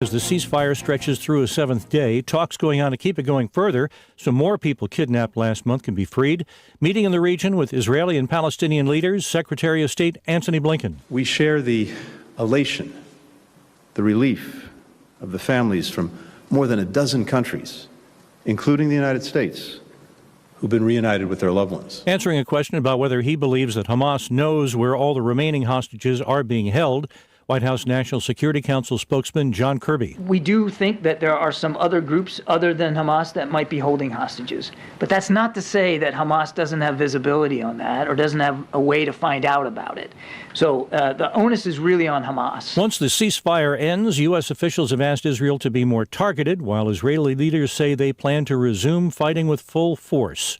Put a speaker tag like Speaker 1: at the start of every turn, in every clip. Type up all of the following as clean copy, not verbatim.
Speaker 1: As the ceasefire stretches through a seventh day, talks going on to keep it going further so more people kidnapped last month can be freed. Meeting in the region with Israeli and Palestinian leaders, Secretary of State Antony Blinken.
Speaker 2: We share the elation, the relief of the families from more than a dozen countries, including the United States, who've been reunited with their loved ones.
Speaker 1: Answering a question about whether he believes that Hamas knows where all the remaining hostages are being held, White House National Security Council spokesman John Kirby.
Speaker 3: We do think that there are some other groups other than Hamas that might be holding hostages. But that's not to say that Hamas doesn't have visibility on that or doesn't have a way to find out about it. So the onus is really on Hamas.
Speaker 1: Once the ceasefire ends, U.S. officials have asked Israel to be more targeted, while Israeli leaders say they plan to resume fighting with full force.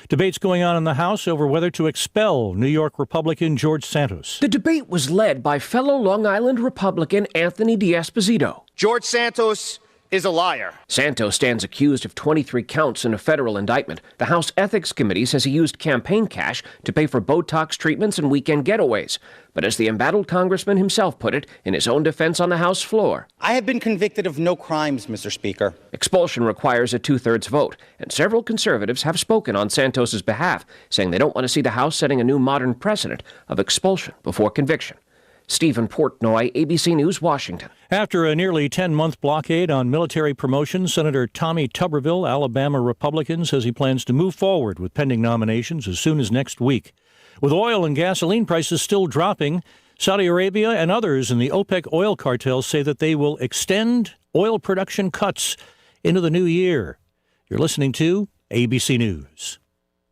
Speaker 1: Debates going on in the House over whether to expel New York Republican George Santos.
Speaker 4: The debate was led by fellow Long Island Republican Anthony D'Esposito.
Speaker 5: George Santos is a liar.
Speaker 4: Santos stands accused of 23 counts in a federal indictment. The House Ethics Committee says he used campaign cash to pay for Botox treatments and weekend getaways. But as the embattled congressman himself put it in his own defense on the House floor,
Speaker 5: I have been convicted of no crimes, Mr. Speaker.
Speaker 4: Expulsion requires a two-thirds vote, and several conservatives have spoken on Santos's behalf, saying they don't want to see the House setting a new modern precedent of expulsion before conviction. Stephen Portnoy, ABC News, Washington.
Speaker 1: After a nearly 10-month blockade on military promotion, Senator Tommy Tuberville, Alabama Republican, says he plans to move forward with pending nominations as soon as next week. With oil and gasoline prices still dropping, Saudi Arabia and others in the OPEC oil cartel say that they will extend oil production cuts into the new year. You're listening to ABC News.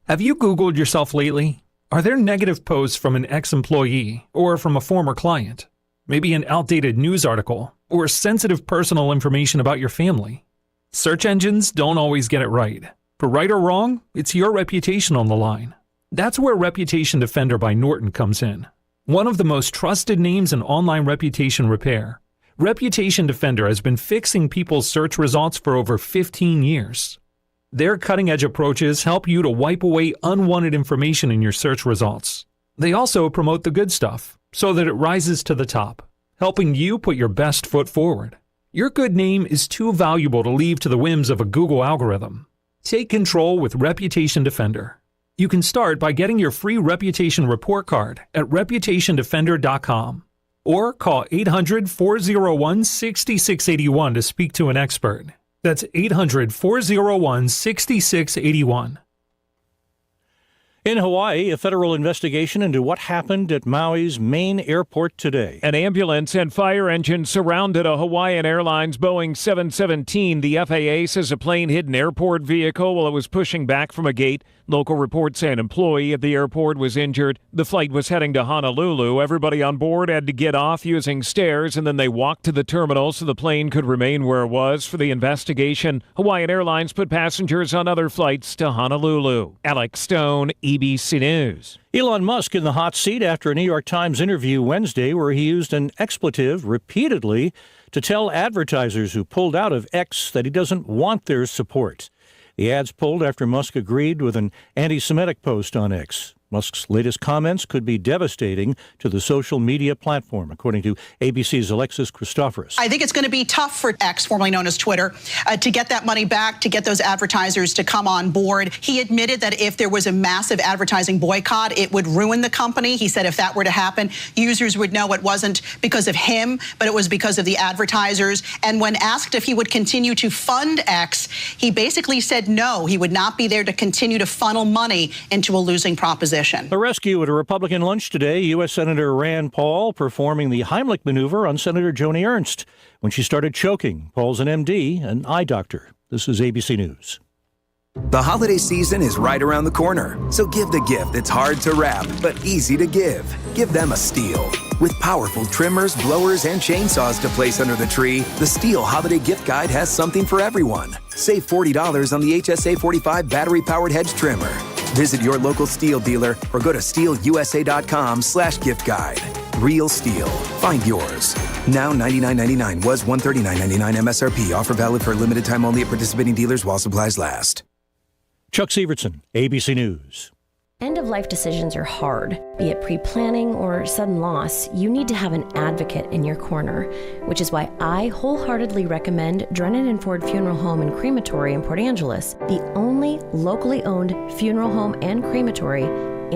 Speaker 6: Have you Googled yourself lately? Are there negative posts from an ex-employee or from a former client? Maybe an outdated news article or sensitive personal information about your family? Search engines don't always get it right. For right or wrong, it's your reputation on the line. That's where Reputation Defender by Norton comes in. One of the most trusted names in online reputation repair, Reputation Defender has been fixing people's search results for over 15 years. Their cutting-edge approaches help you to wipe away unwanted information in your search results. They also promote the good stuff so that it rises to the top, helping you put your best foot forward. Your good name is too valuable to leave to the whims of a Google algorithm. Take control with Reputation Defender. You can start by getting your free reputation report card at reputationdefender.com or call 800-401-6681 to speak to an expert. That's 800-401-6681. In Hawaii, a federal investigation into what happened at Maui's main airport today.
Speaker 7: An ambulance and fire engine surrounded a Hawaiian Airlines Boeing 717. The FAA says a plane hit an airport vehicle while it was pushing back from a gate. Local reports say an employee at the airport was injured. The flight was heading to Honolulu. Everybody on board had to get off using stairs, and then they walked to the terminal so the plane could remain where it was for the investigation. Hawaiian Airlines put passengers on other flights to Honolulu. Alex Stone, ABC News.
Speaker 1: Elon Musk in the hot seat after a New York Times interview Wednesday where he used an expletive repeatedly to tell advertisers who pulled out of X that he doesn't want their support. The ads pulled after Musk agreed with an anti-Semitic post on X. Musk's latest comments could be devastating to the social media platform, according to ABC's Alexis Christoforous.
Speaker 8: I think it's going to be tough for X, formerly known as Twitter, to get that money back, to get those advertisers to come on board. He admitted that if there was a massive advertising boycott, it would ruin the company. He said if that were to happen, users would know it wasn't because of him, but it was because of the advertisers. And when asked if he would continue to fund X, he basically said no, he would not be there to continue to funnel money into a losing proposition.
Speaker 1: A rescue at a Republican lunch today. U.S. Senator Rand Paul performing the Heimlich maneuver on Senator Joni Ernst when she started choking. Paul's an MD, an eye doctor. This is ABC News.
Speaker 9: The holiday season is right around the corner, so give the gift that's hard to wrap but easy to give. Give them a STIHL. With powerful trimmers, blowers, and chainsaws to place under the tree, the STIHL Holiday Gift Guide has something for everyone. Save $40 on the HSA 45 battery-powered hedge trimmer. Visit your local STIHL dealer or go to stihlusa.com/gift guide. Real STIHL. Find yours. Now $99.99 was $139.99 MSRP. Offer valid for a limited time only at participating dealers while supplies last.
Speaker 1: Chuck Severson, ABC News.
Speaker 10: End-of-life decisions are hard. Be it pre-planning or sudden loss, you need to have an advocate in your corner, which is why I wholeheartedly recommend Drennan and Ford Funeral Home and Crematory in Port Angeles, the only locally owned funeral home and crematory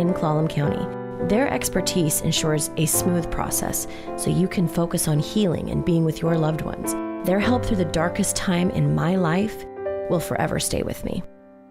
Speaker 10: in Clallam County. Their expertise ensures a smooth process so you can focus on healing and being with your loved ones. Their help through the darkest time in my life will forever stay with me.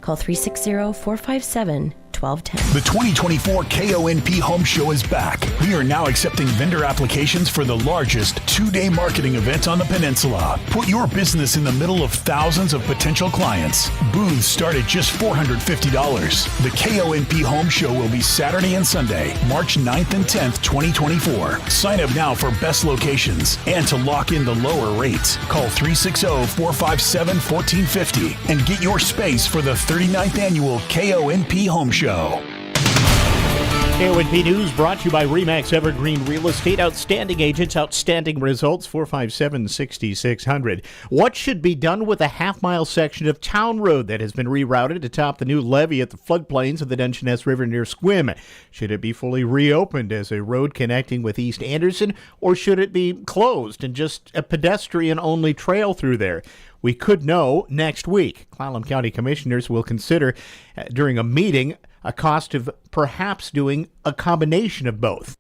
Speaker 10: Call 360-457-1210.
Speaker 11: The 2024 KONP Home Show is back. We are now accepting vendor applications for the largest two-day marketing event on the peninsula. Put your business in the middle of thousands of potential clients. Booths start at just $450. The KONP Home Show will be Saturday and Sunday, March 9th and 10th, 2024. Sign up now for best locations and to lock in the lower rates. Call 360-457-1450 and get your space for the 39th annual KONP Home Show.
Speaker 12: KONP News brought to you by RE/MAX Evergreen Real Estate. Outstanding agents, outstanding results, 457-6600. What should be done with a half-mile section of town road that has been rerouted to top the new levee at the floodplains of the Dungeness River near Squim? Should it be fully reopened as a road connecting with East Anderson, or should it be closed and just a pedestrian-only trail through there? We could know next week. Clallam County Commissioners will consider during a meeting a cost of perhaps doing a combination of both.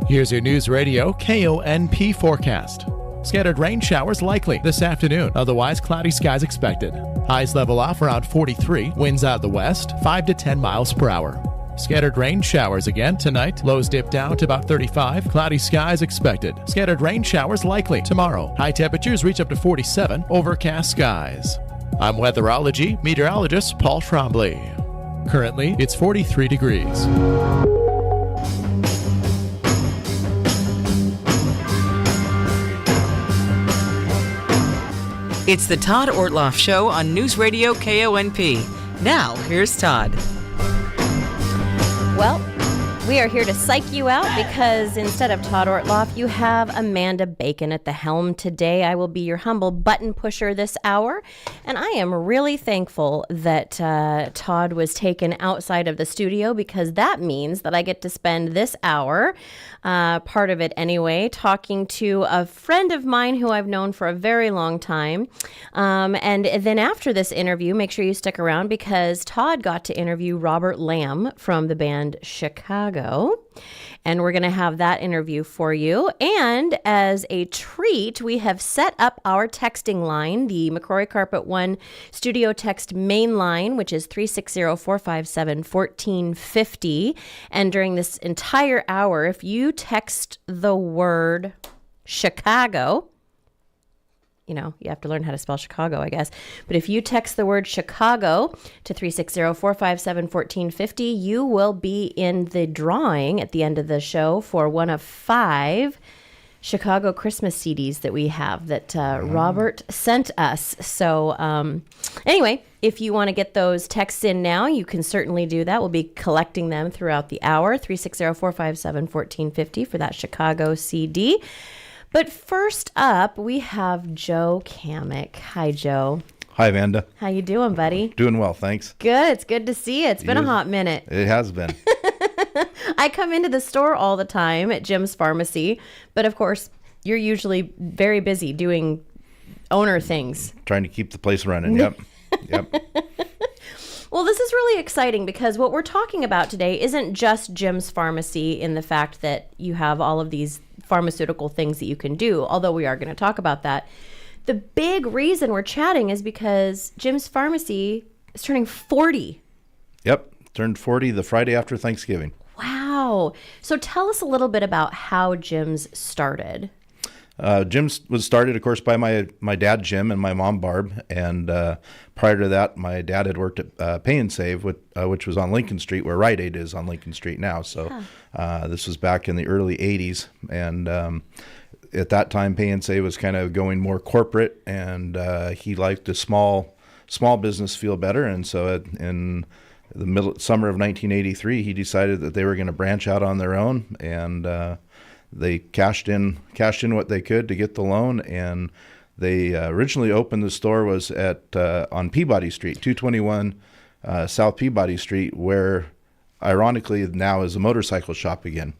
Speaker 13: Here's your Newsradio KONP forecast. Scattered rain showers likely this afternoon, otherwise cloudy skies expected. Highs level off around 43, winds out the west 5 to 10 miles per hour. Scattered rain showers again tonight. Lows dip down to about 35. Cloudy skies expected. Scattered rain showers likely tomorrow. High temperatures reach up to 47. Overcast skies. I'm weatherology meteorologist Paul Trombley. Currently, it's 43 degrees.
Speaker 14: It's the Todd Ortloff Show on Newsradio KONP. Now, here's Todd.
Speaker 10: Well, we are here to psych you out because instead of Todd Ortloff, you have Amanda Bacon at the helm today. I will be your humble button pusher this hour, and I am really thankful that Todd was taken outside of the studio because that means that I get to spend this hour, part of it anyway, talking to a friend of mine who I've known for a very long time. And then after this interview, make sure you stick around because Todd got to interview Robert Lamb from the band Chicago. And we're going to have that interview for you. And as a treat, we have set up our texting line, the McCrory Carpet One studio text main line, which is 360-457-1450. And during this entire hour, if you text the word Chicago, you know, you have to learn how to spell Chicago, I guess. But if you text the word Chicago to 360-457-1450, you will be in the drawing at the end of the show for one of 5 Chicago Christmas CDs that we have that Robert sent us. So anyway, if you want to get those texts in now, you can certainly do that. We'll be collecting them throughout the hour, 360-457-1450 for that Chicago CD. But first up, we have Joe Kamick. Hi, Joe.
Speaker 15: Hi, Amanda.
Speaker 10: How you doing, buddy?
Speaker 15: Doing well, thanks.
Speaker 10: Good. It's good to see you. It's been a hot minute.
Speaker 15: It has been.
Speaker 10: I come into the store all the time at Jim's Pharmacy, but of course, you're usually very busy doing owner things.
Speaker 15: Trying to keep the place running, yep. Yep.
Speaker 10: Well, this is really exciting because what we're talking about today isn't just Jim's Pharmacy in the fact that you have all of these pharmaceutical things that you can do, although we are going to talk about that. The big reason we're chatting is because Jim's Pharmacy is turning 40.
Speaker 15: Yep, turned 40 the Friday after Thanksgiving.
Speaker 10: Wow. So tell us a little bit about how Jim's started.
Speaker 15: Jim's was started, of course, by my dad, Jim, and my mom, Barb. And prior to that, my dad had worked at Pay and Save, which was on Lincoln Street, where Rite Aid is on Lincoln Street now. So this was back in the early 80s. And at that time, Pay and Save was kind of going more corporate, and he liked the small business feel better. And so in the summer of 1983, he decided that they were going to branch out on their own, and they cashed in what they could to get the loan, and they originally opened the store was at on Peabody Street, 221 South Peabody Street, where ironically now is a motorcycle shop again.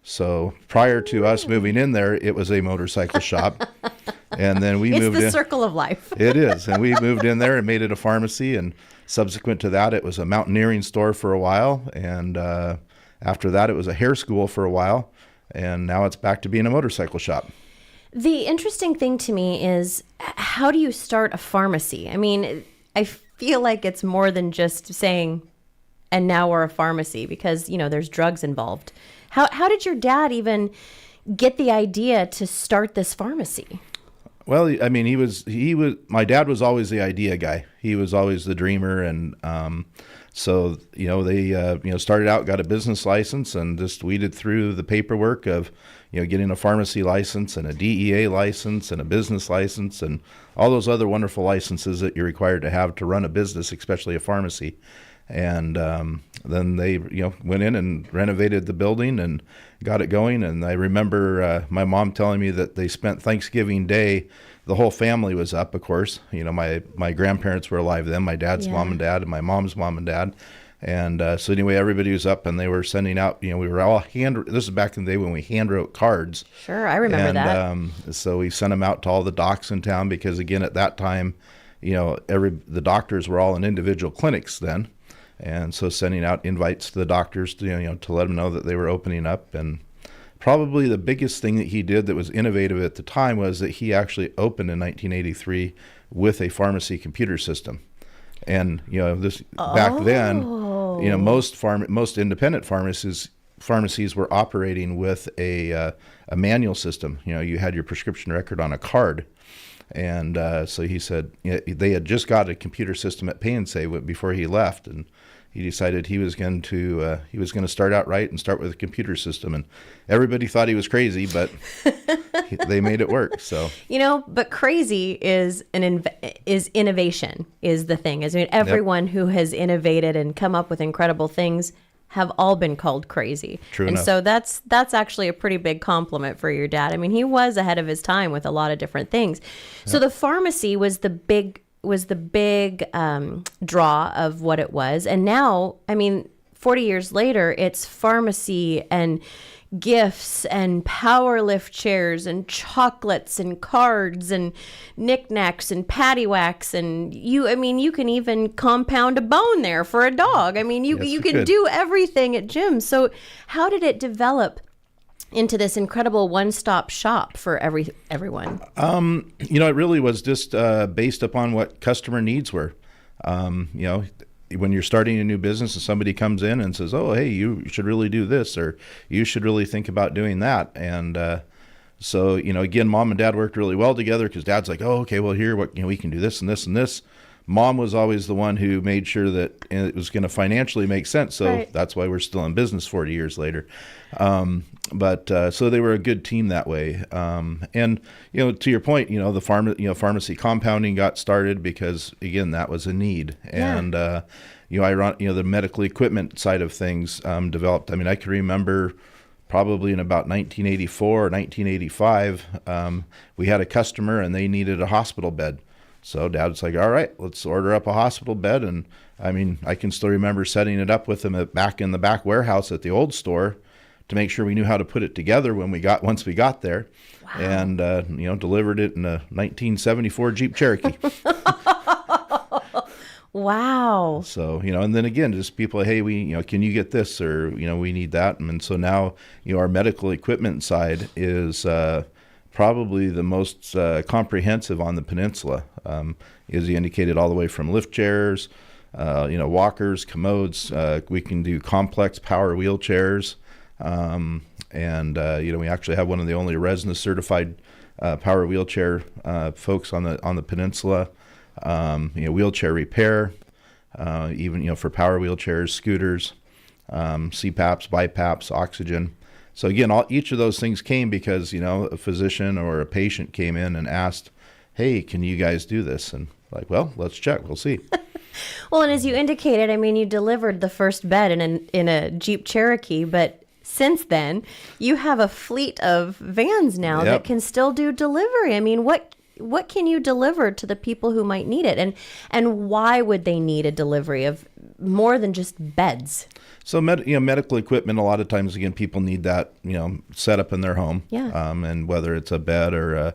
Speaker 15: So prior to us moving in there, it was a motorcycle shop. And then we moved in.
Speaker 10: It's the circle of life.
Speaker 15: It is. And we moved in there and made it a pharmacy. And subsequent to that, it was a mountaineering store for a while. And after that, it was a hair school for a while. And now it's back to being a motorcycle shop.
Speaker 10: The interesting thing to me is, how do you start a pharmacy? I mean, I feel like it's more than just saying, and now we're a pharmacy, because, there's drugs involved. How did your dad even get the idea to start this pharmacy?
Speaker 15: Well, I mean, my dad was always the idea guy. He was always the dreamer. And so, they, started out, got a business license and just weeded through the paperwork of, getting a pharmacy license and a DEA license and a business license and all those other wonderful licenses that you're required to have to run a business, especially a pharmacy. And then they, went in and renovated the building and got it going. And I remember my mom telling me that they spent Thanksgiving Day, the whole family was up, of course. My grandparents were alive then, my dad's mom and dad and my mom's mom and dad. And so anyway, everybody was up and they were sending out, we were all this is back in the day when we hand wrote cards.
Speaker 10: Sure, I remember that.
Speaker 15: So we sent them out to all the docs in town because, again, at that time, the doctors were all in individual clinics then. And so sending out invites to the doctors to, to let them know that they were opening up. And probably the biggest thing that he did that was innovative at the time was that he actually opened in 1983 with a pharmacy computer system. And, back then, most independent pharmacies were operating with a manual system. You had your prescription record on a card. And so he said they had just got a computer system at Pay and Save before he left, and he decided he was going to start out right and start with a computer system. And everybody thought he was crazy, but they made it work. So
Speaker 10: but crazy is innovation is the thing. I mean, everyone who has innovated and come up with incredible things have all been called crazy.
Speaker 15: True
Speaker 10: and
Speaker 15: enough.
Speaker 10: So that's actually a pretty big compliment for your dad. I mean, he was ahead of his time with a lot of different things. So the pharmacy was the big draw of what it was. And now, 40 years later, it's pharmacy and gifts and power lift chairs and chocolates and cards and knickknacks and paddywhacks, and you can even compound a bone there for a dog. You can do everything at Jim's. So how did it develop into this incredible one-stop shop for everyone?
Speaker 15: It really was just based upon what customer needs were. When you're starting a new business and somebody comes in and says, oh, hey, you should really do this, or you should really think about doing that. And so, again, mom and dad worked really well together because dad's like, oh, okay, well, here, we can do this and this and this. Mom was always the one who made sure that it was going to financially make sense. So That's why we're still in business 40 years later. So they were a good team that way. And, to your point, the pharmacy compounding got started because, again, that was a need. Yeah. And, the medical equipment side of things developed. I could remember probably in about 1984 or 1985, we had a customer and they needed a hospital bed. So Dad's like, all right, let's order up a hospital bed. And I can still remember setting it up with them back in the back warehouse at the old store to make sure we knew how to put it together once we got there. Wow. And, delivered it in a 1974 Jeep Cherokee.
Speaker 10: Wow.
Speaker 15: So, and then again, just people, hey, can you get this? Or, we need that. And so now, our medical equipment side is, probably the most comprehensive on the peninsula, as you indicated, all the way from lift chairs, walkers, commodes. We can do complex power wheelchairs, and we actually have one of the only RESNA certified power wheelchair folks on the peninsula. Wheelchair repair, even for power wheelchairs, scooters, CPAPs, BiPAPs, oxygen. So again, each of those things came because, a physician or a patient came in and asked, hey, can you guys do this? And like, well, let's check. We'll see.
Speaker 10: Well, and as you indicated, you delivered the first bed in a Jeep Cherokee, but since then, you have a fleet of vans now that can still do delivery. What can you deliver to the people who might need it? And why would they need a delivery of more than just beds.
Speaker 15: So, medical equipment, a lot of times, again, people need that, set up in their home.
Speaker 10: Yeah.
Speaker 15: And whether it's a bed or a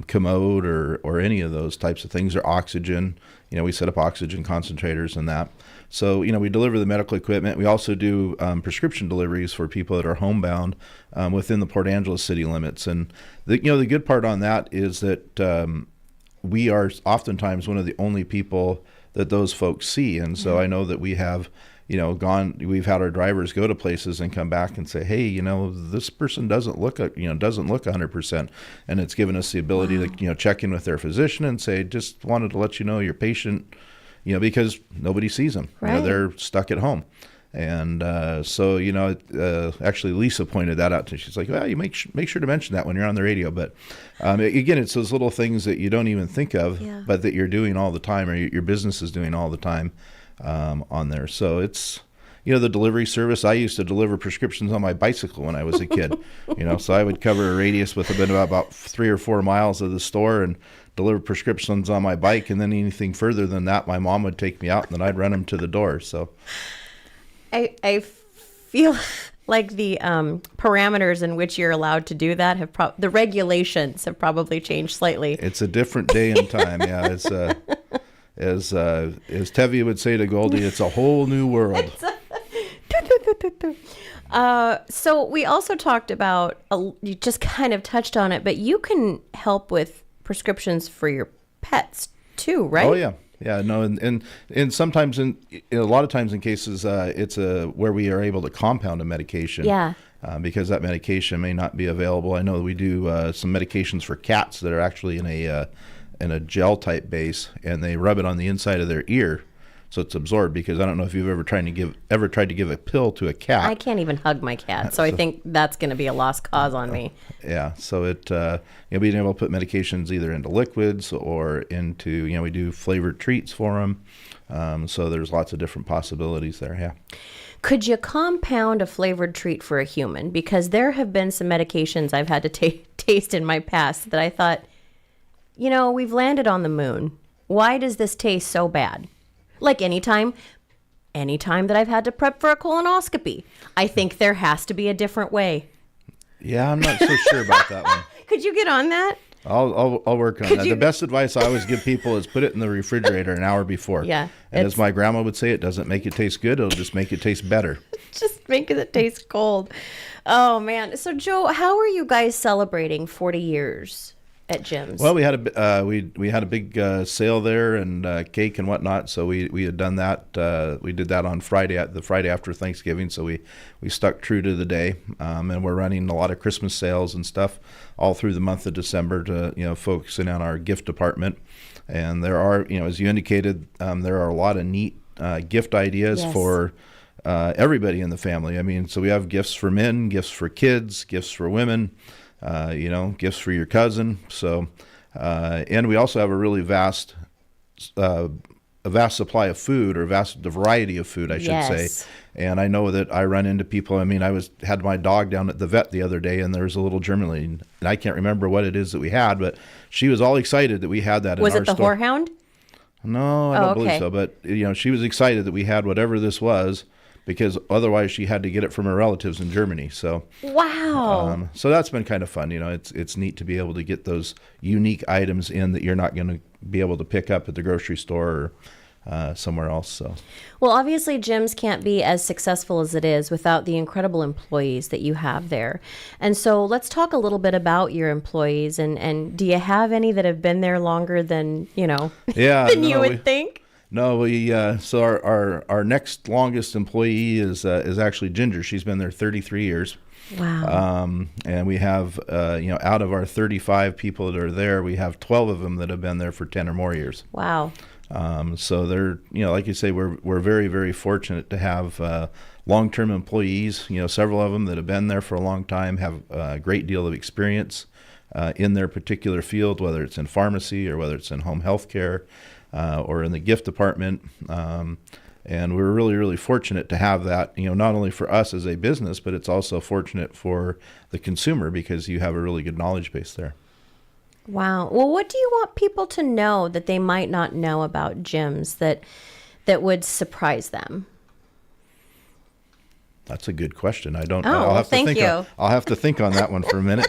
Speaker 15: commode or any of those types of things, or oxygen, we set up oxygen concentrators and that. So, we deliver the medical equipment. We also do prescription deliveries for people that are homebound within the Port Angeles city limits. And the good part on that is that we are oftentimes one of the only people that those folks see. And so I know that we have, we've had our drivers go to places and come back and say, hey, this person doesn't look 100%. And it's given us the ability to, check in with their physician and say, just wanted to let you know your patient, because nobody sees them.
Speaker 10: Right.
Speaker 15: They're stuck at home. And so, actually Lisa pointed that out to me. She's like, well, you make sure to mention that when you're on the radio. But again, it's those little things that you don't even think of, but that you're doing all the time, or your business is doing all the time on there. So it's, the delivery service. I used to deliver prescriptions on my bicycle when I was a kid, so I would cover a radius within about 3 or 4 miles of the store and deliver prescriptions on my bike. And then anything further than that, my mom would take me out and then I'd run them to the door. So
Speaker 10: I feel like the parameters in which you're allowed to do that the regulations have probably changed slightly.
Speaker 15: It's a different day and time. Yeah, it's as Tevye would say to Goldie, it's a whole new world.
Speaker 10: So we also talked about, you just kind of touched on it, but you can help with prescriptions for your pets too, right?
Speaker 15: Oh yeah. Yeah, no, and sometimes in a lot of times in cases, it's where we are able to compound a medication.
Speaker 10: Yeah.
Speaker 15: Because that medication may not be available. I know that we do some medications for cats that are actually in a gel type base, and they rub it on the inside of their ear, so it's absorbed. Because I don't know if you've ever tried to give a pill to a cat.
Speaker 10: I can't even hug my cat, so I think that's going to be a lost cause on me.
Speaker 15: Yeah, so it being able to put medications either into liquids or into we do flavored treats for them. So there's lots of different possibilities there. Yeah.
Speaker 10: Could you compound a flavored treat for a human? Because there have been some medications I've had to taste in my past that I thought, we've landed on the moon. Why does this taste so bad? Like anytime that I've had to prep for a colonoscopy, I think there has to be a different way.
Speaker 15: Yeah, I'm not so sure about that one.
Speaker 10: Could you get on that?
Speaker 15: I'll work on that. The best advice I always give people is put it in the refrigerator an hour before.
Speaker 10: Yeah.
Speaker 15: And as my grandma would say, it doesn't make it taste good. It'll just make it taste better.
Speaker 10: Just make it taste cold. Oh, man. So, Joe, how are you guys celebrating 40 years at Jim's?
Speaker 15: Well, we had a big sale there and cake and whatnot. So we had done that. We did that on the Friday after Thanksgiving. So we stuck true to the day, and we're running a lot of Christmas sales and stuff all through the month of December to focusing on our gift department. And there are as you indicated, there are a lot of neat gift ideas for everybody in the family. I mean, so we have gifts for men, gifts for kids, gifts for women. Gifts for your cousin. So, and we also have a really vast supply of food, or the variety of food, I should say. And I know that I run into people. I mean, had my dog down at the vet the other day, and there was a little Germaline, and I can't remember what it is that we had, but she was all excited that we had that in our store.
Speaker 10: Was it the Whorehound?
Speaker 15: No, I don't believe so. But she was excited that we had whatever this was, because otherwise she had to get it from her relatives in Germany. So
Speaker 10: wow.
Speaker 15: So that's been kind of fun. It's neat to be able to get those unique items in that you're not going to be able to pick up at the grocery store or somewhere else. So
Speaker 10: well, obviously Jim's can't be as successful as it is without the incredible employees that you have there. And so let's talk a little bit about your employees, and do you have any that have been there longer than than you would think?
Speaker 15: No, so our next longest employee is actually Ginger. She's been there 33 years.
Speaker 10: Wow.
Speaker 15: And we have out of our 35 people that are there, we have 12 of them that have been there for 10 or more years.
Speaker 10: Wow.
Speaker 15: So they're like you say, we're very, very fortunate to have long-term employees. Several of them that have been there for a long time, have a great deal of experience in their particular field, whether it's in pharmacy or whether it's in home health care. Or in the gift department. And we're really, really fortunate to have that, not only for us as a business, but it's also fortunate for the consumer because you have a really good knowledge base there. Wow.
Speaker 10: Well, what do you want people to know that they might not know about Jim's that that would surprise them?
Speaker 15: That's a good question. I don't.
Speaker 10: Oh, thank you.
Speaker 15: I'll have to think on that one for a minute.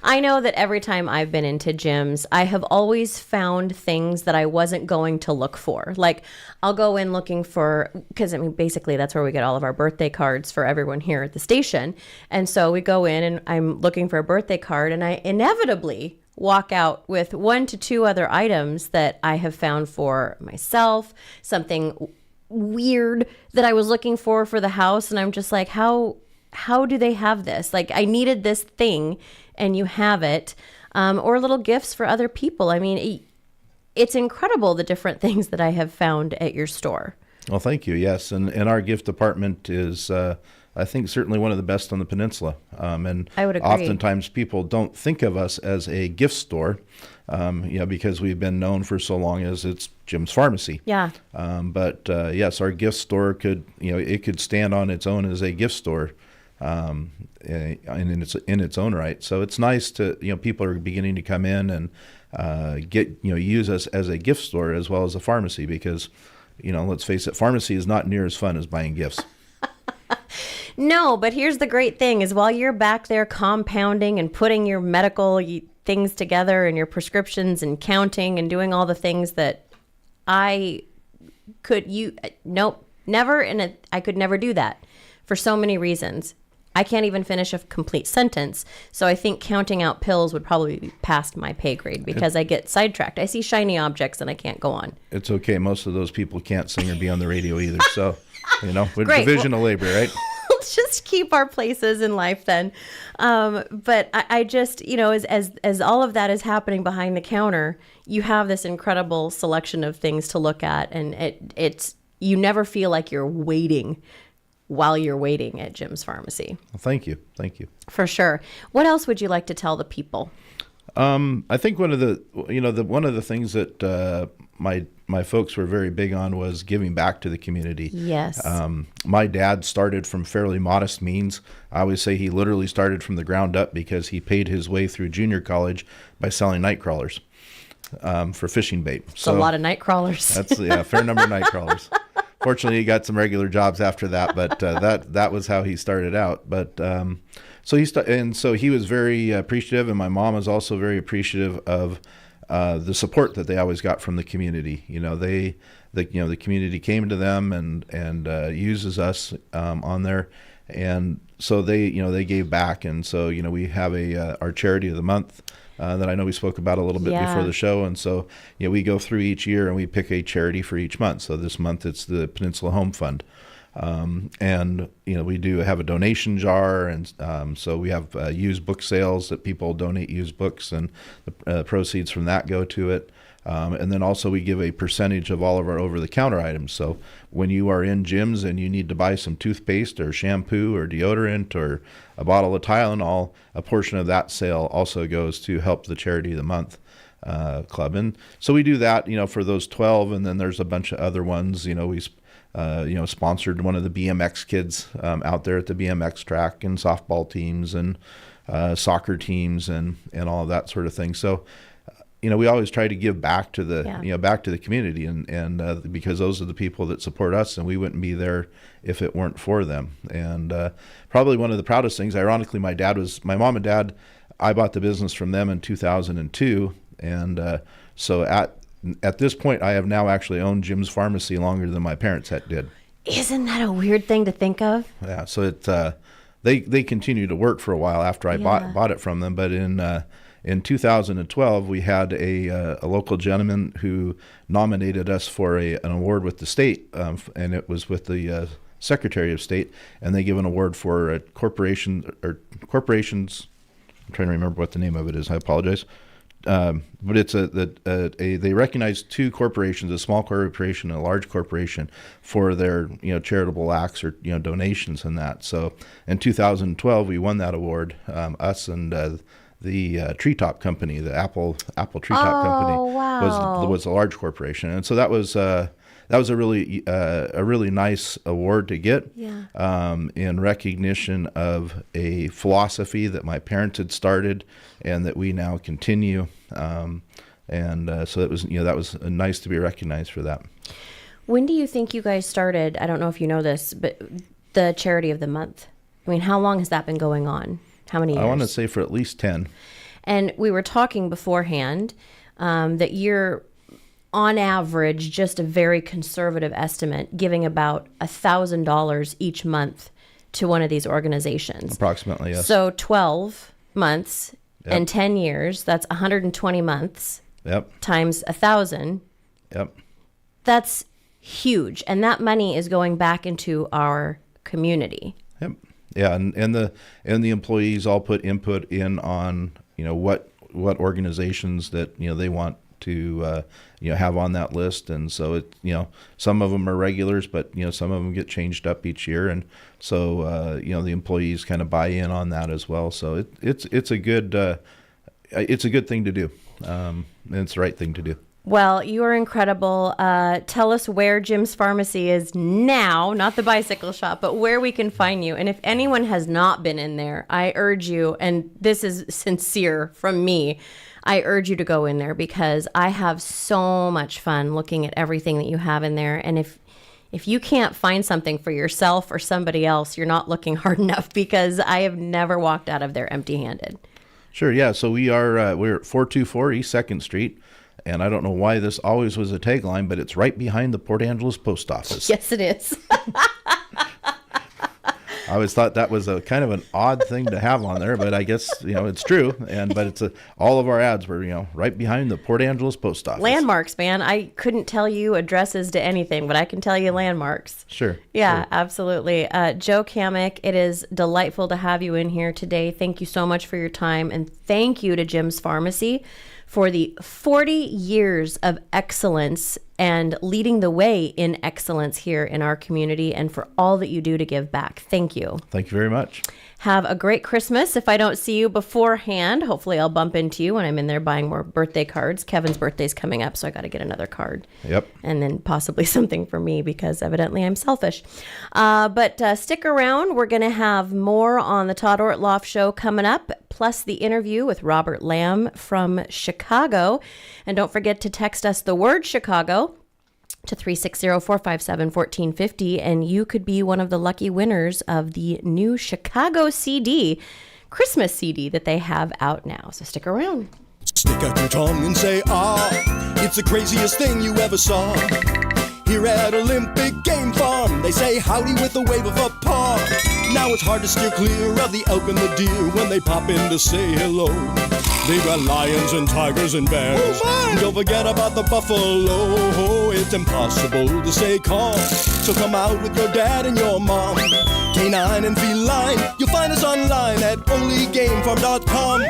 Speaker 10: I know that every time I've been into gyms, I have always found things that I wasn't going to look for. Like, I'll go in looking for, because I mean, basically that's where we get all of our birthday cards for everyone here at the station. And so we go in and I'm looking for a birthday card, and I inevitably walk out with 1 to 2 other items that I have found for myself, something weird that I was looking for the house. And I'm just like, how do they have this? Like, I needed this thing and you have it. Or little gifts for other people. I mean, it's incredible the different things that I have found at your store.
Speaker 15: Well, thank you. Yes. And our gift department is, I think, certainly one of the best on the peninsula. And
Speaker 10: I would agree.
Speaker 15: Oftentimes people don't think of us as a gift store, because we've been known for so long as it's Jim's Pharmacy.
Speaker 10: Yeah.
Speaker 15: But yes, our gift store it could stand on its own as a gift store. In its own right. So it's nice to, people are beginning to come in and use us as a gift store as well as a pharmacy, because, let's face it, pharmacy is not near as fun as buying gifts.
Speaker 10: No, but here's the great thing is while you're back there compounding and putting your medical things together and your prescriptions and counting and doing all the things that I could, never, and I could never do that for so many reasons. I can't even finish a complete sentence. So I think counting out pills would probably be past my pay grade because I get sidetracked. I see shiny objects and I can't go on.
Speaker 15: It's okay. Most of those people can't sing or be on the radio either. So, with
Speaker 10: Great.
Speaker 15: Division of labor, right?
Speaker 10: Let's just keep our places in life then. But I just, as all of that is happening behind the counter, you have this incredible selection of things to look at. And it's you never feel like you're waiting while you're waiting at Jim's Pharmacy.
Speaker 15: Well, thank you.
Speaker 10: For sure. What else would you like to tell the people?
Speaker 15: I think one of the things that my folks were very big on was giving back to the community.
Speaker 10: Yes.
Speaker 15: My dad started from fairly modest means. I always say he literally started from the ground up because he paid his way through junior college by selling night crawlers for fishing bait.
Speaker 10: So a lot of night crawlers.
Speaker 15: That's a fair number of night crawlers. Fortunately, he got some regular jobs after that, but that was how he started out. But so he was very appreciative, and my mom was also very appreciative of the support that they always got from the community. The community came to them and uses us on there, and so they gave back, and so we have our charity of the month. That I know we spoke about a little bit before the show. And so, we go through each year and we pick a charity for each month. So this month it's the Peninsula Home Fund. And we do have a donation jar. And so we have used book sales that people donate used books, and the proceeds from that go to it. And then also we give a percentage of all of our over-the-counter items. So when you are in gyms and you need to buy some toothpaste or shampoo or deodorant or a bottle of Tylenol, a portion of that sale also goes to help the Charity of the Month club. And so we do that, for those 12, and then there's a bunch of other ones. We sponsored one of the BMX kids out there at the BMX track, and softball teams and soccer teams and all of that sort of thing. So we always try to give back to the back to the community, and because those are the people that support us, and we wouldn't be there if it weren't for them. And probably one of the proudest things, ironically, my mom and dad, I bought the business from them in 2002, and so at this point, I have now actually owned Jim's Pharmacy longer than my parents did.
Speaker 10: Isn't that a weird thing to think of?
Speaker 15: Yeah, so they continued to work for a while after I bought it from them, but in 2012, we had a local gentleman who nominated us for an award with the state, and it was with the Secretary of State, and they give an award for corporations. I'm trying to remember what the name of it is. I apologize. But it's they recognize two corporations, a small corporation and a large corporation, for their charitable acts or donations and that. So in 2012, we won that award, us and the Treetop Company, the Apple Treetop Company, was a large corporation, and so that was a really nice award to get, in recognition of a philosophy that my parents had started and that we now continue. And so it was, that was nice to be recognized for that.
Speaker 10: When do you think you guys started, I don't know if you know this, but the Charity of the Month? I mean, how long has that been going on? How many years?
Speaker 15: I want to say for at least 10.
Speaker 10: And we were talking beforehand that you're, on average, just a very conservative estimate, giving about $1,000 each month to one of these organizations.
Speaker 15: Approximately, yes.
Speaker 10: So 12 months and 10 years, that's 120 months.
Speaker 15: Yep.
Speaker 10: Times 1,000.
Speaker 15: Yep.
Speaker 10: That's huge, and that money is going back into our community.
Speaker 15: Yep. Yeah, and the employees all put input in on what organizations that they want to have on that list, and so it some of them are regulars, but some of them get changed up each year, and so the employees kind of buy in on that as well. So it's a good thing to do. And it's the right thing to do.
Speaker 10: Well, you are incredible. Tell us where Jim's Pharmacy is now, not the bicycle shop, but where we can find you. And if anyone has not been in there, I urge you, and this is sincere from me, I urge you to go in there because I have so much fun looking at everything that you have in there. And if you can't find something for yourself or somebody else, you're not looking hard enough, because I have never walked out of there empty-handed.
Speaker 15: Sure, yeah. So we're at 424 East 2nd Street, and I don't know why this always was a tagline, but it's right behind the Port Angeles Post Office.
Speaker 10: Yes, it is.
Speaker 15: I always thought that was a kind of an odd thing to have on there, but I guess it's true. But it's all of our ads were right behind the Port Angeles Post Office.
Speaker 10: Landmarks, man. I couldn't tell you addresses to anything, but I can tell you landmarks.
Speaker 15: Sure.
Speaker 10: Yeah,
Speaker 15: sure.
Speaker 10: Absolutely. Joe Kamick, it is delightful to have you in here today. Thank you so much for your time, and thank you to Jim's Pharmacy for the 40 years of excellence and leading the way in excellence here in our community, and for all that you do to give back. Thank you.
Speaker 15: Thank you very much.
Speaker 10: Have a great Christmas. If I don't see you beforehand, hopefully I'll bump into you when I'm in there buying more birthday cards. Kevin's birthday's coming up, so I got to get another card.
Speaker 15: Yep.
Speaker 10: And then possibly something for me, because evidently I'm selfish. But stick around. We're going to have more on the Todd Ortloff Show coming up, plus the interview with Robert Lamb from Chicago. And don't forget to text us the word Chicago to 360-457-1450, and you could be one of the lucky winners of the new Chicago CD, Christmas CD that they have out now. So stick around.
Speaker 16: Stick out your tongue and say, it's the craziest thing you ever saw. Here at Olympic Game Farm, they say howdy with a wave of a paw. Now it's hard to steer clear of the elk and the deer when they pop in to say hello. They've got lions and tigers and bears. Don't forget about the buffalo. It's impossible to stay calm. So come out with your dad and your mom. Canine and feline, you'll find us online at onlygamefarm.com.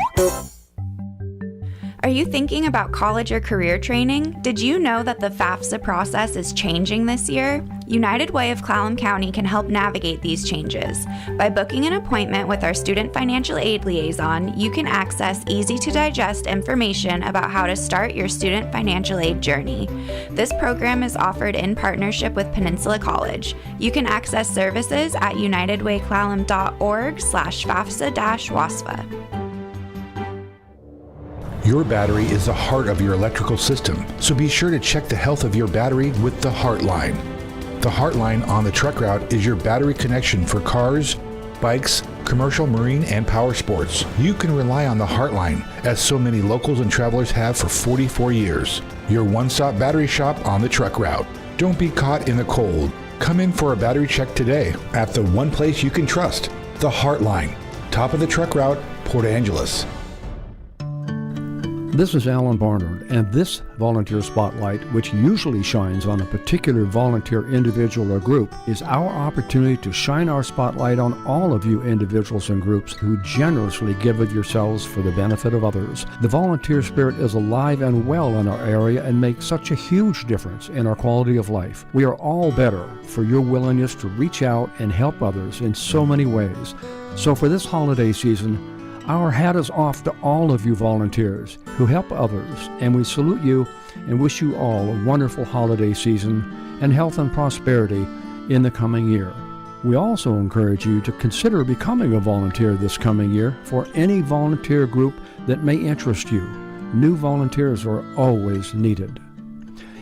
Speaker 17: Are you thinking about college or career training? Did you know that the FAFSA process is changing this year? United Way of Clallam County can help navigate these changes. By booking an appointment with our Student Financial Aid Liaison, you can access easy-to-digest information about how to start your student financial aid journey. This program is offered in partnership with Peninsula College. You can access services at unitedwayclallam.org/FAFSA-WASFA.
Speaker 18: Your battery is the heart of your electrical system, so be sure to check the health of your battery with the Heartline. The Heartline on the truck route is your battery connection for cars, bikes, commercial, marine, and power sports. You can rely on the Heartline, as so many locals and travelers have for 44 years. Your one-stop battery shop on the truck route. Don't be caught in the cold. Come in for a battery check today at the one place you can trust, the Heartline. Top of the truck route, Port Angeles.
Speaker 19: This is Alan Barnard, and this Volunteer Spotlight, which usually shines on a particular volunteer individual or group, is our opportunity to shine our spotlight on all of you individuals and groups who generously give of yourselves for the benefit of others. The volunteer spirit is alive and well in our area and makes such a huge difference in our quality of life. We are all better for your willingness to reach out and help others in so many ways. So for this holiday season, our hat is off to all of you volunteers who help others, and we salute you and wish you all a wonderful holiday season and health and prosperity in the coming year. We also encourage you to consider becoming a volunteer this coming year for any volunteer group that may interest you. new volunteers are always needed.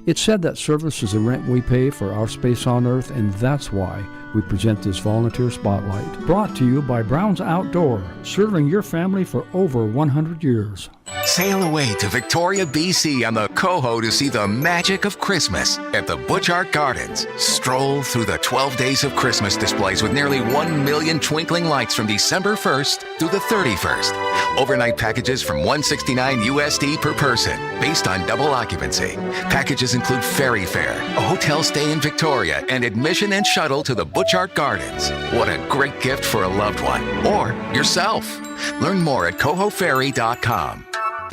Speaker 19: It's said that service is the rent we pay for our space on Earth, and that's why we present this Volunteer Spotlight. Brought to you by Brown's Outdoor, serving your family for over 100 years.
Speaker 9: Sail away to Victoria, BC on the Coho to see the magic of Christmas at the Butch Art Gardens. Stroll through the 12 days of Christmas displays with nearly 1 million twinkling lights from December 1st through the 31st. Overnight packages from $169 USD per person, based on double occupancy. Packages include ferry fare, a hotel stay in Victoria, and admission and shuttle to the Butch Art Gardens. What a great gift for a loved one or yourself. Learn more at cohoferry.com.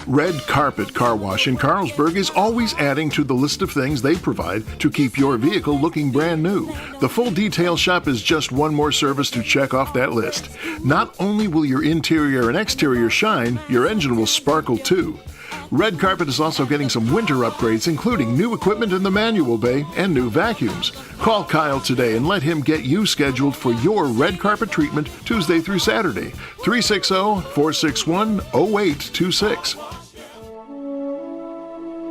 Speaker 20: Red Carpet Car Wash in Carlsberg is always adding to the list of things they provide to keep your vehicle looking brand new. The full detail shop is just one more service to check off that list. Not only will your interior and exterior shine, your engine will sparkle too. Red Carpet is also getting some winter upgrades, including new equipment in the manual bay and new vacuums. Call Kyle today and let him get you scheduled for your red carpet treatment Tuesday through Saturday. 360-461-0826.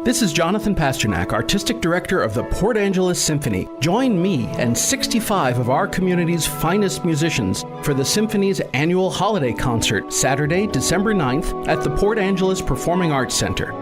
Speaker 21: This is Jonathan Pasternak, Artistic Director of the Port Angeles Symphony. Join me and 65 of our community's finest musicians for the Symphony's annual holiday concert, Saturday, December 9th at the Port Angeles Performing Arts Center.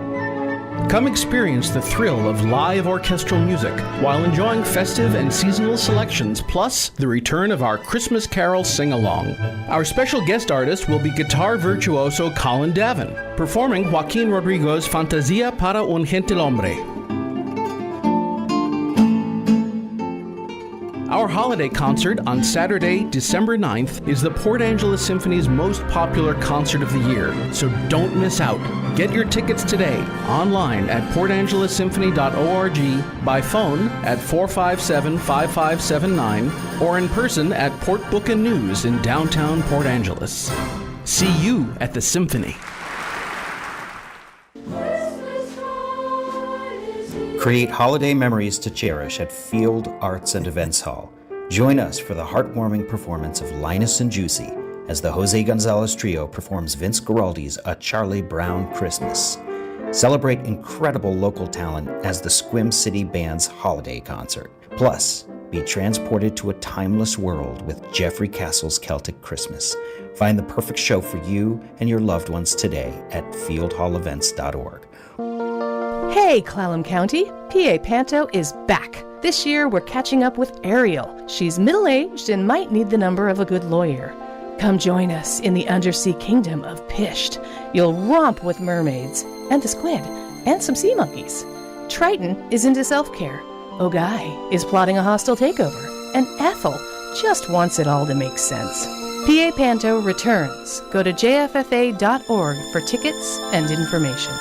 Speaker 21: Come experience the thrill of live orchestral music while enjoying festive and seasonal selections, plus the return of our Christmas Carol sing-along. Our special guest artist will be guitar virtuoso Colin Davin, performing Joaquin Rodrigo's Fantasía para un Gentilhombre. Our holiday concert on Saturday, December 9th is the Port Angeles Symphony's most popular concert of the year, so don't miss out. Get your tickets today, online at portangelessymphony.org, by phone at 457-5579, or in person at Port Book and News in downtown Port Angeles. See you at the Symphony.
Speaker 22: Create holiday memories to cherish at Field Arts and Events Hall. Join us for the heartwarming performance of Linus and Juicy as the Jose Gonzalez Trio performs Vince Guaraldi's A Charlie Brown Christmas. Celebrate incredible local talent as the Squim City Band's holiday concert. Plus, be transported to a timeless world with Jeffrey Castle's Celtic Christmas. Find the perfect show for you and your loved ones today at fieldhallevents.org.
Speaker 23: Hey, Clallam County, PA Panto is back. This year, we're catching up with Ariel. She's middle-aged and might need the number of a good lawyer. Come join us in the undersea kingdom of Pisht. You'll romp with mermaids, and the squid, and some sea monkeys. Triton is into self-care. Ogai is plotting a hostile takeover. And Ethel just wants it all to make sense. PA Panto returns. Go to jffa.org for tickets and information.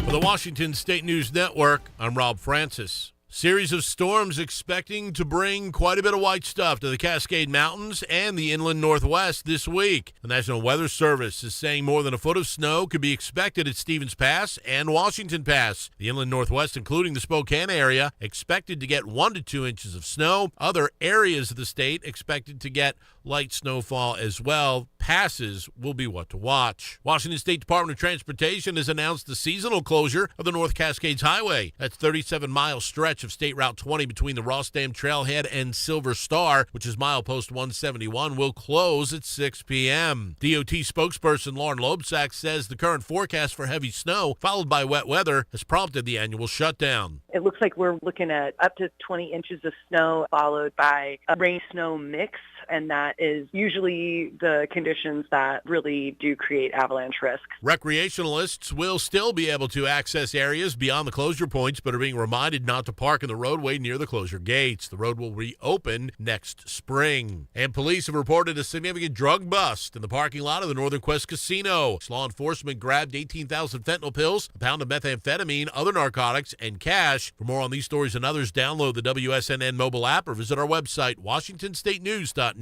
Speaker 24: For the Washington State News Network, I'm Rob Francis. Series of storms expecting to bring quite a bit of white stuff to the Cascade Mountains and the inland Northwest this week. The National Weather Service is saying more than a foot of snow could be expected at Stevens Pass and Washington Pass. The inland Northwest, including the Spokane area, expected to get 1 to 2 inches of snow. Other areas of the state expected to get light snowfall as well. Passes will be what to watch. Washington State Department of Transportation has announced the seasonal closure of the North Cascades Highway. That's 37-mile stretch of State Route 20 between the Ross Dam Trailhead and Silver Star, which is milepost 171, will close at 6 p.m. DOT spokesperson Lauren Loebsack says the current forecast for heavy snow, followed by wet weather, has prompted the annual shutdown.
Speaker 25: It looks like we're looking at up to 20 inches of snow, followed by a rain-snow mix, and that is usually the conditions that really do create avalanche risks.
Speaker 24: Recreationalists will still be able to access areas beyond the closure points, but are being reminded not to park in the roadway near the closure gates. The road will reopen next spring. And police have reported a significant drug bust in the parking lot of the Northern Quest Casino. Law enforcement grabbed 18,000 fentanyl pills, a pound of methamphetamine, other narcotics, and cash. For more on these stories and others, download the WSNN mobile app or visit our website, WashingtonStateNews.net.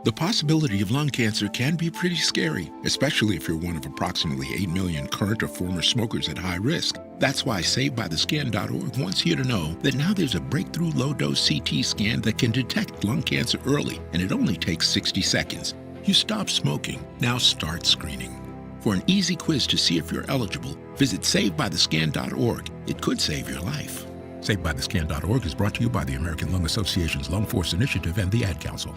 Speaker 2: The possibility of lung cancer can be pretty scary, especially if you're one of approximately 8 million current or former smokers at high risk. That's why SaveByTheScan.org wants you to know that now there's a breakthrough low-dose CT scan that can detect lung cancer early, and it only takes 60 seconds. You stop smoking, now start screening. For an easy quiz to see if you're eligible, visit SaveByTheScan.org. It could save your life. SaveByTheScan.org is brought to you by the American Lung Association's Lung Force Initiative and the Ad Council.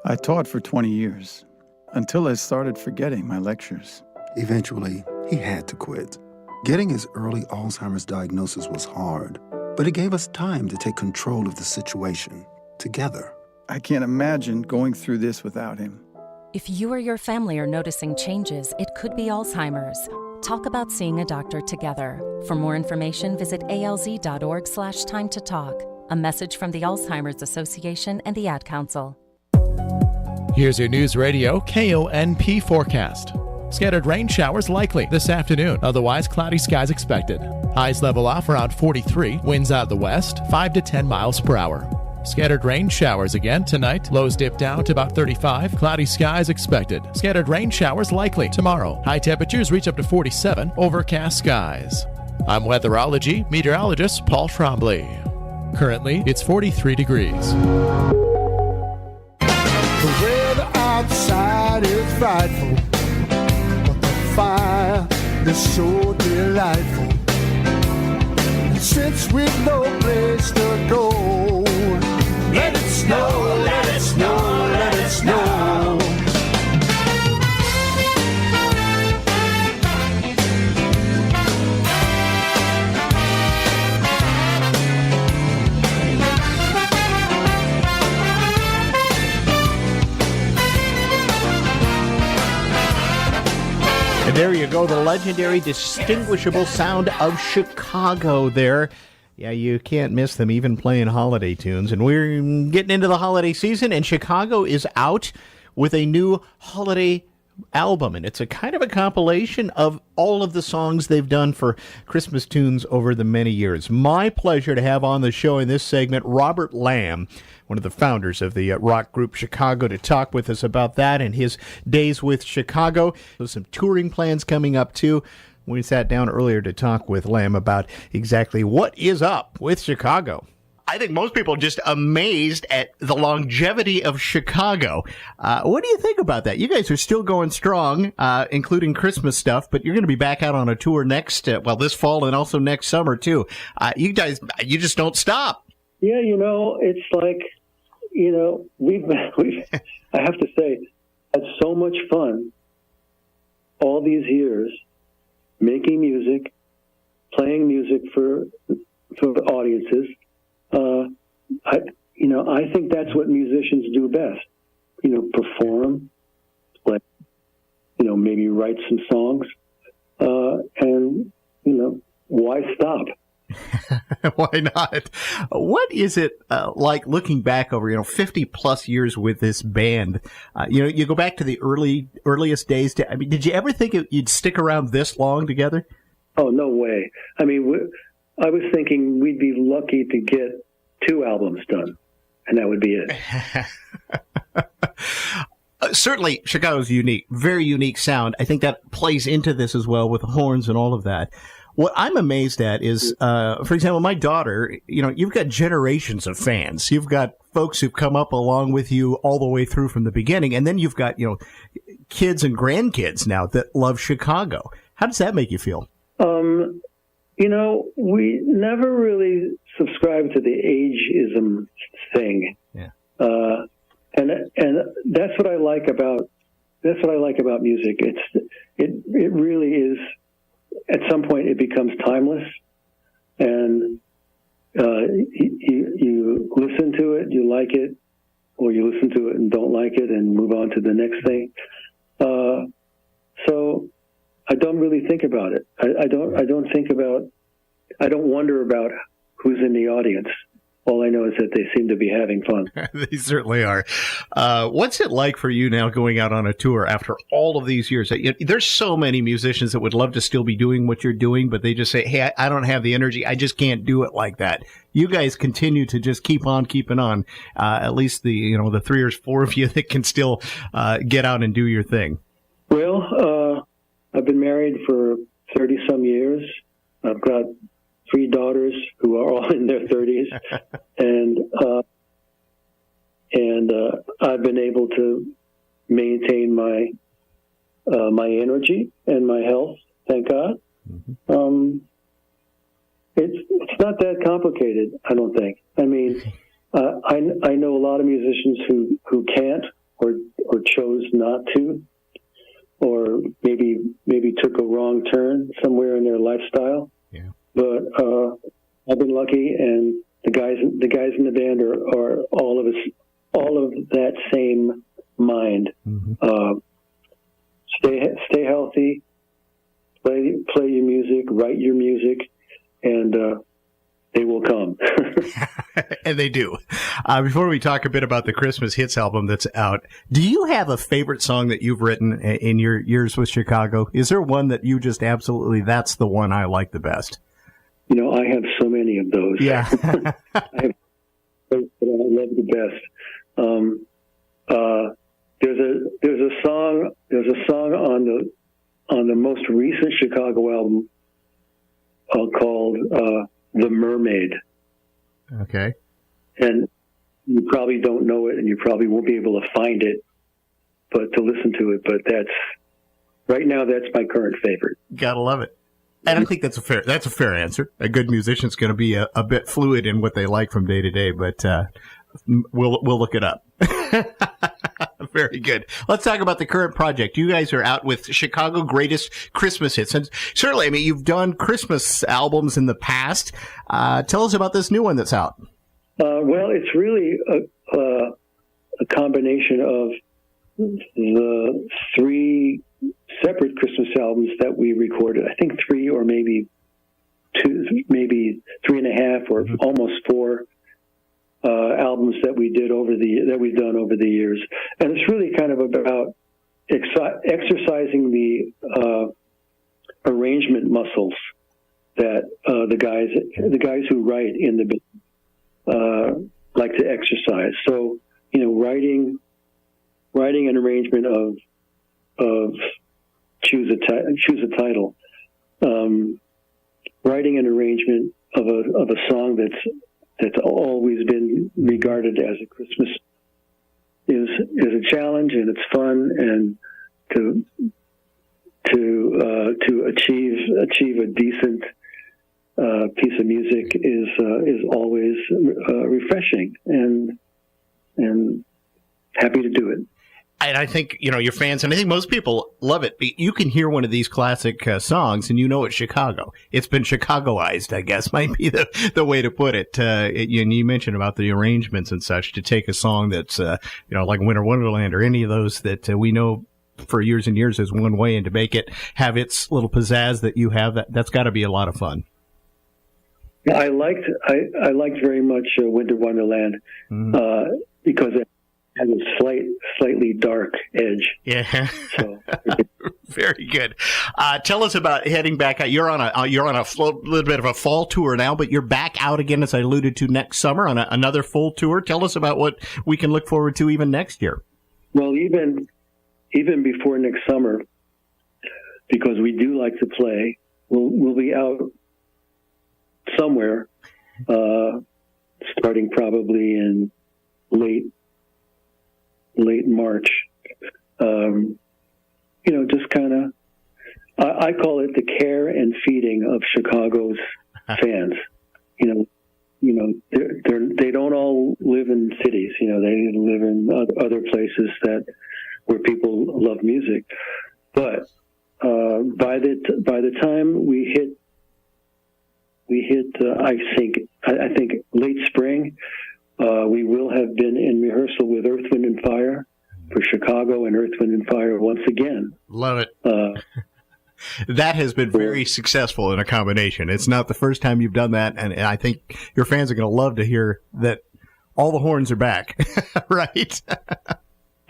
Speaker 3: I taught for 20 years, until I started forgetting my lectures.
Speaker 4: Eventually, he had to quit. Getting his early Alzheimer's diagnosis was hard, but it gave us time to take control of the situation, together.
Speaker 3: I can't imagine going through this without him.
Speaker 5: If you or your family are noticing changes, it could be Alzheimer's. Talk about seeing a doctor together. For more information, visit alz.org/time to talk. A message from the Alzheimer's Association and the Ad Council.
Speaker 13: Here's your News Radio KONP forecast. Scattered rain showers likely this afternoon. Otherwise, cloudy skies expected. Highs level off around 43. Winds out the west, 5 to 10 miles per hour. Scattered rain showers again tonight. Lows dip down to about 35. Cloudy skies expected. Scattered rain showers likely tomorrow. High temperatures reach up to 47. Overcast skies. I'm weatherology meteorologist Paul Trombley. Currently, it's 43 degrees.
Speaker 6: The weather outside is frightful, but the fire is so delightful. Since we've no place to go, let it snow, let it snow, let it snow.
Speaker 12: And there you go, the legendary, distinguishable sound of Chicago there. Yeah, you can't miss them even playing holiday tunes. And we're getting into the holiday season, and Chicago is out with a new holiday album. And it's a kind of a compilation of all of the songs they've done for Christmas tunes over the many years. My pleasure to have on the show in this segment Robert Lamb, one of the founders of the rock group Chicago, to talk with us about that and his days with Chicago. There's some touring plans coming up, too. We sat down earlier to talk with Lamb about exactly what is up with Chicago. I think most people are just amazed at the longevity of Chicago. What do you think about that? You guys are still going strong, including Christmas stuff, but you're going to be back out on a tour next, this fall and also next summer, too. You guys, you just don't stop.
Speaker 26: Yeah, it's like, we've I have to say, had so much fun all these years making music, playing music for audiences. I think that's what musicians do best. Perform, play, maybe write some songs, and why stop?
Speaker 12: Why not? What is it like looking back over 50 plus years with this band? You go back to the earliest days. Did you ever think you'd stick around this long together?
Speaker 26: Oh, no way. I was thinking we'd be lucky to get 2 albums done, and that would be it.
Speaker 12: Certainly, Chicago's unique, very unique sound. I think that plays into this as well with the horns and all of that. What I'm amazed at is, for example, my daughter, you've got generations of fans. You've got folks who've come up along with you all the way through from the beginning. And then you've got, kids and grandkids now that love Chicago. How does that make you feel?
Speaker 26: We never really subscribed to the ageism thing.
Speaker 12: Yeah.
Speaker 26: And that's what I like about music. It really is. At some point, it becomes timeless, and you listen to it, you like it, or you listen to it and don't like it, and move on to the next thing. So I don't really think about it. I don't wonder about who's in the audience. all I know is that they seem to be having fun.
Speaker 12: They certainly are. What's it like for you now going out on a tour after all of these years? There's so many musicians that would love to still be doing what you're doing, but they just say, hey, I don't have the energy. I just can't do it like that. You guys continue to just keep on keeping on. At least the 3 or 4 of you that can still get out and do your thing.
Speaker 26: Well, I've been married for 30-some years. I've got 3 daughters who are all in their 30s, and I've been able to maintain my energy and my health. Thank God. Mm-hmm. It's not that complicated, I don't think. I mean, I know a lot of musicians who can't or chose not to, or maybe took a wrong turn somewhere in their lifestyle. Yeah. But I've been lucky, and the guys in the band are all of that same mind. Mm-hmm. Stay healthy, play your music, write your music, and they will come.
Speaker 12: And they do. Before we talk a bit about the Christmas Hits album that's out, do you have a favorite song that you've written in your years with Chicago? Is there one that you just absolutely, that's the one I like the best?
Speaker 26: I have so many of those.
Speaker 12: Yeah.
Speaker 26: I love the best. There's a song on the most recent Chicago album called The Mermaid.
Speaker 12: Okay.
Speaker 26: And you probably don't know it, and you probably won't be able to find it, but to listen to it. But right now that's my current favorite.
Speaker 12: Gotta love it. And I think that's a fair answer. A good musician's going to be a bit fluid in what they like from day to day, but we'll look it up. Very good. Let's talk about the current project. You guys are out with Chicago Greatest Christmas Hits. And certainly, I mean, you've done Christmas albums in the past. Tell us about this new one that's out.
Speaker 26: Well, it's really a combination of the 3 separate Christmas albums that we recorded. I think 3 or maybe 2, maybe 3.5 or almost 4 albums that we've done over the years, and it's really kind of about exercising the arrangement muscles that the guys who write in the business like to exercise. So writing an arrangement of choose a title, writing an arrangement of a song that's always been regarded as a Christmas is a challenge, and it's fun, and to achieve a decent piece of music is always refreshing, and happy to do it.
Speaker 12: And I think, your fans, and I think most people love it. You can hear one of these classic songs, and it's Chicago. It's been Chicagoized, I guess, might be the way to put it. You mentioned about the arrangements and such, to take a song that's, like Winter Wonderland or any of those that we know for years and years is one way, and to make it have its little pizzazz that you have, that's got to be a lot of fun.
Speaker 26: Yeah, I liked very much Winter Wonderland because it has a slightly dark edge.
Speaker 12: Yeah. So. Very good. Tell us about heading back out. You're on a little bit of a fall tour now, but you're back out again, as I alluded to, next summer on another full tour. Tell us about what we can look forward to even next year.
Speaker 26: Well, even before next summer, because we do like to play, we'll be out somewhere, starting probably in late March. Just kind of, I call it the care and feeding of Chicago's fans. They don't all live in cities. They live in other places where people love music. But by the time we hit, I think late spring, we will have been in rehearsal with Earth, Wind and Fire for Chicago, and Earth, Wind and Fire once again.
Speaker 12: Love it. That has been very successful in a combination. It's not the first time you've done that, and I think your fans are going to love to hear that all the horns are back, right?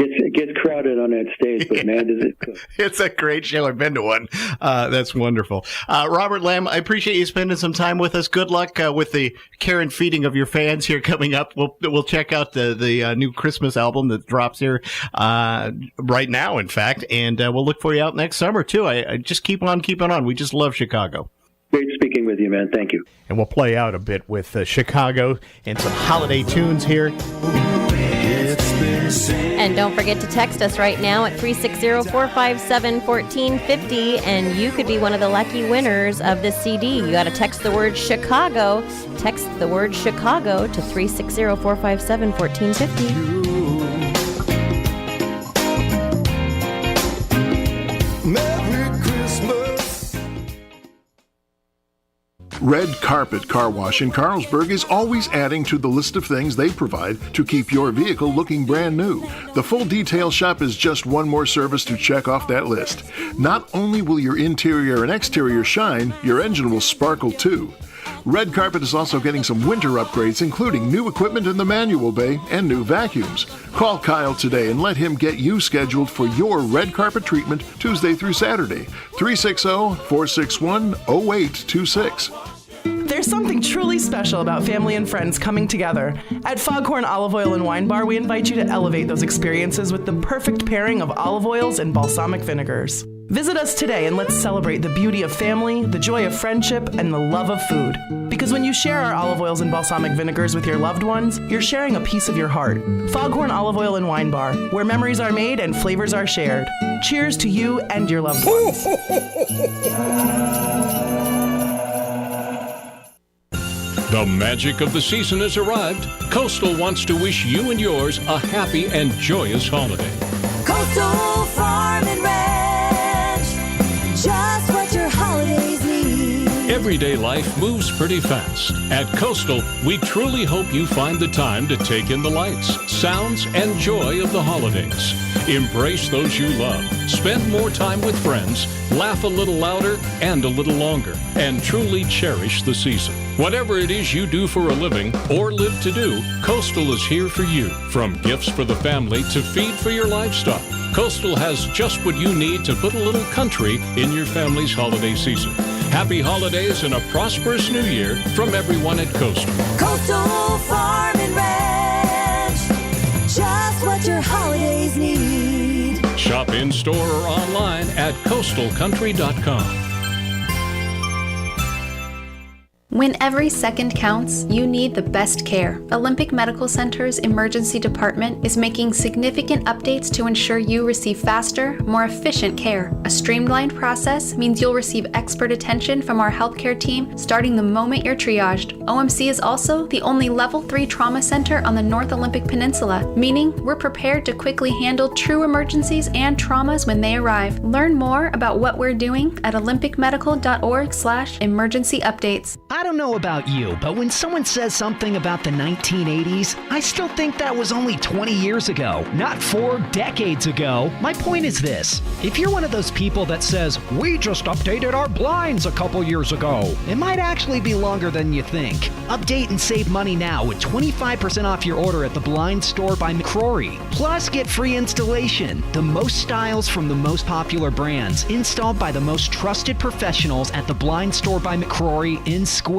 Speaker 26: It gets crowded on that stage, but man, does it cook.
Speaker 12: It's a great show. I've been to one. That's wonderful. Robert Lamb, I appreciate you spending some time with us. Good luck with the care and feeding of your fans here coming up. We'll check out the new Christmas album that drops here right now, in fact, and we'll look for you out next summer, too. I just keep on keeping on. We just love Chicago.
Speaker 26: Great speaking with you, man. Thank you.
Speaker 12: And we'll play out a bit with Chicago and some holiday tunes here.
Speaker 10: And don't forget to text us right now at 360-457-1450, and you could be one of the lucky winners of this CD. You got to text the word Chicago. Text the word Chicago to 360-457-1450.
Speaker 20: Red Carpet Car Wash in Carlsberg is always adding to the list of things they provide to keep your vehicle looking brand new. The full detail shop is just one more service to check off that list. Not only will your interior and exterior shine, your engine will sparkle too. Red Carpet is also getting some winter upgrades, including new equipment in the manual bay and new vacuums. Call Kyle today and let him get you scheduled for your red carpet treatment Tuesday through Saturday. 360-461-0826.
Speaker 1: There's something truly special about family and friends coming together. At Foghorn Olive Oil and Wine Bar, we invite you to elevate those experiences with the perfect pairing of olive oils and balsamic vinegars. Visit us today and let's celebrate the beauty of family, the joy of friendship, and the love of food. Because when you share our olive oils and balsamic vinegars with your loved ones, you're sharing a piece of your heart. Foghorn Olive Oil and Wine Bar, where memories are made and flavors are shared. Cheers to you and your loved ones.
Speaker 7: The magic of the season has arrived. Coastal wants to wish you and yours a happy and joyous holiday.
Speaker 8: Coastal Farm and Ranch, just what your holidays need.
Speaker 7: Everyday life moves pretty fast. At Coastal, we truly hope you find the time to take in the lights, sounds, and joy of the holidays. Embrace those you love. Spend more time with friends, laugh a little louder and a little longer, and truly cherish the season. Whatever it is you do for a living or live to do, Coastal is here for you. From gifts for the family to feed for your livestock, Coastal has just what you need to put a little country in your family's holiday season. Happy holidays and a prosperous new year from everyone at Coastal.
Speaker 8: Coastal Farm and Ranch, just what your holidays need.
Speaker 7: Shop in store or online at coastalcountry.com.
Speaker 11: When every second counts, you need the best care. Olympic Medical Center's emergency department is making significant updates to ensure you receive faster, more efficient care. A streamlined process means you'll receive expert attention from our healthcare team starting the moment you're triaged. OMC is also the only Level 3 trauma center on the North Olympic Peninsula, meaning we're prepared to quickly handle true emergencies and traumas when they arrive. Learn more about what we're doing at olympicmedical.org/emergency updates.
Speaker 14: I don't know about you, but when someone says something about the 1980s, I still think that was only 20 years ago, not 4 decades ago. My point is this. If you're one of those people that says, we just updated our blinds a couple years ago, it might actually be longer than you think. Update and save money now with 25% off your order at the Blind Store by McCrory. Plus, get free installation. The most styles from the most popular brands, installed by the most trusted professionals at the Blind Store by McCrory in Squim.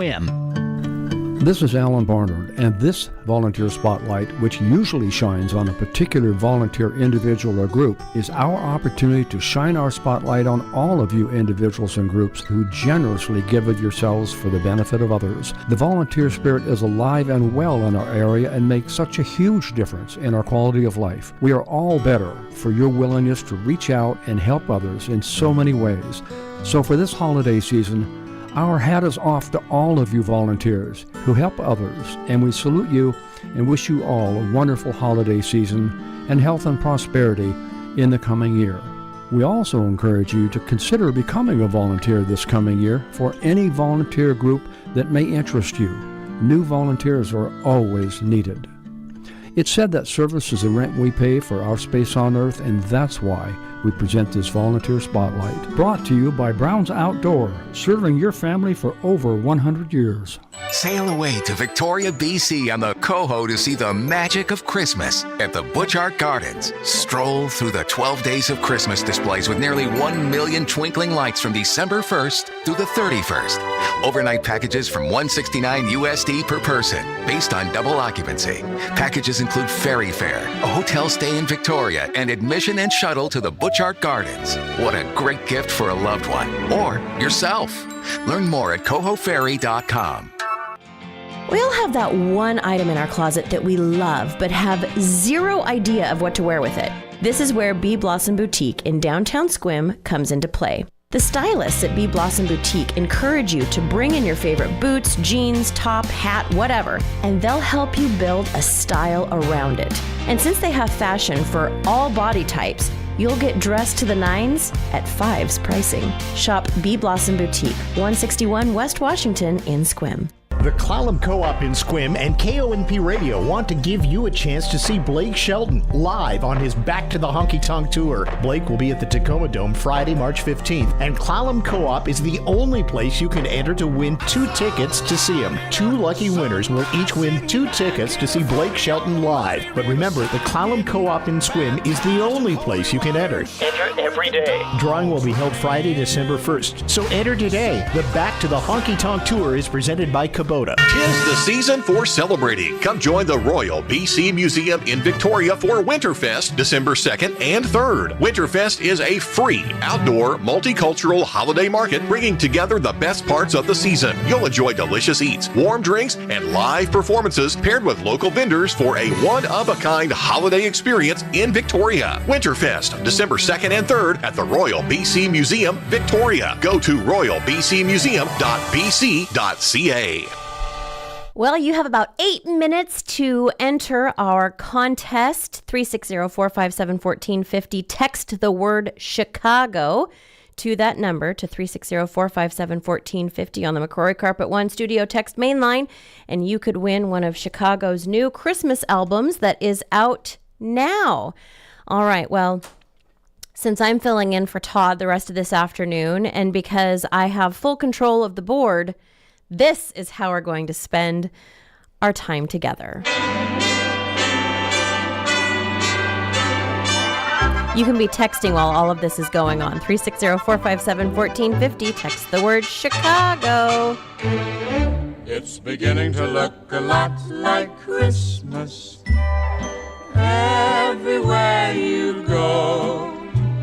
Speaker 19: This is Alan Barnard, and this Volunteer Spotlight, which usually shines on a particular volunteer individual or group, is our opportunity to shine our spotlight on all of you individuals and groups who generously give of yourselves for the benefit of others. The volunteer spirit is alive and well in our area and makes such a huge difference in our quality of life. We are all better for your willingness to reach out and help others in so many ways. So for this holiday season, our hat is off to all of you volunteers who help others, and we salute you and wish you all a wonderful holiday season and health and prosperity in the coming year. We also encourage you to consider becoming a volunteer this coming year for any volunteer group that may interest you. New volunteers are always needed. It's said that service is the rent we pay for our space on Earth, and that's why we present this Volunteer Spotlight. Brought to you by Brown's Outdoor, serving your family for over 100 years.
Speaker 9: Sail away to Victoria, BC on the Coho to see the magic of Christmas at the Butch Art Gardens. Stroll through the 12 days of Christmas displays with nearly 1 million twinkling lights from December 1st through the 31st. Overnight packages from $169 USD per person, based on double occupancy. Packages include ferry fare, a hotel stay in Victoria, and admission and shuttle to the Butch Art Gardens. What a great gift for a loved one or yourself. Learn more at cohoferry.com.
Speaker 10: We all have that one item in our closet that we love but have zero idea of what to wear with it. This is where Bee Blossom Boutique in downtown Sequim comes into play. The stylists at Bee Blossom Boutique encourage you to bring in your favorite boots, jeans, top, hat, whatever, and they'll help you build a style around it. And since they have fashion for all body types, you'll get dressed to the nines at Fives pricing. Shop Bee Blossom Boutique, 161 West Washington in Sequim.
Speaker 12: The Clallam Co-op in Sequim and KONP Radio want to give you a chance to see Blake Shelton live on his Back to the Honky Tonk tour. Blake will be at the Tacoma Dome Friday, March 15th, and Clallam Co-op is the only place you can enter to win 2 tickets to see him. 2 lucky winners will each win 2 tickets to see Blake Shelton live. But remember, the Clallam Co-op in Sequim is the only place you can enter.
Speaker 15: Enter every day.
Speaker 12: Drawing will be held Friday, December 1st. So enter today. The Back to the Honky Tonk tour is presented by Kubota.
Speaker 16: 'Tis the season for celebrating. Come join the Royal BC Museum in Victoria for Winterfest, December 2nd and 3rd. Winterfest is a free, outdoor, multicultural holiday market bringing together the best parts of the season. You'll enjoy delicious eats, warm drinks, and live performances paired with local vendors for a one-of-a-kind holiday experience in Victoria. Winterfest, December 2nd and 3rd at the Royal BC Museum, Victoria. Go to royalbcmuseum.bc.ca.
Speaker 10: Well, you have about 8 minutes to enter our contest. 360-457-1450. Text the word Chicago to that number, to 360-457-1450 on the McCrory Carpet One Studio Text main line, and you could win one of Chicago's new Christmas albums that is out now. All right, well, since I'm filling in for Todd the rest of this afternoon, and because I have full control of the board, this is how we're going to spend our time together. You can be texting while all of this is going on. 360-457-1450. Text the word Chicago.
Speaker 6: It's beginning to look a lot like Christmas everywhere you go.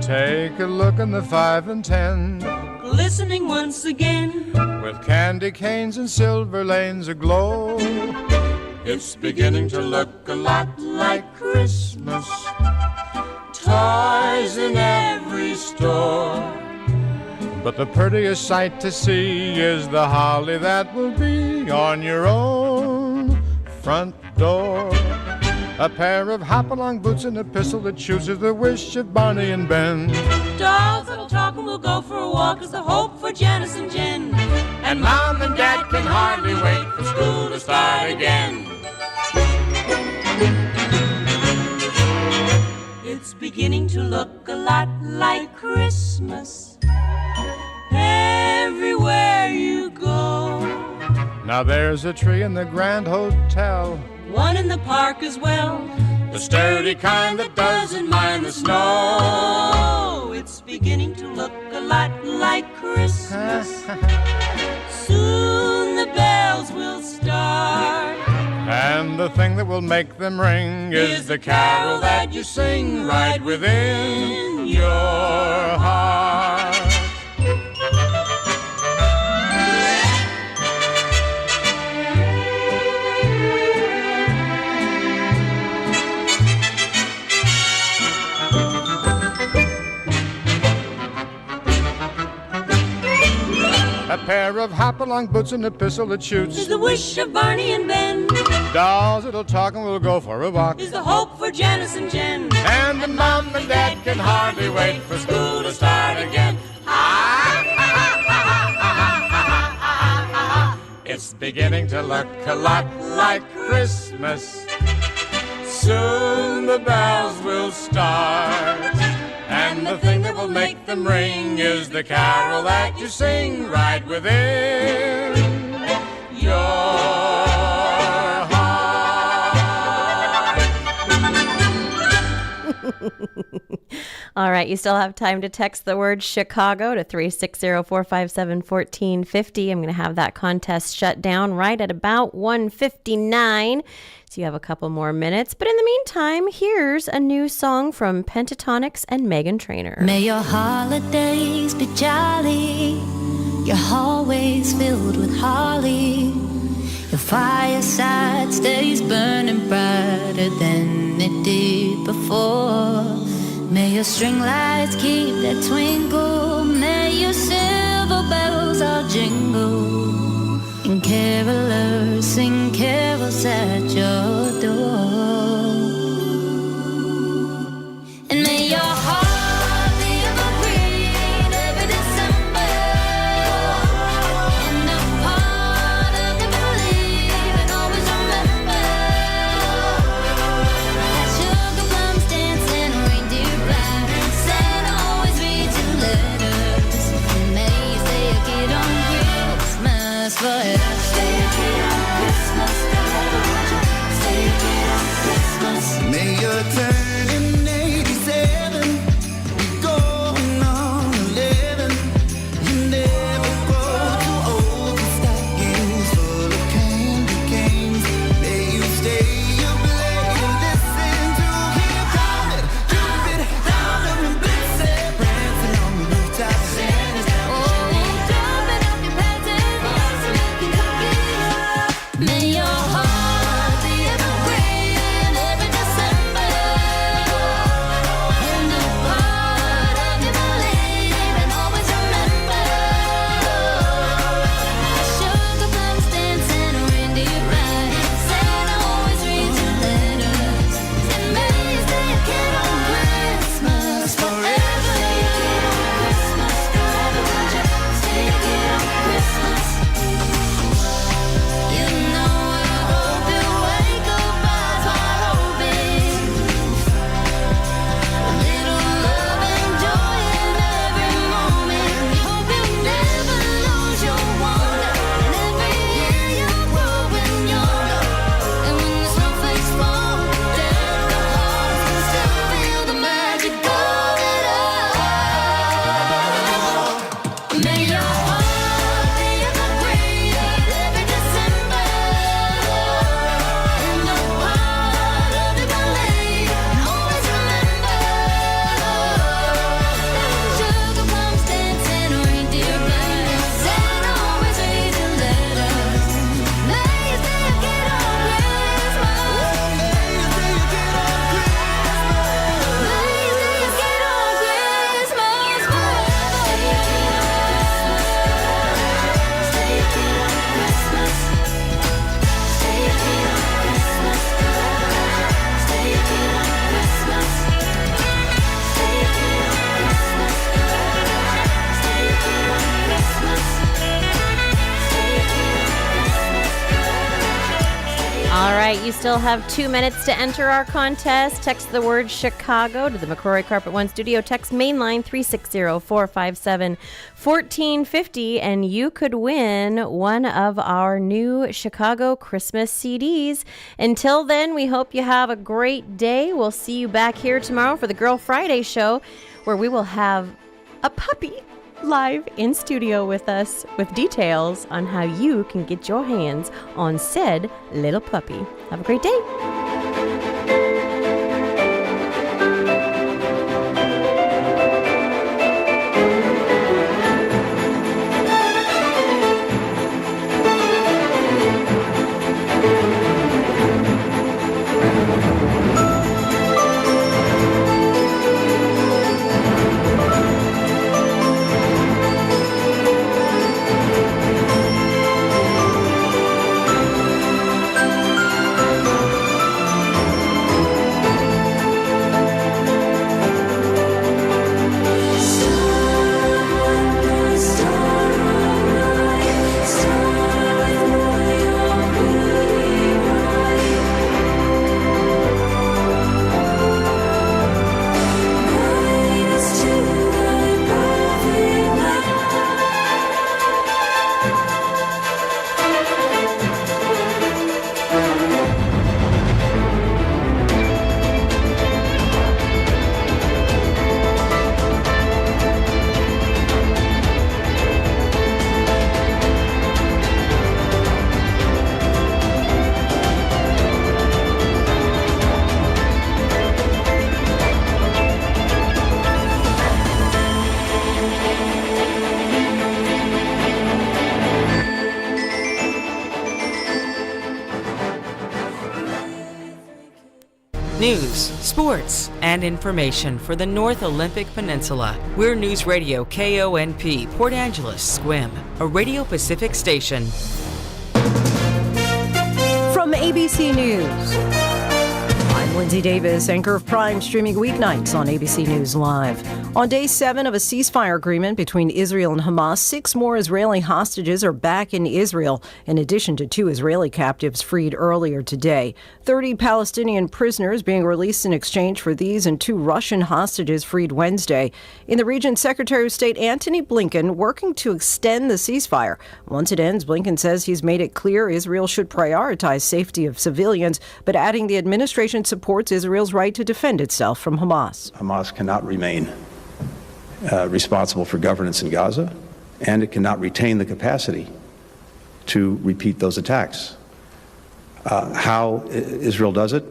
Speaker 6: Take a look in the 5 and 10,
Speaker 8: Glistening once again,
Speaker 6: with candy canes and silver lanes aglow. It's beginning to look a lot like Christmas. Toys in every store. But the prettiest sight to see is the holly that will be on your own front door. A pair of hop-along boots and a pistol that chooses the wish of Barney and Ben.
Speaker 8: dolls that'll talk and we'll go for a walk is the hope for Janice and Jen.
Speaker 6: And Mom and Dad can hardly wait for school to start again.
Speaker 8: It's beginning to look a lot like Christmas everywhere you go.
Speaker 6: Now there's a tree in the Grand Hotel,
Speaker 8: One in the park as well,
Speaker 6: the sturdy kind that doesn't mind the
Speaker 8: snow. It's beginning to look a lot like Christmas. Soon the bells will start.
Speaker 6: And the thing that will make them ring is the carol that you sing right within your heart. A pair of hop-along boots and a pistol that shoots
Speaker 8: Is the wish of Barney and Ben.
Speaker 6: Dolls that'll talk and we'll go for a walk
Speaker 8: Is the hope for Janice and Jen.
Speaker 6: And the Mom and Dad can hardly wait for school to start again. It's beginning to look a lot like Christmas. soon the bells will start. And the thing that will make them ring is the carol that you sing right within your heart.
Speaker 10: All right, you still have time to text the word Chicago to 360-457-1450. I'm going to have that contest shut down right at about 1:59. So you have a couple more minutes. But in the meantime, here's a new song from Pentatonics and Meghan Trainor.
Speaker 15: May your holidays be jolly, your hallways filled with holly, your fireside stays burning brighter than it did before. May your string lights keep that twinkle, may your silver bells all jingle, and carolers sing carols at your door. And may your heart be evergreen every December, and a part of you believe and always remember that sugar plums dance and reindeer ride, and Santa always reads your letters, and may you stay a kid on Christmas forever.
Speaker 17: May your turn in 87 be going on 11. You never grow too old for stockings full of candy canes. May you stay up late and listen to him coming, Cupid, Donner and Blitzen, prancing on the rooftop. Santa's coming, jumping up your presents, making cookies.
Speaker 15: May your heart be evergreen every December, and a part of you believe and always remember that sugar plums dance and reindeer ride, Santa always reads your letters, and may you stay a kid on Christmas forever. Stay a kid on Christmas forever. Stay a kid on Christmas. You know I hope you wake up eyes wide open, a little love and joy in every moment. Hope you never lose your wonder, and every year you're growing younger. And when the snowflakes fall down, the hearts can still feel the magic of it all. May your heart be evergreen every December, and a part of you believe and always remember that sugar plums dance and reindeer ride, Santa always reads your letters. May you stay a kid on Christmas. May you stay a kid on Christmas. May you stay a kid on Christmas forever. Stay a kid on Christmas. Stay a kid on Christmas. Stay a kid on Christmas. Stay a kid on Christmas. Stay a kid on Christmas. Stay a kid on
Speaker 10: All right, you still have 2 minutes to enter our contest. Text the word Chicago to the McCrory Carpet One studio text main line 360-457-1450, and you could win one of our new Chicago Christmas CDs. Until then, we hope you have a great day. We'll see you back here tomorrow for the Girl Friday show, where we will have a puppy live in studio with us with details on how you can get your hands on said little puppy. Have a great day.
Speaker 18: News, sports, and information for the North Olympic Peninsula. We're News Radio KONP, Port Angeles, Squim, a Radio Pacific station.
Speaker 21: From ABC News, I'm Lindsay Davis, anchor of Prime, streaming weeknights on ABC News Live. On day 7 of a ceasefire agreement between Israel and Hamas, 6 more Israeli hostages are back in Israel, in addition to 2 Israeli captives freed earlier today. 30 Palestinian prisoners being released in exchange for these and 2 Russian hostages freed Wednesday. In the region, Secretary of State Antony Blinken working to extend the ceasefire. Once it ends, Blinken says he's made it clear Israel should prioritize safety of civilians, but adding the administration supports Israel's right to defend itself from Hamas.
Speaker 22: Hamas cannot remain responsible for governance in Gaza, and it cannot retain the capacity to repeat those attacks. How Israel does it,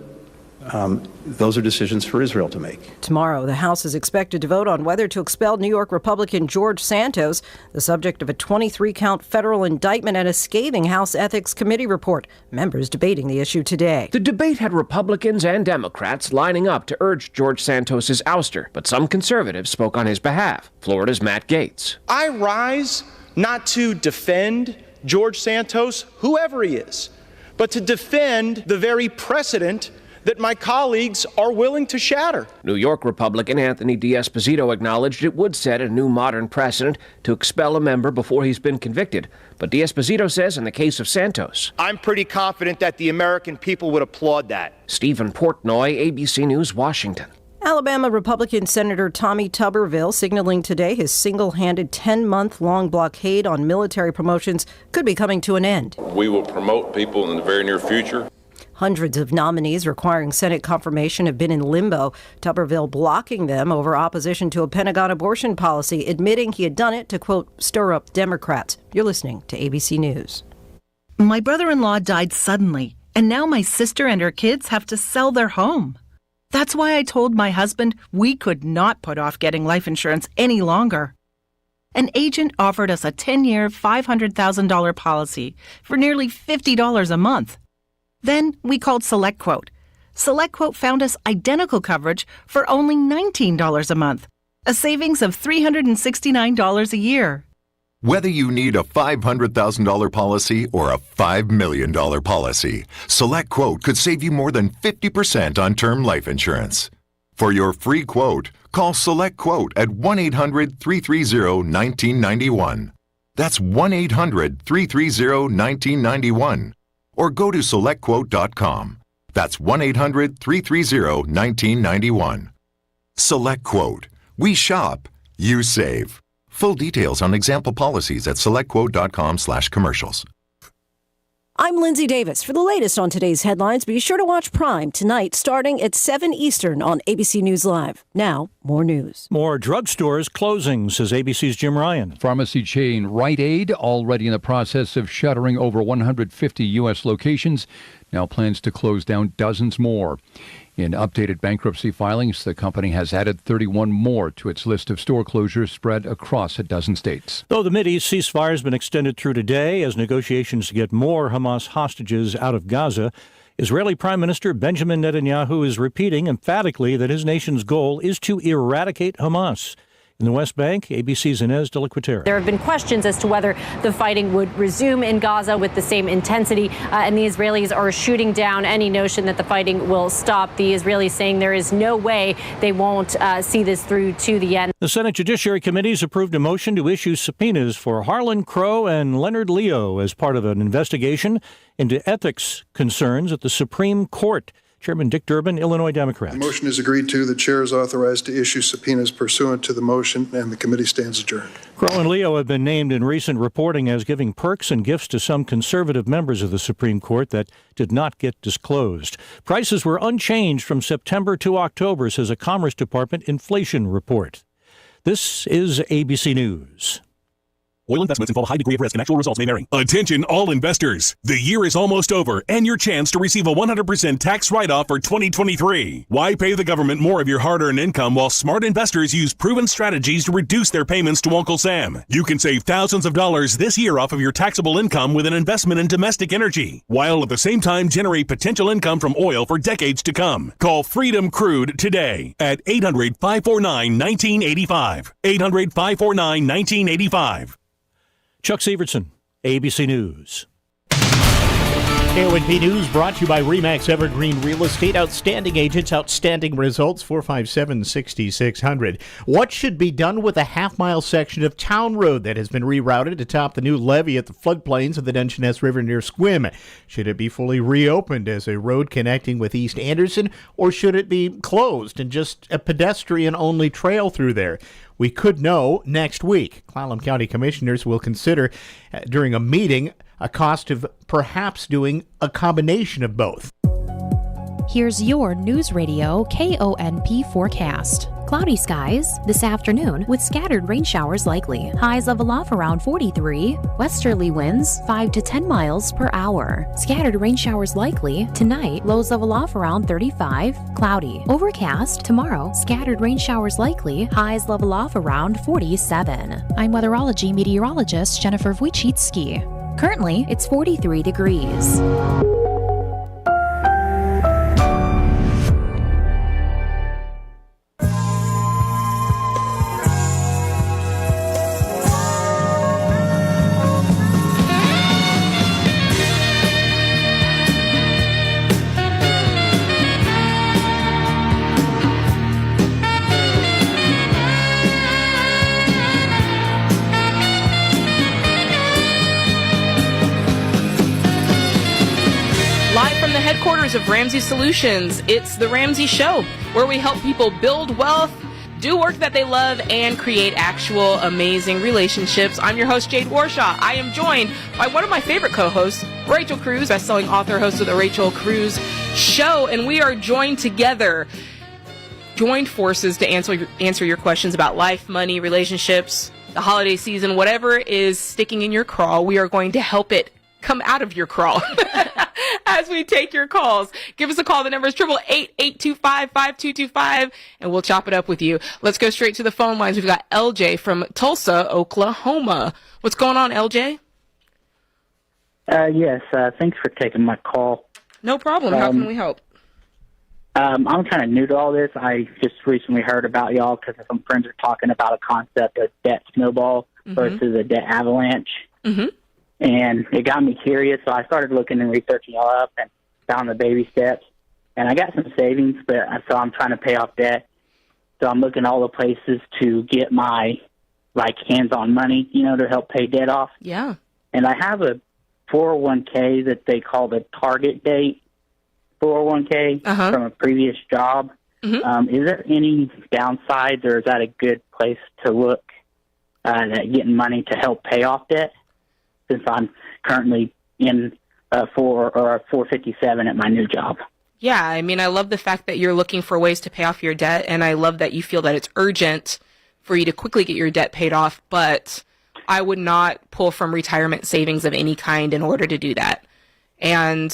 Speaker 22: those are decisions for Israel to make.
Speaker 21: Tomorrow, the House is expected to vote on whether to expel New York Republican George Santos, the subject of a 23-count federal indictment and a scathing House Ethics Committee report. Members debating the issue today.
Speaker 23: The debate had Republicans and Democrats lining up to urge George Santos' ouster, but some conservatives spoke on his behalf. Florida's Matt Gaetz.
Speaker 24: I rise not to defend George Santos, whoever he is, but to defend the very precedent that my colleagues are willing to shatter.
Speaker 23: New York Republican Anthony D'Esposito acknowledged it would set a new modern precedent to expel a member before he's been convicted. But D'Esposito says in the case of Santos,
Speaker 24: I'm pretty confident that the American people would applaud that.
Speaker 23: Stephen Portnoy, ABC News, Washington.
Speaker 21: Alabama Republican Senator Tommy Tuberville signaling today his single-handed 10-month-long blockade on military promotions could be coming to an end.
Speaker 25: We will promote people in the very near future.
Speaker 21: Hundreds of nominees requiring Senate confirmation have been in limbo, Tuberville blocking them over opposition to a Pentagon abortion policy, admitting he had done it to, quote, stir up Democrats. You're listening to ABC News.
Speaker 27: My brother-in-law died suddenly, and now my sister and her kids have to sell their home. That's why I told my husband we could not put off getting life insurance any longer. An agent offered us a 10-year, $500,000 policy for nearly $50 a month. Then we called SelectQuote. SelectQuote found us identical coverage for only $19 a month, a savings of $369 a year.
Speaker 28: Whether you need a $500,000 policy or a $5 million policy, SelectQuote could save you more than 50% on term life insurance. For your free quote, call SelectQuote at 1-800-330-1991. That's 1-800-330-1991. Or go to SelectQuote.com. That's 1-800-330-1991. SelectQuote. We shop, you save. Full details on example policies at SelectQuote.com/commercials.
Speaker 21: I'm Lindsay Davis. For the latest on today's headlines, be sure to watch Prime tonight starting at 7 Eastern on ABC News Live. Now, more news.
Speaker 29: More drugstores closing, says ABC's Jim Ryan.
Speaker 30: Pharmacy chain Rite Aid already in the process of shuttering over 150 U.S. locations. Now plans to close down dozens more. In updated bankruptcy filings, the company has added 31 more to its list of store closures spread across a dozen states.
Speaker 29: Though the Mideast ceasefire has been extended through today as negotiations to get more Hamas hostages out of Gaza, Israeli Prime Minister Benjamin Netanyahu is repeating emphatically that his nation's goal is to eradicate Hamas. In the West Bank, ABC's Inez de la Cuetara.
Speaker 31: There have been questions as to whether the fighting would resume in Gaza with the same intensity, and the Israelis are shooting down any notion that the fighting will stop. The Israelis saying there is no way they won't see this through to the end.
Speaker 29: The Senate Judiciary Committee has approved a motion to issue subpoenas for Harlan Crow and Leonard Leo as part of an investigation into ethics concerns at the Supreme Court. Chairman Dick Durbin, Illinois Democrat.
Speaker 32: The motion is agreed to. The chair is authorized to issue subpoenas pursuant to the motion, and the committee stands adjourned.
Speaker 29: Crow and Leo have been named in recent reporting as giving perks and gifts to some conservative members of the Supreme Court that did not get disclosed. Prices were unchanged from September to October, says a Commerce Department inflation report. This is ABC News.
Speaker 1: Oil investments involve a high degree of risk and actual results may vary. Attention all investors. The year is almost over and your chance to receive a 100% tax write-off for 2023. Why pay the government more of your hard-earned income while smart investors use proven strategies to reduce their payments to Uncle Sam? You can save thousands of dollars this year off of your taxable income with an investment in domestic energy, while at the same time generate potential income from oil for decades to come. Call Freedom Crude today at 800-549-1985. 800-549-1985.
Speaker 29: Chuck Severson, ABC News. KONP News brought to you by RE/MAX Evergreen Real Estate. Outstanding agents, outstanding results, 457-6600. What should be done with a half-mile section of Town Road that has been rerouted atop the new levee at the floodplains of the Dungeness River near Sequim? Should it be fully reopened as a road connecting with East Anderson, or should it be closed and just a pedestrian-only trail through there? We could know next week. Clallam County Commissioners will consider during a meeting a cost of perhaps doing a combination of both.
Speaker 2: Here's your News Radio KONP forecast. Cloudy skies this afternoon with scattered rain showers likely. Highs level off around 43. Westerly winds 5 to 10 miles per hour. Scattered rain showers likely. Tonight, lows level off around 35. Cloudy. Overcast. Tomorrow, scattered rain showers likely. Highs level off around 47. I'm weatherology meteorologist Jennifer Wojcicki. Currently, it's 43 degrees.
Speaker 3: Headquarters of Ramsey Solutions. It's the Ramsey Show, where we help people build wealth, do work that they love, and create actual amazing relationships. I'm your host, Jade Warshaw. I am joined by one of my favorite co-hosts, Rachel Cruz, best-selling author, host of the Rachel Cruz Show, and we are joined forces to answer your questions about life, money, relationships, the holiday season, whatever is sticking in your craw. We are going to help it come out of your crawl as we take your calls. Give us a call. The number is 888-825-5225, and we'll chop it up with you. Let's go straight to the phone lines. We've got LJ from Tulsa, Oklahoma. What's going on, LJ?
Speaker 4: Yes, thanks for taking my call.
Speaker 3: No problem. How can we help?
Speaker 4: I'm kind of new to all this. I just recently heard about y'all because some friends are talking about a concept of debt snowball versus a debt avalanche. And it got me curious, so I started looking and researching y'all up and found the baby steps. And I got some savings, so I'm trying to pay off debt. So I'm looking all the places to get my, hands-on money, to help pay debt off.
Speaker 3: Yeah.
Speaker 4: And I have a 401k that they call the target date 401k from a previous job. Is there any downsides, or is that a good place to look at getting money to help pay off debt? Since I'm currently in a 457 at my new job.
Speaker 3: Yeah, I mean, I love the fact that you're looking for ways to pay off your debt, and I love that you feel that it's urgent for you to quickly get your debt paid off, but I would not pull from retirement savings of any kind in order to do that. And,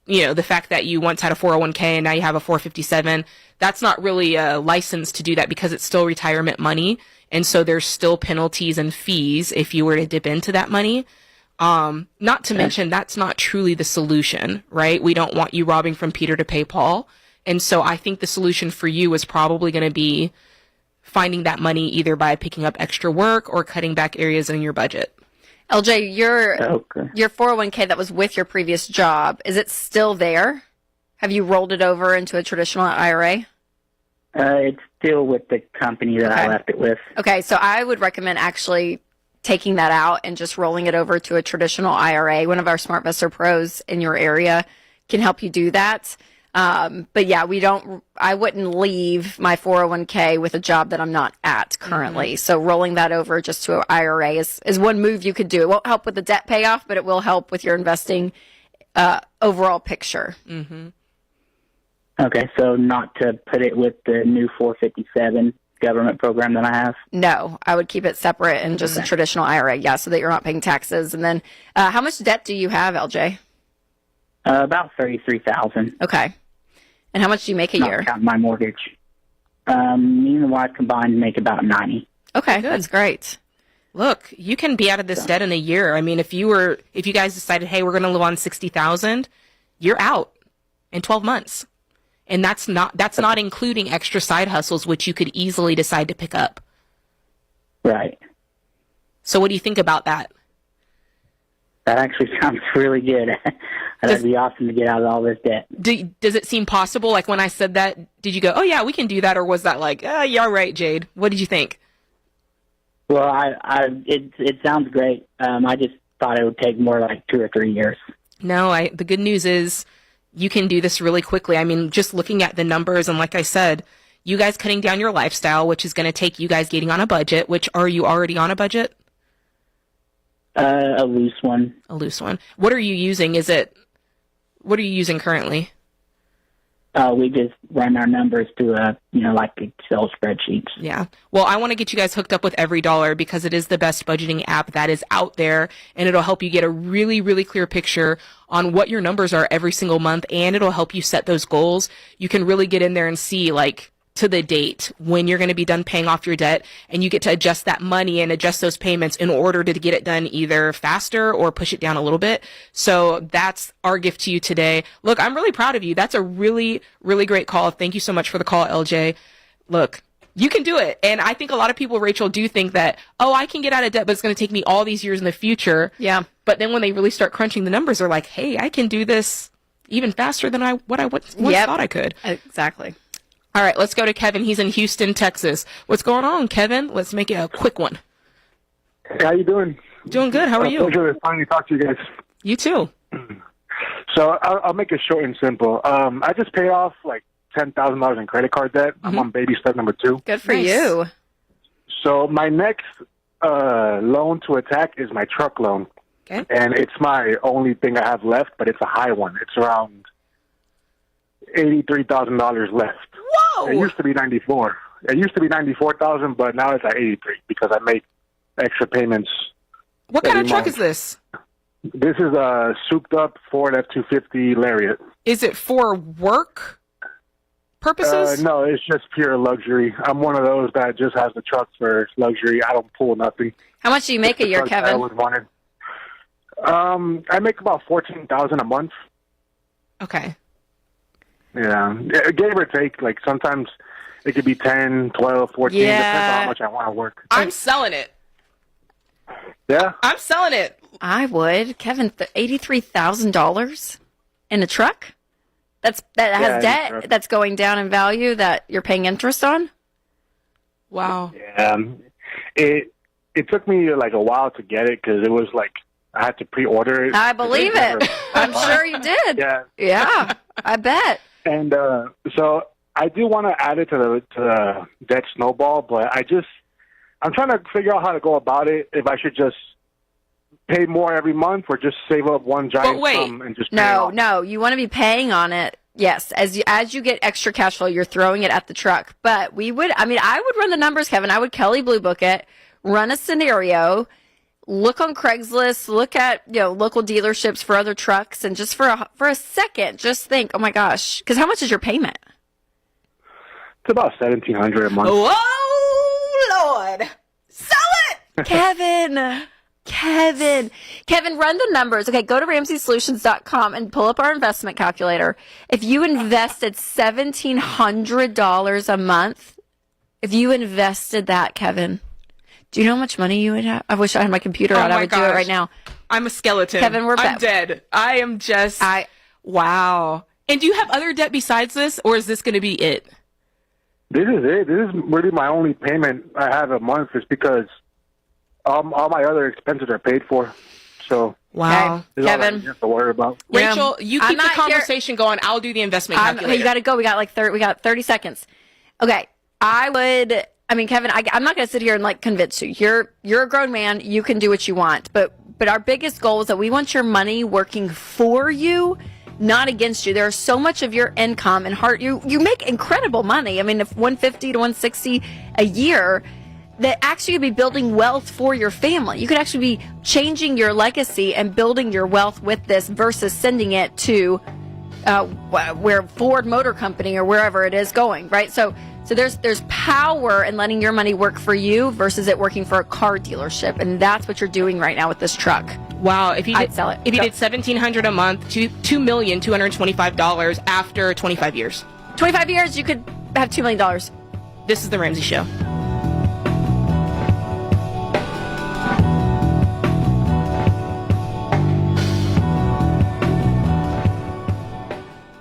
Speaker 3: the fact that you once had a 401k and now you have a 457, that's not really a license to do that because it's still retirement money, and so there's still penalties and fees if you were to dip into that money. Not to mention, that's not truly the solution, right? We don't want you robbing from Peter to pay Paul. And so I think the solution for you is probably going to be finding that money either by picking up extra work or cutting back areas in your budget.
Speaker 5: LJ, your 401k that was with your previous job, is it still there? Have you rolled it over into a traditional IRA?
Speaker 4: It's still with the company that I left it with.
Speaker 5: Okay, so I would recommend actually taking that out and just rolling it over to a traditional IRA. One of our SmartVestor pros in your area can help you do that. But yeah, I wouldn't leave my 401k with a job that I'm not at currently. So rolling that over just to an IRA is one move you could do. It won't help with the debt payoff, but it will help with your investing overall picture.
Speaker 4: Okay, so not to put it with the new 457 government program that I have?
Speaker 5: No, I would keep it separate and just a traditional IRA, yeah, so that you're not paying taxes. And then how much debt do you have, LJ?
Speaker 4: About $33,000.
Speaker 5: Okay. And how much do you make a year?
Speaker 4: Not counting my mortgage. Me and the wife combined make about $90,000.
Speaker 5: Okay, that's great.
Speaker 3: Look, you can be out of this debt in a year. I mean, if you guys decided, hey, we're going to live on $60,000, you're out in 12 months. And that's not including extra side hustles, which you could easily decide to pick up.
Speaker 4: Right.
Speaker 3: So what do you think about that?
Speaker 4: That actually sounds really good. That'd be awesome to get out of all this debt.
Speaker 3: Does it seem possible? Like when I said that, did you go, oh yeah, we can do that? Or was that like, yeah, right, Jade? What did you think?
Speaker 4: Well, it sounds great. I just thought it would take more like 2 or 3 years.
Speaker 3: No, the good news is you can do this really quickly. I mean, just looking at the numbers, and like I said, you guys cutting down your lifestyle, which is going to take you guys getting on a budget, which are you already on a budget?
Speaker 4: A loose one.
Speaker 3: A loose one. What are you using? What are you using currently?
Speaker 4: We just run our numbers to like Excel spreadsheets.
Speaker 3: Yeah. Well, I want to get you guys hooked up with Every Dollar because it is the best budgeting app that is out there, and it'll help you get a really, really clear picture on what your numbers are every single month, and it'll help you set those goals. You can really get in there and see, like, to the date when you're going to be done paying off your debt, and you get to adjust that money and adjust those payments in order to get it done either faster or push it down a little bit. So that's our gift to you today. Look, I'm really proud of you. That's a really, really great call. Thank you so much for the call, LJ. Look, you can do it. And I think a lot of people, Rachel, do think that, oh, I can get out of debt, but it's going to take me all these years in the future.
Speaker 5: Yeah.
Speaker 3: But then when they really start crunching the numbers, they're like, hey, I can do this even faster than what I once thought I could.
Speaker 5: Exactly.
Speaker 3: All right, let's go to Kevin. He's in Houston, Texas. What's going on, Kevin? Let's make it a quick one.
Speaker 6: How you doing?
Speaker 3: Doing good. How are you?
Speaker 6: Pleasure to finally talk to you guys.
Speaker 3: You too.
Speaker 6: So I'll make it short and simple. I just paid off like $10,000 in credit card debt. I'm on baby step number 2.
Speaker 5: Good for you.
Speaker 6: So my next loan to attack is my truck loan.
Speaker 3: Okay.
Speaker 6: And it's my only thing I have left, but it's a high one. It's around $83,000 left.
Speaker 3: Whoa!
Speaker 6: It used to be 94. It used to be 94,000, but now it's at 83 because I make extra payments.
Speaker 3: What kind of truck is this?
Speaker 6: This is a souped-up Ford F-250 Lariat.
Speaker 3: Is it for work purposes?
Speaker 6: No, it's just pure luxury. I'm one of those that just has the truck for luxury. I don't pull nothing.
Speaker 5: How much do you make a year, Kevin?
Speaker 6: I always wanted. I make about $14,000 a month.
Speaker 3: Okay.
Speaker 6: Yeah, give or take. Like sometimes it could be 10, 12, 14.
Speaker 5: Yeah.
Speaker 6: Depends on how much I want to work.
Speaker 3: I'm selling it.
Speaker 6: Yeah?
Speaker 3: I'm selling it.
Speaker 5: I would. Kevin, $83,000 in a truck? That has debt that's going down in value that you're paying interest on?
Speaker 3: Wow.
Speaker 6: Yeah. It took me like a while to get it because it was like I had to pre-order it.
Speaker 5: I believe it. I'm sure you did.
Speaker 6: Yeah.
Speaker 5: Yeah, I bet.
Speaker 6: And so I do want to add it to the debt snowball, but I'm trying to figure out how to go about it. If I should just pay more every month or just save up one giant sum and just pay it off.
Speaker 5: No, you want to be paying on it. Yes, as you get extra cash flow, you're throwing it at the truck. But I would run the numbers, Kevin. I would Kelly Blue Book it, run a scenario, look on Craigslist, look at local dealerships for other trucks, and just for a second, just think, oh my gosh, because how much is your payment?
Speaker 6: It's about $1,700 a month.
Speaker 5: Oh Lord, sell it, Kevin, run the numbers. Okay, go to RamseySolutions.com and pull up our investment calculator. If you invested $1,700 a month, if you invested that, Kevin, do you know how much money you would have? I wish I had my computer out. I would do it right now.
Speaker 3: I'm a skeleton.
Speaker 5: Kevin,
Speaker 3: I'm dead. I am just... Wow. And do you have other debt besides this, or is this going to be it?
Speaker 6: This is it. This is really my only payment I have a month is because all my other expenses are paid for. So...
Speaker 3: Wow.
Speaker 5: Kevin.
Speaker 6: You have to worry about.
Speaker 3: Rachel, you keep the conversation going. I'll do the investment calculator.
Speaker 5: Okay, you got to go. We got 30 seconds. Okay. Kevin, I'm not going to sit here and convince you. You're a grown man. You can do what you want. But our biggest goal is that we want your money working for you, not against you. There's so much of your income and heart. You make incredible money. I mean, if 150 to 160 a year that actually could be building wealth for your family. You could actually be changing your legacy and building your wealth with this versus sending it to where Ford Motor Company or wherever it is going, right? So there's power in letting your money work for you versus it working for a car dealership, and that's what you're doing right now with this truck.
Speaker 3: Wow, if you
Speaker 5: I'd sell it.
Speaker 3: If you did $1,700 a month, $2,225 after 25 years.
Speaker 5: 25 years, you could have $2 million.
Speaker 3: This is The Ramsey Show.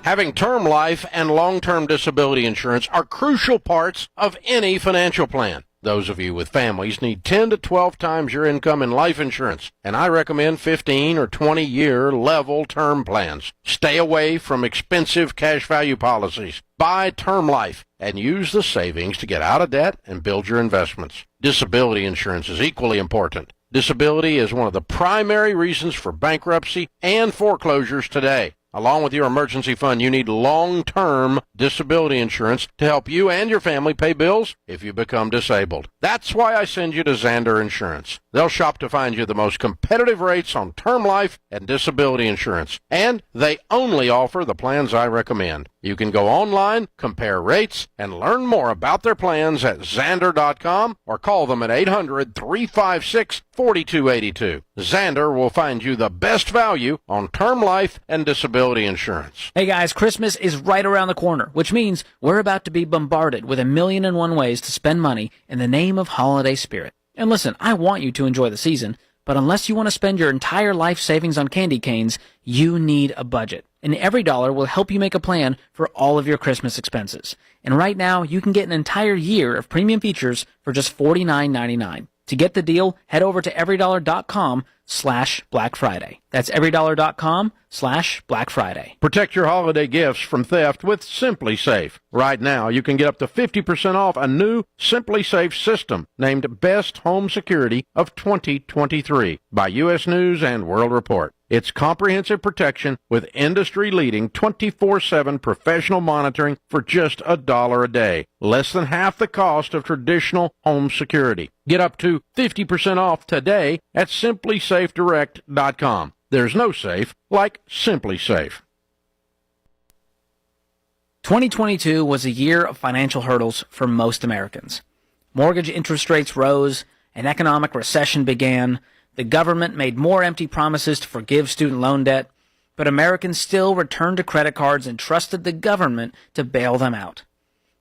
Speaker 7: Having term life and long-term disability insurance are crucial parts of any financial plan. Those of you with families need 10 to 12 times your income in life insurance, and I recommend 15 or 20-year level term plans. Stay away from expensive cash value policies. Buy term life and use the savings to get out of debt and build your investments. Disability insurance is equally important. Disability is one of the primary reasons for bankruptcy and foreclosures today. Along with your emergency fund, you need long-term disability insurance to help you and your family pay bills if you become disabled. That's why I send you to Zander Insurance. They'll shop to find you the most competitive rates on term life and disability insurance. And they only offer the plans I recommend. You can go online, compare rates, and learn more about their plans at Zander.com or call them at 800-356-4282. Zander will find you the best value on term life and disability insurance.
Speaker 8: Hey guys, Christmas is right around the corner, which means we're about to be bombarded with 1,000,001 ways to spend money in the name of holiday spirit. And listen, I want you to enjoy the season, but unless you want to spend your entire life savings on candy canes, you need a budget. And every dollar will help you make a plan for all of your Christmas expenses. And right now, you can get an entire year of premium features for just $49.99. To get the deal, head over to everydollar.com/Black Friday. That's everydollar.com/Black Friday.
Speaker 7: Protect your holiday gifts from theft with Simply Safe. Right now, you can get up to 50% off a new Simply Safe system named Best Home Security of 2023 by U.S. News and World Report. It's comprehensive protection with industry-leading 24/7 professional monitoring for just $1 a day, less than half the cost of traditional home security. Get up to 50% off today at simplysafedirect.com. There's no safe like Simply Safe.
Speaker 8: 2022 was a year of financial hurdles for most Americans. Mortgage interest rates rose, an economic recession began, the government made more empty promises to forgive student loan debt, but Americans still returned to credit cards and trusted the government to bail them out.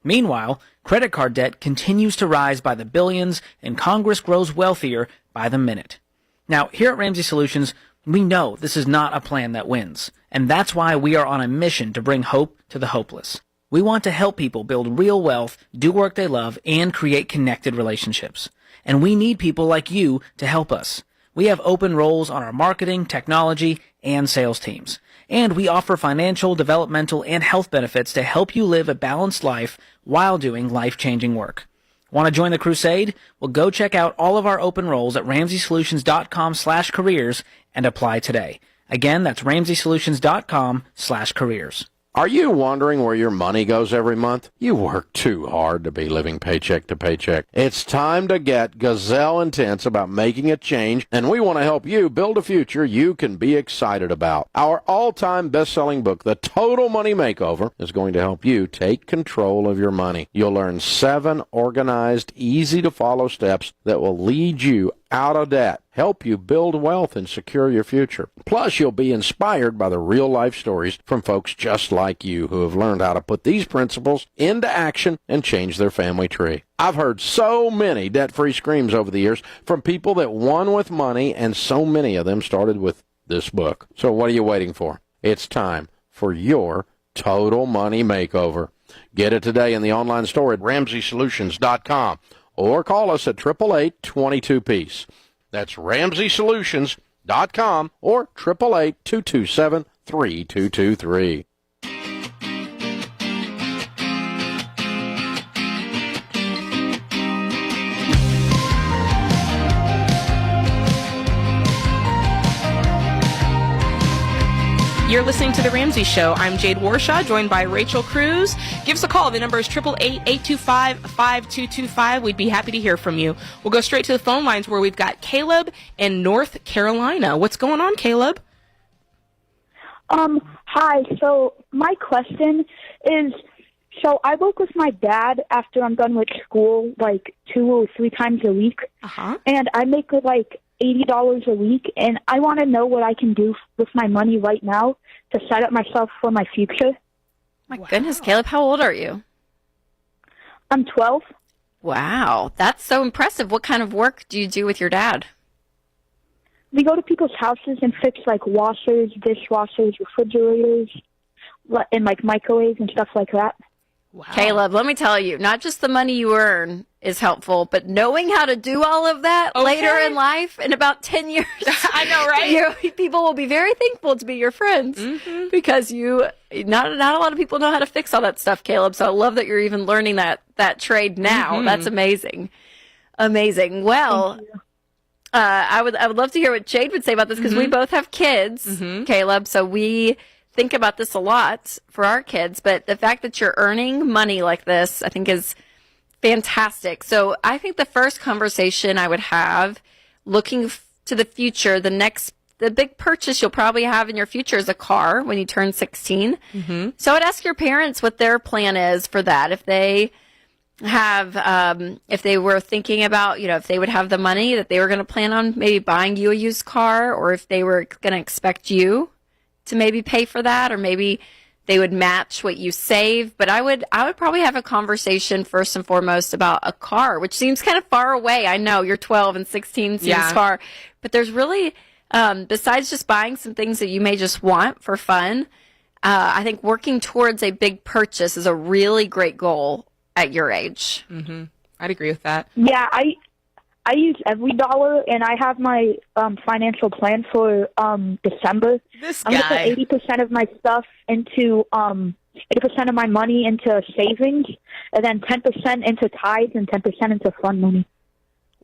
Speaker 8: Meanwhile, credit card debt continues to rise by the billions, and Congress grows wealthier by the minute. Now, here at Ramsey Solutions, we know this is not a plan that wins, and that's why we are on a mission to bring hope to the hopeless. We want to help people build real wealth, do work they love, and create connected relationships. And we need people like you to help us. We have open roles on our marketing, technology, and sales teams. And we offer financial, developmental, and health benefits to help you live a balanced life while doing life-changing work. Want to join the crusade? Well, go check out all of our open roles at RamseySolutions.com/careers and apply today. Again, that's RamseySolutions.com/careers.
Speaker 7: Are you wondering where your money goes every month? You work too hard to be living paycheck to paycheck. It's time to get gazelle intense about making a change, and we want to help you build a future you can be excited about. Our all-time best-selling book, The Total Money Makeover, is going to help you take control of your money. You'll learn 7 organized, easy-to-follow steps that will lead you out of debt, help you build wealth, and secure your future. Plus, you'll be inspired by the real-life stories from folks just like you who have learned how to put these principles into action and change their family tree. I've heard so many debt-free screams over the years from people that won with money, and so many of them started with this book. So what are you waiting for? It's time for your Total Money Makeover. Get it today in the online store at RamseySolutions.com. or call us at 888-22-PEACE. That's RamseySolutions.com or 888-227-3223.
Speaker 3: You're listening to The Ramsey Show. I'm Jade Warshaw, joined by Rachel Cruz. Give us a call. The number is 888-825-5225. We'd be happy to hear from you. We'll go straight to the phone lines where we've got Caleb in North Carolina. What's going on, Caleb?
Speaker 9: Hi. So my question is, so I work with my dad after I'm done with school, like 2 or 3 times a week. And I make like $80 a week, and I want to know what I can do with my money right now to set up myself for my future.
Speaker 5: My goodness, Caleb, how old are you?
Speaker 9: I'm 12.
Speaker 5: Wow, that's so impressive. What kind of work do you do with your dad?
Speaker 9: We go to people's houses and fix like washers, dishwashers, refrigerators, and like microwaves and stuff like that.
Speaker 5: Wow. Caleb, let me tell you, not just the money you earn is helpful, but knowing how to do all of that later in life, in about 10 years.
Speaker 3: I know, right?
Speaker 5: People will be very thankful to be your friends because not a lot of people know how to fix all that stuff, Caleb. So I love that you're even learning that trade now. That's amazing. Amazing. Well, I would love to hear what Jade would say about this because we both have kids, Caleb. So we think about this a lot for our kids, but the fact that you're earning money like this, I think is fantastic. So I think the first conversation I would have looking to the future, the big purchase you'll probably have in your future is a car when you turn 16. So I'd ask your parents what their plan is for that. If they were thinking about, if they would have the money that they were going to plan on maybe buying you a used car, or if they were going to expect you to maybe pay for that, or maybe they would match what you save. But I would probably have a conversation first and foremost about a car, which seems kind of far away. I know you're 12 and 16 seems far, but there's really, besides just buying some things that you may just want for fun, I think working towards a big purchase is a really great goal at your age.
Speaker 3: I'd agree with that.
Speaker 9: Yeah, I use every dollar, and I have my financial plan for December. I'm going to put 80% of my stuff into 80% of my money into savings, and then 10% into tithes and 10% into fund money.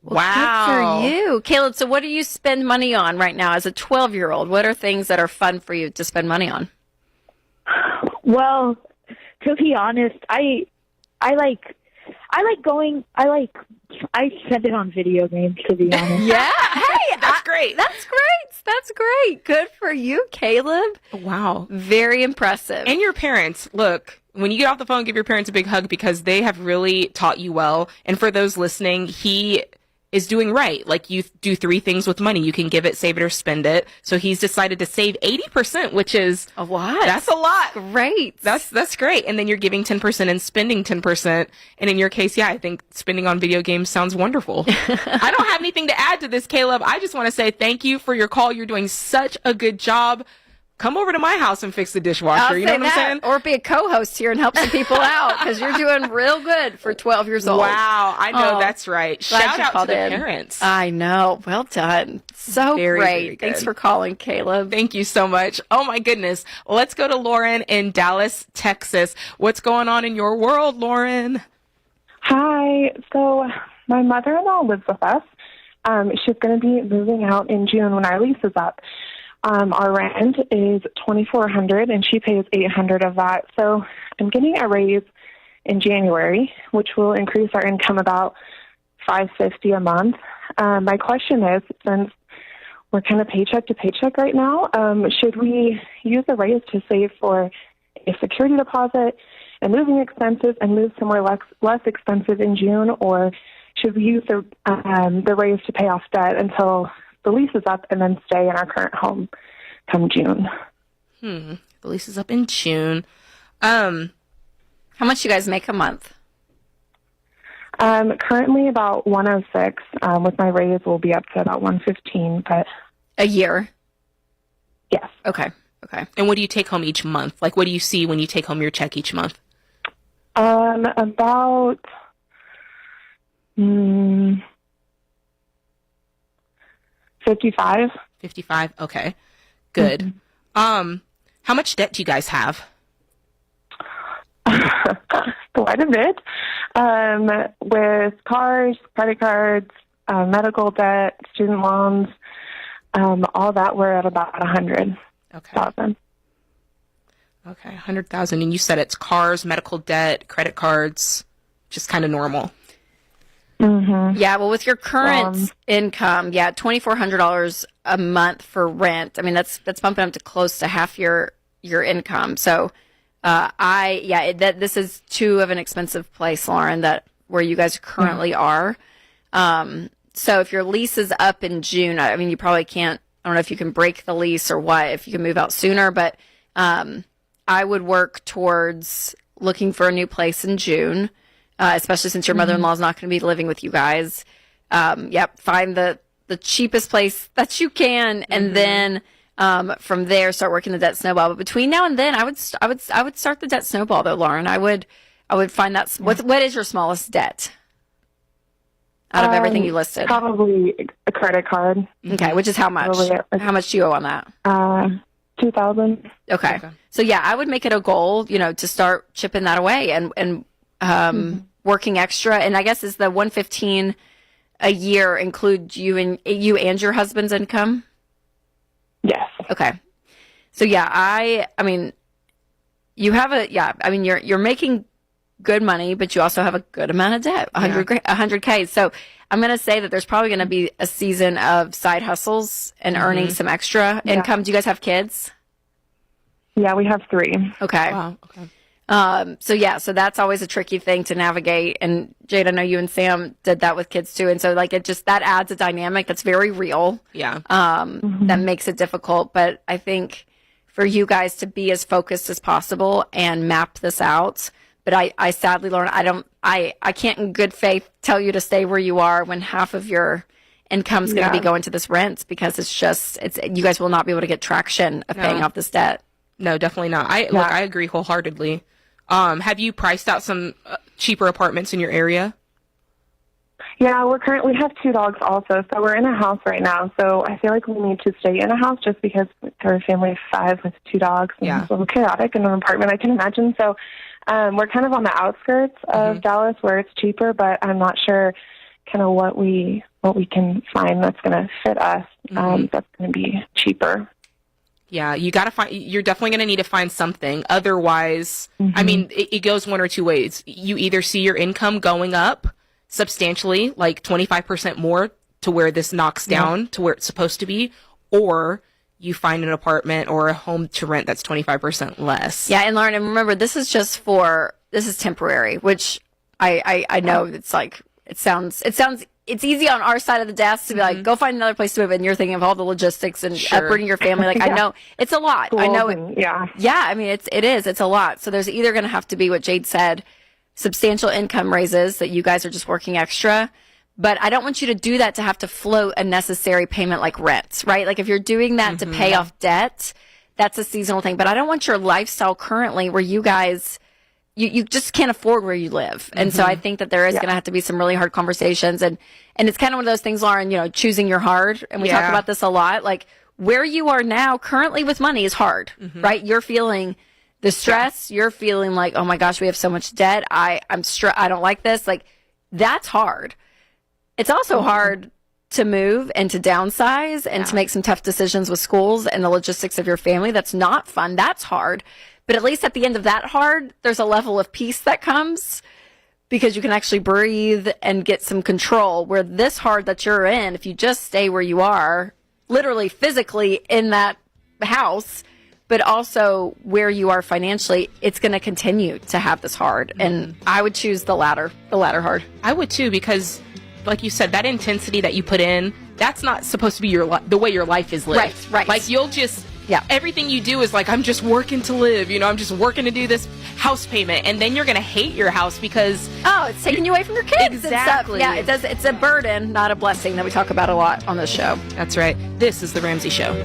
Speaker 5: Wow. Good for you. Caleb, so what do you spend money on right now as a 12-year-old? What are things that are fun for you to spend money on?
Speaker 9: Well, to be honest, I spend it on video games, to be honest.
Speaker 5: Yeah. Hey,
Speaker 3: that's great.
Speaker 5: That's great. That's great. Good for you, Caleb.
Speaker 3: Wow.
Speaker 5: Very impressive.
Speaker 3: And your parents, look, when you get off the phone, give your parents a big hug because they have really taught you well. And for those listening, he is doing right. Like, you do 3 things with money. You can give it, save it, or spend it. So he's decided to save 80%, which is
Speaker 5: a lot.
Speaker 3: That's a lot.
Speaker 5: Great.
Speaker 3: That's great. And then you're giving 10% and spending 10%. And in your case, I think spending on video games sounds wonderful. I don't have anything to add to this, Caleb. I just want to say thank you for your call. You're doing such a good job. Come over to my house and fix the dishwasher. You know what I'm saying?
Speaker 5: Or be a co-host here and help some people out because you're doing real good for 12 years old.
Speaker 3: Wow, I know that's right. Shout out to the parents.
Speaker 5: I know. Well done. So
Speaker 3: very,
Speaker 5: great.
Speaker 3: very
Speaker 5: Thanks for calling, Caleb.
Speaker 3: Thank you so much. Oh my goodness. Let's go to Lauren in Dallas, Texas. What's going on in your world, Lauren?
Speaker 10: Hi. So my mother-in-law lives with us. She's going to be moving out in June when our lease is up. Our rent is $2,400 and she pays $800 of that. So I'm getting a raise in January, which will increase our income about $550 a month. My question is, since we're kind of paycheck to paycheck right now, should we use the raise to save for a security deposit and moving expenses and move somewhere less expensive in June, or should we use the raise to pay off debt until the lease is up and then stay in our current home come June?
Speaker 3: The lease is up in June.
Speaker 5: How much you guys make a month?
Speaker 10: Currently about 106. With my raise, we'll be up to about 115. But
Speaker 5: a year?
Speaker 10: Yes.
Speaker 5: Okay.
Speaker 3: And what do you take home each month? Like, what do you see when you take home your check each month?
Speaker 10: About 55.
Speaker 3: 55. Okay. Good. How much debt do you guys have?
Speaker 10: Quite a bit. With cars, credit cards, medical debt, student loans, all that, we're at about 100,000.
Speaker 3: Okay, 100,000. And you said it's cars, medical debt, credit cards, just kind of normal.
Speaker 10: Mm-hmm.
Speaker 5: Yeah, well, with your current income, $2,400 a month for rent. I mean, that's bumping up to close to half your income. So, this is too of an expensive place, Lauren, where you guys currently are. So if your lease is up in June, I mean, you probably can't. I don't know if you can break the lease or what, if you can move out sooner, but I would work towards looking for a new place in June, especially since your mother-in-law is not going to be living with you guys. Find the cheapest place that you can, and then from there start working the debt snowball. But between now and then, I would start the debt snowball though, Lauren. I would find that. What is your smallest debt out of everything you listed?
Speaker 10: Probably a credit card.
Speaker 5: Okay, which is how much? How much do you owe on that?
Speaker 10: $2,000.
Speaker 5: Okay. So I would make it a goal, to start chipping that away and working extra. And I guess is the $115 a year include you and your husband's income?
Speaker 10: Yes.
Speaker 5: Okay. So I mean, you have you're making good money, but you also have a good amount of debt, $100K. So I'm going to say that there's probably going to be a season of side hustles and earning some extra income. Do you guys have kids?
Speaker 10: Yeah, we have 3.
Speaker 5: Okay.
Speaker 3: Wow. Okay.
Speaker 5: So that's always a tricky thing to navigate. And Jade, I know you and Sam did that with kids too. And so that adds a dynamic that's very real.
Speaker 3: Yeah.
Speaker 5: That makes it difficult. But I think for you guys to be as focused as possible and map this out. But I sadly, Lauren, I can't in good faith tell you to stay where you are when half of your income's going to be going to this rent, because you guys will not be able to get traction of paying off this debt.
Speaker 3: No, definitely not. I agree wholeheartedly. Have you priced out some cheaper apartments in your area?
Speaker 10: Yeah, we have 2 dogs also, so we're in a house right now. So I feel like we need to stay in a house just because we're a family of 5 with 2 dogs. And it's a little chaotic in an apartment, I can imagine. So we're kind of on the outskirts of Dallas where it's cheaper, but I'm not sure kind of what we can find that's going to fit us. That's going to be cheaper.
Speaker 3: Yeah, you're definitely going to need to find something. Otherwise, I mean, it goes one or two ways. You either see your income going up substantially, like 25% more to where this knocks down to where it's supposed to be, or you find an apartment or a home to rent that's 25% less.
Speaker 5: Yeah, and Lauren, and remember, this is temporary, which I know it's like, it sounds it's easy on our side of the desk to be like, go find another place to move, and you're thinking of all the logistics and uprooting your family. Like, I know it's a lot. I know it. Yeah. I mean, it's a lot. So there's either going to have to be what Jade said, substantial income raises that you guys are just working extra. But I don't want you to do that to have to float a necessary payment like rent, right? Like if you're doing that to pay off debt, that's a seasonal thing. But I don't want your lifestyle currently where you guys, you just can't afford where you live. And so I think that there is going to have to be some really hard conversations. And it's kind of one of those things, Lauren, choosing your hard. And we talk about this a lot. Like where you are now currently with money is hard, right? You're feeling the stress. You're feeling like, oh my gosh, we have so much debt. I don't like this. Like that's hard. It's also hard to move and to downsize and to make some tough decisions with schools and the logistics of your family. That's not fun. That's hard. But at least at the end of that hard, there's a level of peace that comes because you can actually breathe and get some control. Where this hard that you're in, if you just stay where you are, literally physically in that house, but also where you are financially, it's going to continue to have this hard. And I would choose the latter hard.
Speaker 3: I would too, because like you said, that intensity that you put in, that's not supposed to be the way your life is lived.
Speaker 5: Right.
Speaker 3: Like you'll just, everything you do is like, I'm just working to live, I'm just working to do this house payment. And then you're going to hate your house because...
Speaker 5: Oh, it's taking you away from your kids.
Speaker 3: Exactly.
Speaker 5: And stuff. Yeah, it's a burden, not a blessing that we talk about a lot on this show.
Speaker 3: That's right. This is The Ramsey Show.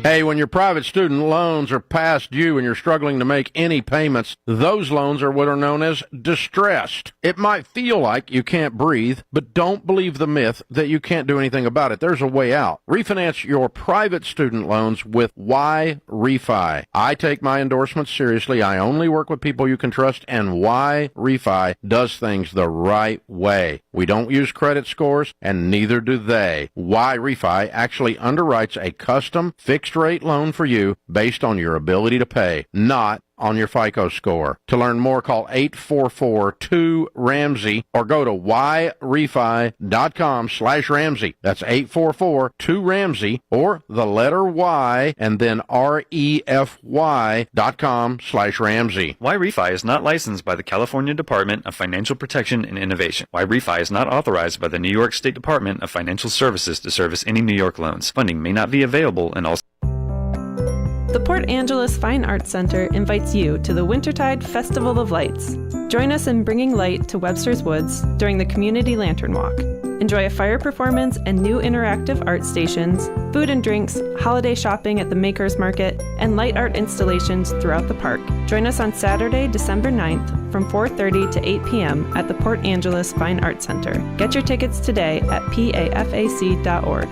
Speaker 7: Hey, Hey, when your private student loans are past due and you're struggling to make any payments, those loans are what are known as distressed. It might feel like you can't breathe, but don't believe the myth that you can't do anything about it. There's a way out. Refinance your private student loans with Y-Refi. I take my endorsements seriously. I only work with people you can trust, and Y-Refi does things the right way. We don't use credit scores, and neither do they. Y-Refi actually underwrites a custom fixed-rate loan for you based on your ability to pay, not on your FICO score. To learn more, call 844-2-RAMSEY or go to yrefi.com/Ramsey. That's 844-2-RAMSEY or the letter Y and then REFY.com/Ramsey.
Speaker 11: Y-Refi is not licensed by the California Department of Financial Protection and Innovation. Y-Refi is not authorized by the New York State Department of Financial Services to service any New York loans. Funding may not be available in all.
Speaker 12: The Port Angeles Fine Arts Center invites you to the Wintertide Festival of Lights. Join us in bringing light to Webster's Woods during the Community Lantern Walk. Enjoy a fire performance and new interactive art stations, food and drinks, holiday shopping at the Makers Market, and light art installations throughout the park. Join us on Saturday, December 9th from 4:30 to 8 p.m. at the Port Angeles Fine Arts Center. Get your tickets today at pafac.org.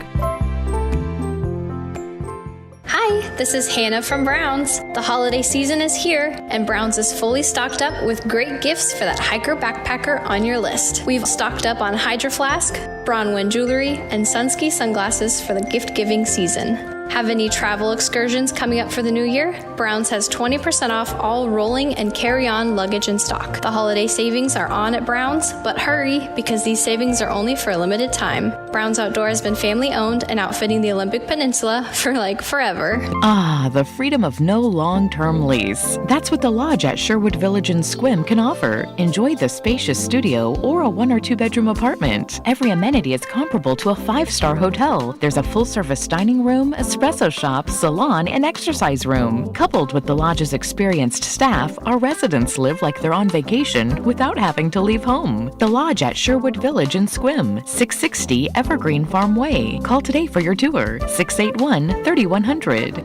Speaker 13: Hi, this is Hannah from Browns. The holiday season is here, and Browns is fully stocked up with great gifts for that hiker backpacker on your list. We've stocked up on Hydro Flask, Bronwyn jewelry, and Sunski sunglasses for the gift-giving season. Have any travel excursions coming up for the new year? Browns has 20% off all rolling and carry-on luggage in stock. The holiday savings are on at Browns, but hurry because these savings are only for a limited time. Browns Outdoor has been family-owned and outfitting the Olympic Peninsula for forever.
Speaker 14: Ah, the freedom of no long-term lease. That's what the Lodge at Sherwood Village in Sequim can offer. Enjoy the spacious studio or a 1 or 2 bedroom apartment. Every amenity is comparable to a 5-star hotel. There's a full-service dining room, espresso shop, salon, and exercise room. Coupled with the Lodge's experienced staff, our residents live like they're on vacation without having to leave home. The Lodge at Sherwood Village in Sequim, 660 Evergreen Farm Way. Call today for your tour, 681-3100.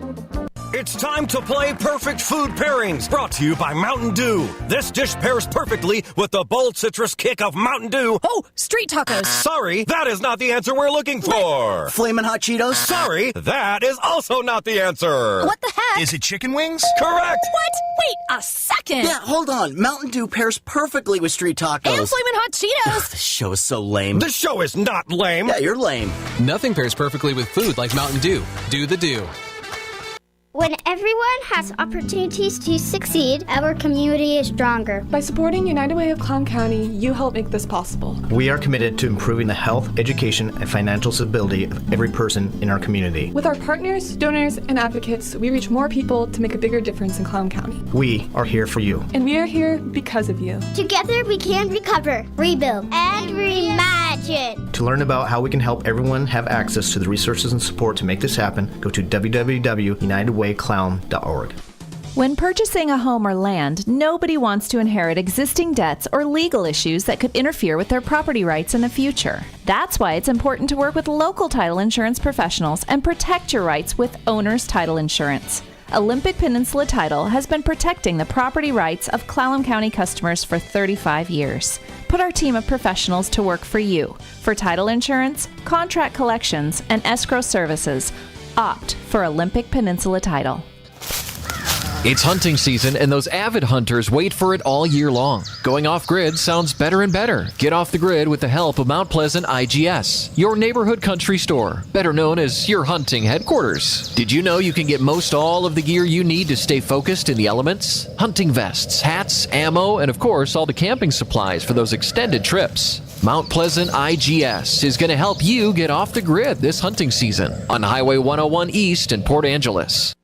Speaker 15: It's time to play Perfect Food Pairings, brought to you by Mountain Dew. This dish pairs perfectly with the bold citrus kick of Mountain Dew.
Speaker 16: Oh, street tacos.
Speaker 15: Sorry, that is not the answer we're looking for.
Speaker 16: Flamin' Hot Cheetos.
Speaker 15: Sorry, that is also not the answer.
Speaker 16: What the heck?
Speaker 15: Is it chicken wings? Correct.
Speaker 16: What? Wait a second.
Speaker 17: Yeah, hold on. Mountain Dew pairs perfectly with street tacos.
Speaker 16: And Flamin' Hot Cheetos.
Speaker 17: This show is so lame.
Speaker 15: This show is not lame.
Speaker 17: Yeah, you're lame.
Speaker 18: Nothing pairs perfectly with food like Mountain Dew. Do the Dew.
Speaker 19: When everyone has opportunities to succeed, our community is stronger.
Speaker 20: By supporting United Way of Clown County, you help make this possible.
Speaker 22: We are committed to improving the health, education, and financial stability of every person in our community.
Speaker 20: With our partners, donors, and advocates, we reach more people to make a bigger difference in Clown County.
Speaker 22: We are here for you.
Speaker 20: And we are here because of you.
Speaker 19: Together we can recover, rebuild, and reimagine.
Speaker 22: To learn about how we can help everyone have access to the resources and support to make this happen, go to www.unitedwayclown.org.
Speaker 26: When purchasing a home or land, nobody wants to inherit existing debts or legal issues that could interfere with their property rights in the future. That's why it's important to work with local title insurance professionals and protect your rights with owner's title insurance. Olympic Peninsula Title has been protecting the property rights of Clallam County customers for 35 years. Put our team of professionals to work for you. For title insurance, contract collections, and escrow services, opt for Olympic Peninsula Title.
Speaker 33: It's hunting season, and those avid hunters wait for it all year long. Going off-grid sounds better and better. Get off the grid with the help of Mount Pleasant IGS, your neighborhood country store, better known as your hunting headquarters. Did you know you can get most all of the gear you need to stay focused in the elements? Hunting vests, hats, ammo, and of course, all the camping supplies for those extended trips. Mount Pleasant IGS is going to help you get off the grid this hunting season on Highway 101 East in Port Angeles.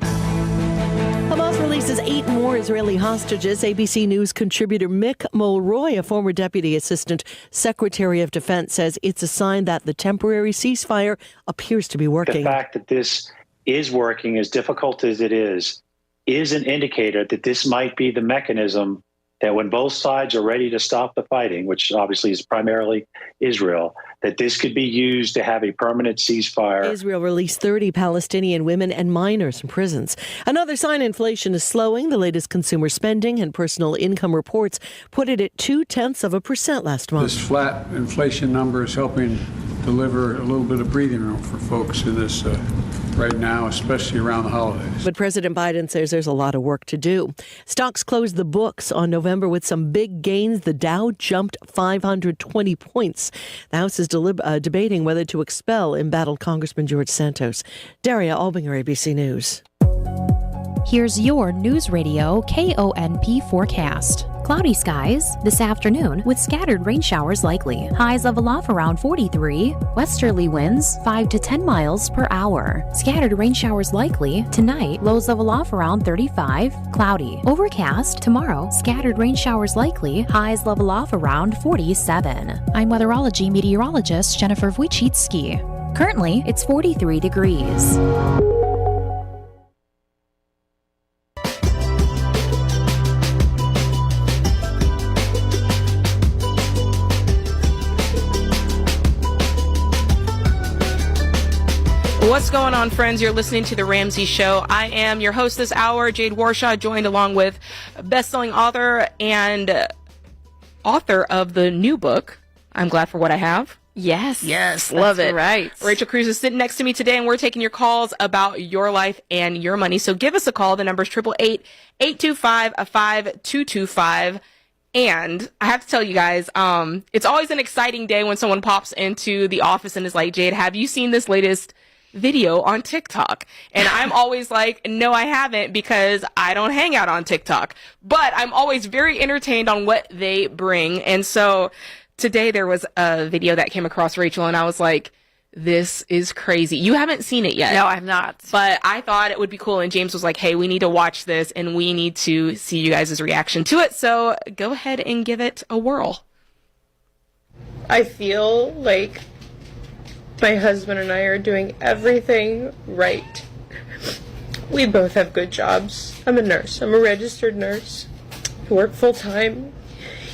Speaker 34: Hamas releases 8 more Israeli hostages. ABC News contributor Mick Mulroy, a former Deputy Assistant Secretary of Defense, says it's a sign that the temporary ceasefire appears to be working.
Speaker 35: The fact that this is working, as difficult as it is an indicator that this might be the mechanism that when both sides are ready to stop the fighting, which obviously is primarily Israel, that this could be used to have a permanent ceasefire.
Speaker 34: Israel released 30 Palestinian women and minors from prisons. Another sign inflation is slowing. The latest consumer spending and personal income reports put it at 0.2% last month.
Speaker 1: This flat inflation number is helping deliver a little bit of breathing room for folks in this right now, especially around the holidays.
Speaker 34: But President Biden says there's a lot of work to do. Stocks closed the books on November with some big gains. The Dow jumped 520 points. The House is debating whether to expel embattled Congressman George Santos. Daria Albinger, ABC News.
Speaker 2: Here's your Newsradio KONP forecast. Cloudy skies this afternoon with scattered rain showers likely. Highs level off around 43. Westerly winds 5 to 10 miles per hour. Scattered rain showers likely. Tonight, lows level off around 35. Cloudy. Overcast tomorrow. Scattered rain showers likely. Highs level off around 47. I'm weatherology meteorologist Jennifer Wojcicki. Currently, it's 43 degrees.
Speaker 3: What's going on, friends? You're listening to The Ramsey Show. I am your host this hour, Jade Warshaw, joined along with best-selling author and author of the new book, I'm Glad for What I Have.
Speaker 5: Yes.
Speaker 3: Yes, love it.
Speaker 5: Right.
Speaker 3: Rachel Cruz is sitting next to me today, and we're taking your calls about your life and your money. So give us a call. The number is 888-825-5225. And I have to tell you guys, it's always an exciting day when someone pops into the office and is like, Jade, have you seen this latest video on TikTok? And I'm always like, no, I haven't, because I don't hang out on TikTok. But I'm always very entertained on what they bring. And so today there was a video that came across, Rachel, and I was like, this is crazy. You haven't seen it yet.
Speaker 5: No, I'm not.
Speaker 3: But I thought it would be cool. And James was like, hey, we need to watch this and we need to see you guys' reaction to it. So go ahead and give it a whirl.
Speaker 4: I feel like my husband and I are doing everything right. We both have good jobs. I'm a nurse. I'm a registered nurse. I work full-time.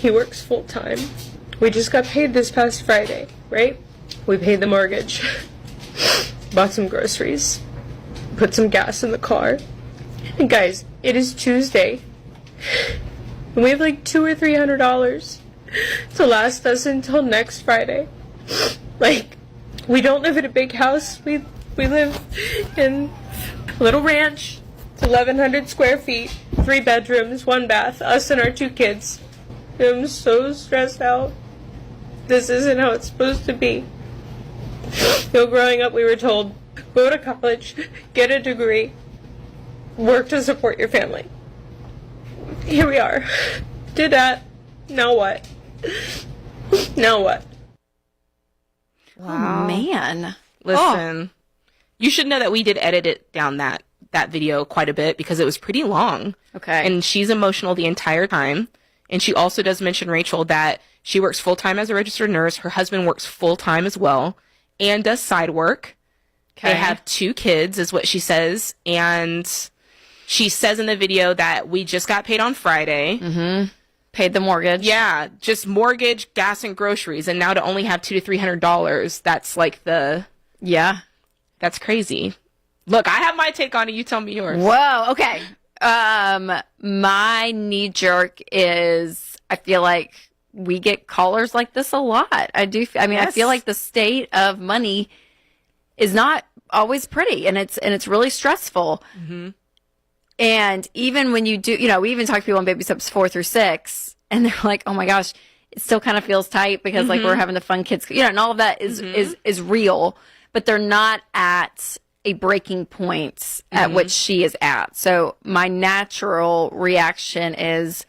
Speaker 4: He works full-time. We just got paid this past Friday, right? We paid the mortgage. Bought some groceries. Put some gas in the car. And guys, it is Tuesday. And we have like $200 or $300 to last us until next Friday. Like, we don't live in a big house. We live in a little ranch. It's 1,100 square feet, 3 bedrooms, 1 bath, us and our 2 kids. I'm so stressed out. This isn't how it's supposed to be. You know, growing up, we were told, go to college, get a degree, work to support your family. Here we are. Did that. Now what? Now what?
Speaker 3: Wow.
Speaker 5: Oh, man.
Speaker 3: Listen, you should know that we did edit it down that video quite a bit because it was pretty long.
Speaker 5: Okay.
Speaker 3: And she's emotional the entire time. And she also does mention, Rachel, that she works full-time as a registered nurse. Her husband works full-time as well and does side work.
Speaker 5: Okay.
Speaker 3: They have 2 kids, is what she says. And she says in the video that we just got paid on Friday.
Speaker 5: Mm-hmm. Paid the mortgage.
Speaker 3: Yeah, just mortgage, gas, and groceries. And now to only have $200 to $300, that's like
Speaker 5: yeah,
Speaker 3: that's crazy. Look, I have my take on it. You tell me yours.
Speaker 5: Whoa, okay. My knee jerk is, I feel like we get callers like this a lot. I feel like the state of money is not always pretty, and it's really stressful.
Speaker 3: Mm-hmm.
Speaker 5: And even when you do, we even talk to people on baby steps 4 through 6, and they're like, oh my gosh, it still kind of feels tight because like we're having to fund kids, and all of that is real, but they're not at a breaking point at which she is at. So my natural reaction is,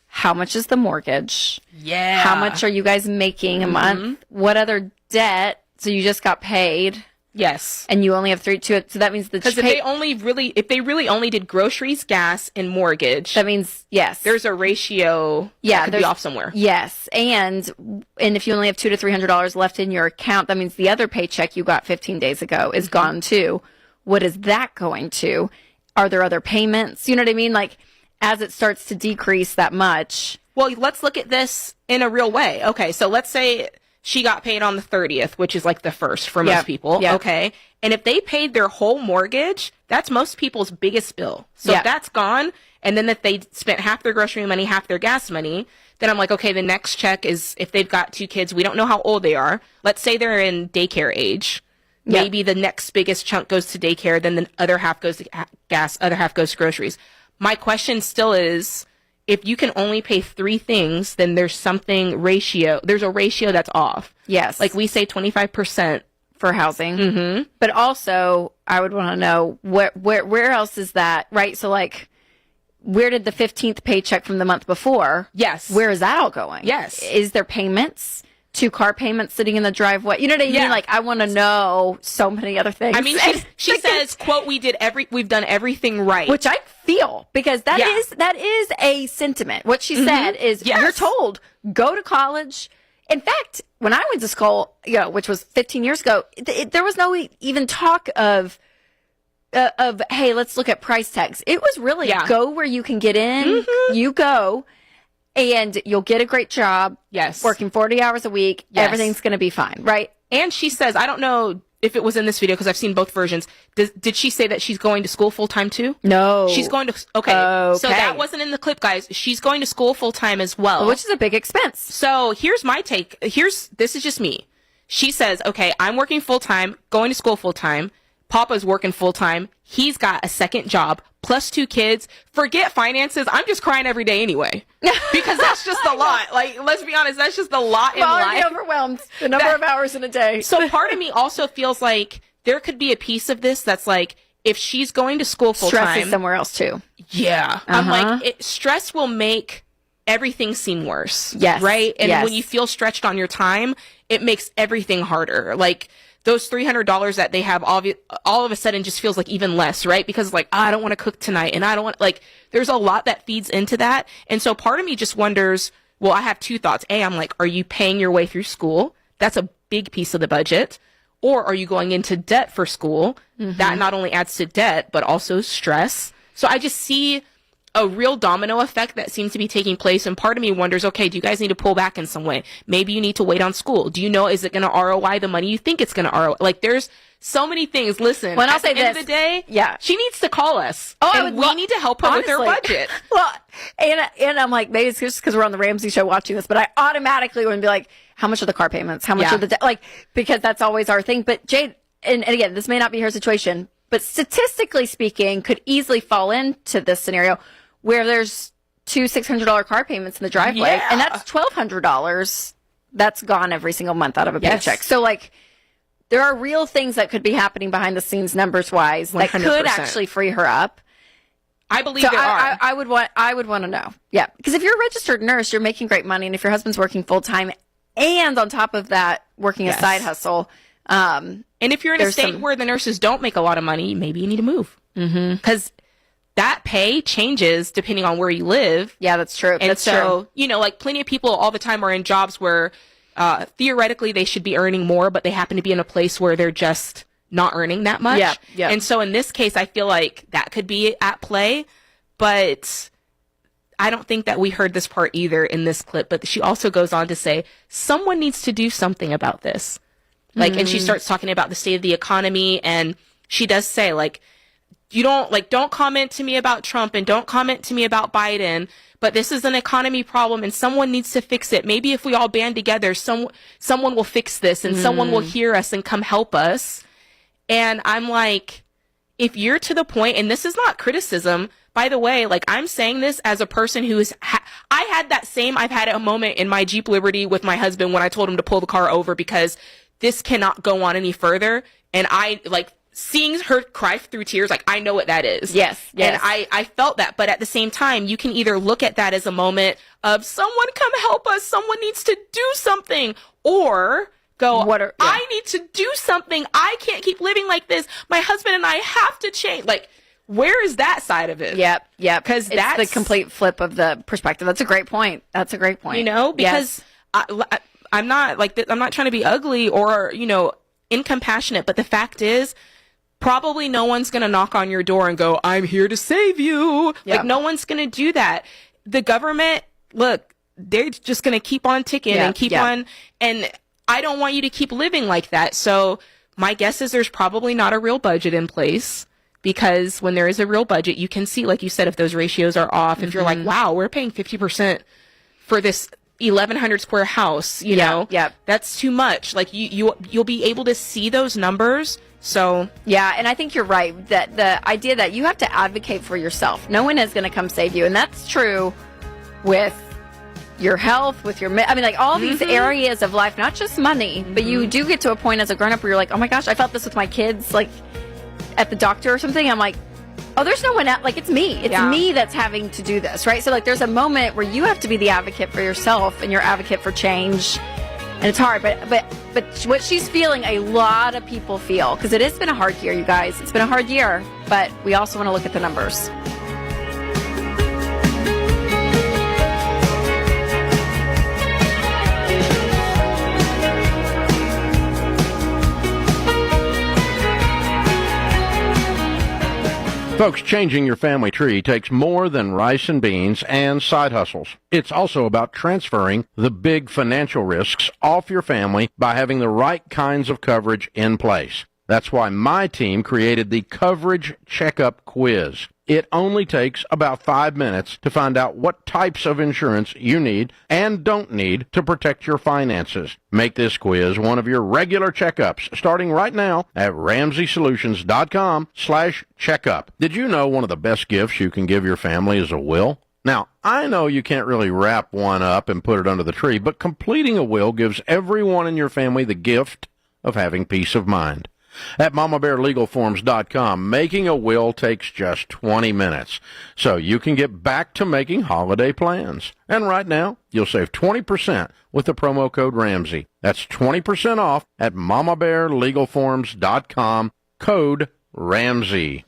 Speaker 5: how much is the mortgage?
Speaker 3: Yeah.
Speaker 5: How much are you guys making a month? What other debt? So you just got paid.
Speaker 3: Yes.
Speaker 5: And you only have 3 to it. So that means
Speaker 3: because if they really only did groceries, gas, and mortgage,
Speaker 5: that means yes,
Speaker 3: there's a ratio. Yeah, that could be off somewhere.
Speaker 5: Yes, and if you only have $200 to $300 left in your account, that means the other paycheck you got 15 days ago is gone too. What is that going to? Are there other payments? You know what I mean? Like, as it starts to decrease that much.
Speaker 3: Well, let's look at this in a real way. Okay, so let's say she got paid on the 30th, which is like the first for most people. Yep. Okay. And if they paid their whole mortgage, that's most people's biggest bill. So if that's gone, and then if they spent half their grocery money, half their gas money, then I'm like, okay, the next check is if they've got 2 kids, we don't know how old they are. Let's say they're in daycare age. Maybe the next biggest chunk goes to daycare, then the other half goes to gas, other half goes to groceries. My question still is, if you can only pay 3 things, then there's there's a ratio that's off.
Speaker 5: Yes.
Speaker 3: Like we say 25%
Speaker 5: for housing.
Speaker 3: Mm-hmm.
Speaker 5: But also, I would want to know where else is that, right? So like, where did the 15th paycheck from the month before?
Speaker 3: Yes.
Speaker 5: Where is that all going?
Speaker 3: Yes.
Speaker 5: Is there payments? 2 car payments sitting in the driveway. You know what I mean? Like, I want to know so many other things.
Speaker 3: I mean, she says, quote, we've done everything right.
Speaker 5: Which I feel, because that is a sentiment. What she said is, you're told, go to college. In fact, when I went to school, which was 15 years ago, there was no even talk of, hey, let's look at price tags. It was really go where you can get in, you go, and you'll get a great job.
Speaker 3: Yes.
Speaker 5: Working 40 hours a week. Yes. Everything's going to be fine, right?
Speaker 3: And she says, I don't know if it was in this video because I've seen both versions. Did she say that she's going to school full time too?
Speaker 5: No.
Speaker 3: She's going to, okay. So that wasn't in the clip, guys. She's going to school full time as well.
Speaker 5: Which is a big expense.
Speaker 3: So here's my take. This is just me. She says, okay, I'm working full time, going to school full time. Papa's working full time. He's got a second job, plus 2 kids. Forget finances. I'm just crying every day anyway. Because that's just a lot. Like, let's be honest, that's just a lot in life.
Speaker 5: Already overwhelmed. The number of hours in a day.
Speaker 3: So part of me also feels like there could be a piece of this that's like, if she's going to school full time.
Speaker 5: Stress is somewhere else too.
Speaker 3: Yeah. I'm like, stress will make everything seem worse.
Speaker 5: Yes.
Speaker 3: Right? And when you feel stretched on your time, it makes everything harder. Like, those $300 that they have all of a sudden just feels like even less, right? Because like, I don't want to cook tonight, and I don't want, like, there's a lot that feeds into that. And so part of me just wonders, well, I have 2 thoughts. I'm like, are you paying your way through school? That's a big piece of the budget. Or are you going into debt for school? Mm-hmm. That not only adds to debt, but also stress. So I just see a real domino effect that seems to be taking place. And part of me wonders, okay, do you guys need to pull back in some way? Maybe you need to wait on school. Do you know, is it going to ROI the money you think it's going to ROI? Like, there's so many things. Listen,
Speaker 5: when
Speaker 3: at the end of the day, she needs to call us. And we need to help her with her budget.
Speaker 5: Well, and I'm like, maybe it's just because we're on the Ramsey show watching this, but I automatically would be like, how much are the car payments? How much are the, like, because that's always our thing. But Jade, and again, this may not be her situation, but statistically speaking, could easily fall into this scenario where there's 2 $600 car payments in the driveway, and that's $1,200 that's gone every single month out of a paycheck. So, like, there are real things that could be happening behind the scenes, numbers wise, that could actually free her up.
Speaker 3: I believe there are.
Speaker 5: I would want to know. Yeah, because if you're a registered nurse, you're making great money, and if your husband's working full time, and on top of that, working a side hustle,
Speaker 3: and if you're in a state where the nurses don't make a lot of money, maybe you need to move, because that pay changes depending on where you live.
Speaker 5: Yeah, that's true.
Speaker 3: And so, you know, like, plenty of people all the time are in jobs where theoretically they should be earning more, but they happen to be in a place where they're just not earning that much.
Speaker 5: Yeah.
Speaker 3: And so in this case, I feel like that could be at play, but I don't think that we heard this part either in this clip. But she also goes on to say, someone needs to do something about this. Like, and she starts talking about the state of the economy, and she does say, like, don't comment to me about Trump and don't comment to me about Biden, but this is an economy problem and someone needs to fix it. Maybe if we all band together, someone will fix this and someone will hear us and come help us. And I'm like, if you're to the point, and this is not criticism, by the way, like, I'm saying this as a person who is, I've had a moment in my Jeep Liberty with my husband when I told him to pull the car over because this cannot go on any further. And I, like, seeing her cry through tears, like, I know what that is.
Speaker 5: Yes.
Speaker 3: And I felt that. But at the same time, you can either look at that as a moment of someone come help us, someone needs to do something, or go, I need to do something. I can't keep living like this. My husband and I have to change. Like, where is that side of it?
Speaker 5: Yep.
Speaker 3: Because
Speaker 5: that's the complete flip of the perspective. That's a great point. You
Speaker 3: know, because I'm not like, I'm not trying to be ugly or, you know, incompassionate, but the fact is, probably no one's going to knock on your door and go, I'm here to save you.
Speaker 5: Yeah.
Speaker 3: Like, no one's going to do that. The government, look, they're just going to keep on ticking and keep on. And I don't want you to keep living like that. So my guess is there's probably not a real budget in place, because when there is a real budget, you can see, like you said, if those ratios are off, if you're like, wow, we're paying 50% for this 1,100 square house, you know, that's too much. Like you'll be able to see those numbers. So
Speaker 5: yeah, and I think you're right that the idea that you have to advocate for yourself. No one is going to come save you, and that's true with your health, with your, I mean, like all these areas of life, not just money, but you do get to a point as a grown up where you're like, oh my gosh, I felt this with my kids, like at the doctor or something. I'm like, oh, there's no one else. Like, it's me. It's me that's having to do this, right? So, like, there's a moment where you have to be the advocate for yourself and your advocate for change. And it's hard. But what she's feeling, a lot of people feel, because it has been a hard year, you guys. It's been a hard year. But we also want to look at the numbers.
Speaker 6: Folks, changing your family tree takes more than rice and beans and side hustles. It's also about transferring the big financial risks off your family by having the right kinds of coverage in place. That's why my team created the Coverage Checkup Quiz. It only takes about 5 minutes to find out what types of insurance you need and don't need to protect your finances. Make this quiz one of your regular checkups, starting right now at RamseySolutions.com/checkup. Did you know one of the best gifts you can give your family is a will? Now, I know you can't really wrap one up and put it under the tree, but completing a will gives everyone in your family the gift of having peace of mind. At MamaBearLegalForms.com, making a will takes just 20 minutes, so you can get back to making holiday plans. And right now, you'll save 20% with the promo code Ramsey. That's 20% off at MamaBearLegalForms.com, code Ramsey.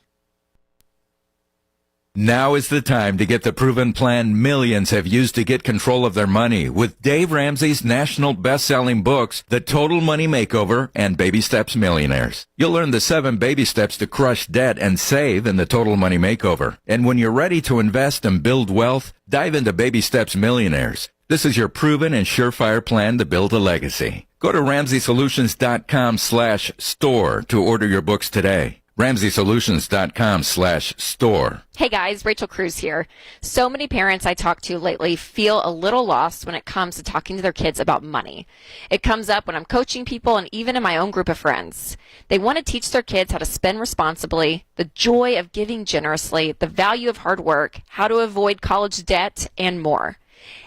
Speaker 7: Now is the time to get the proven plan millions have used to get control of their money with Dave Ramsey's national best-selling books, The Total Money Makeover and Baby Steps Millionaires. You'll learn the 7 baby steps to crush debt and save in The Total Money Makeover. And when you're ready to invest and build wealth, dive into Baby Steps Millionaires. This is your proven and surefire plan to build a legacy. Go to RamseySolutions.com/store to order your books today. RamseySolutions.com/store.
Speaker 5: Hey guys, Rachel Cruz here. So many parents I talk to lately feel a little lost when it comes to talking to their kids about money. It comes up when I'm coaching people and even in my own group of friends. They want to teach their kids how to spend responsibly, the joy of giving generously, the value of hard work, how to avoid college debt, and more.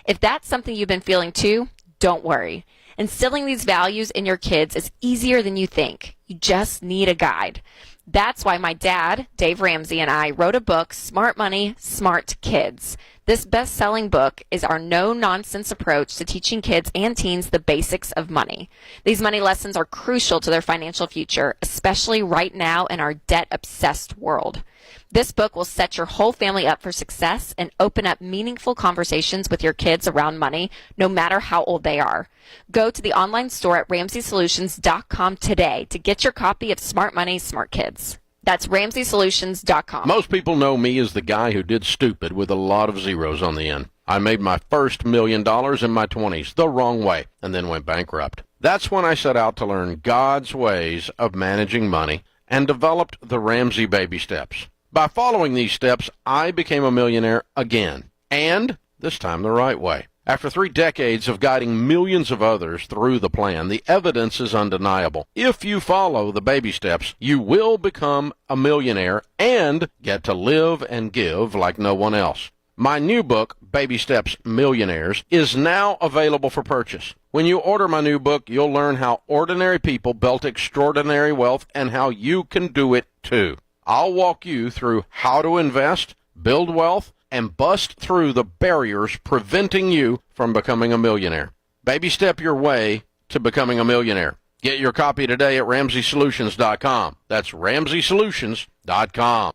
Speaker 5: If that's something you've been feeling too, don't worry. Instilling these values in your kids is easier than you think. You just need a guide. That's why my dad, Dave Ramsey, and I wrote a book, Smart Money, Smart Kids. This best-selling book is our no-nonsense approach to teaching kids and teens the basics of money. These money lessons are crucial to their financial future, especially right now in our debt-obsessed world. This book will set your whole family up for success and open up meaningful conversations with your kids around money, no matter how old they are. Go to the online store at RamseySolutions.com today to get your copy of Smart Money, Smart Kids. That's RamseySolutions.com.
Speaker 6: Most people know me as the guy who did stupid with a lot of zeros on the end. I made my first $1 million in my 20s the wrong way and then went bankrupt. That's when I set out to learn God's ways of managing money and developed the Ramsey Baby Steps. By following these steps, I became a millionaire again, and this time the right way. After 3 decades of guiding millions of others through the plan, the evidence is undeniable. If you follow the baby steps, you will become a millionaire and get to live and give like no one else. My new book, Baby Steps Millionaires, is now available for purchase. When you order my new book, you'll learn how ordinary people built extraordinary wealth and how you can do it too. I'll walk you through how to invest, build wealth, and bust through the barriers preventing you from becoming a millionaire. Baby step your way to becoming a millionaire. Get your copy today at RamseySolutions.com. That's RamseySolutions.com.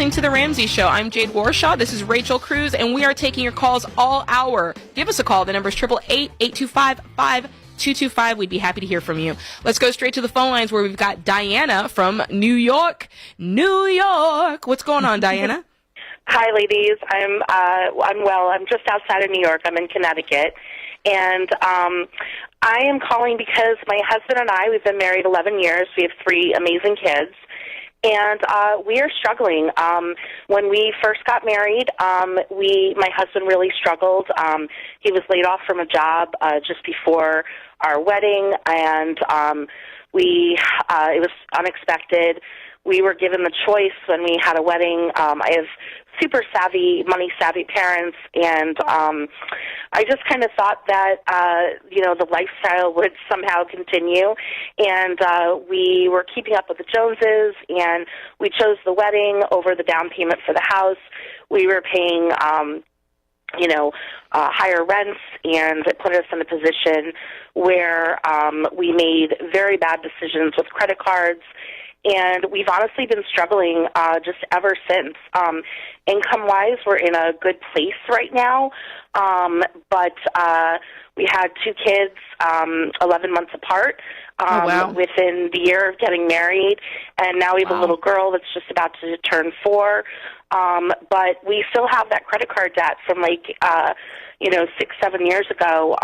Speaker 3: listening to The Ramsey Show. I'm Jade Warshaw. This is Rachel Cruz, and we are taking your calls all hour. Give us a call. The number is 888-825-5225. We'd be happy to hear from you. Let's go straight to the phone lines where we've got Diana from New York. New York. What's going on, Diana?
Speaker 8: Hi, ladies. I'm well. I'm just outside of New York. I'm in Connecticut. And I am calling because my husband and I, we've been married 11 years. We have 3 amazing kids. And we are struggling. When we first got married, my husband really struggled. He was laid off from a job just before our wedding, and it was unexpected. We were given the choice when we had a wedding. I have super savvy, money-savvy parents, and I just kind of thought that, the lifestyle would somehow continue. And we were keeping up with the Joneses, and we chose the wedding over the down payment for the house. We were paying, higher rents, and it put us in a position where we made very bad decisions with credit cards. And we've honestly been struggling just ever since. Income-wise, we're in a good place right now, but we had 2 kids 11 months apart within the year of getting married, and now we have a little girl that's just about to turn 4. But we still have that credit card debt from 6-7 years ago,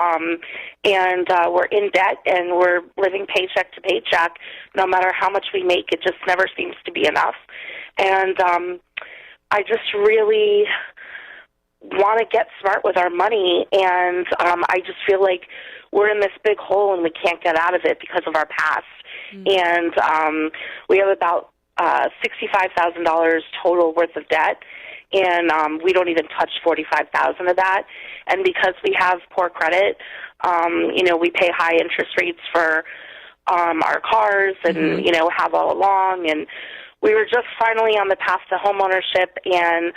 Speaker 8: and we're in debt, and we're living paycheck to paycheck. No matter how much we make, it just never seems to be enough. And I just really want to get smart with our money, and I just feel like we're in this big hole and we can't get out of it because of our past. And we have about $65,000 total worth of debt, and we don't even touch $45,000 of that. And because we have poor credit, we pay high interest rates for our cars, and have all along. And we were just finally on the path to homeownership, and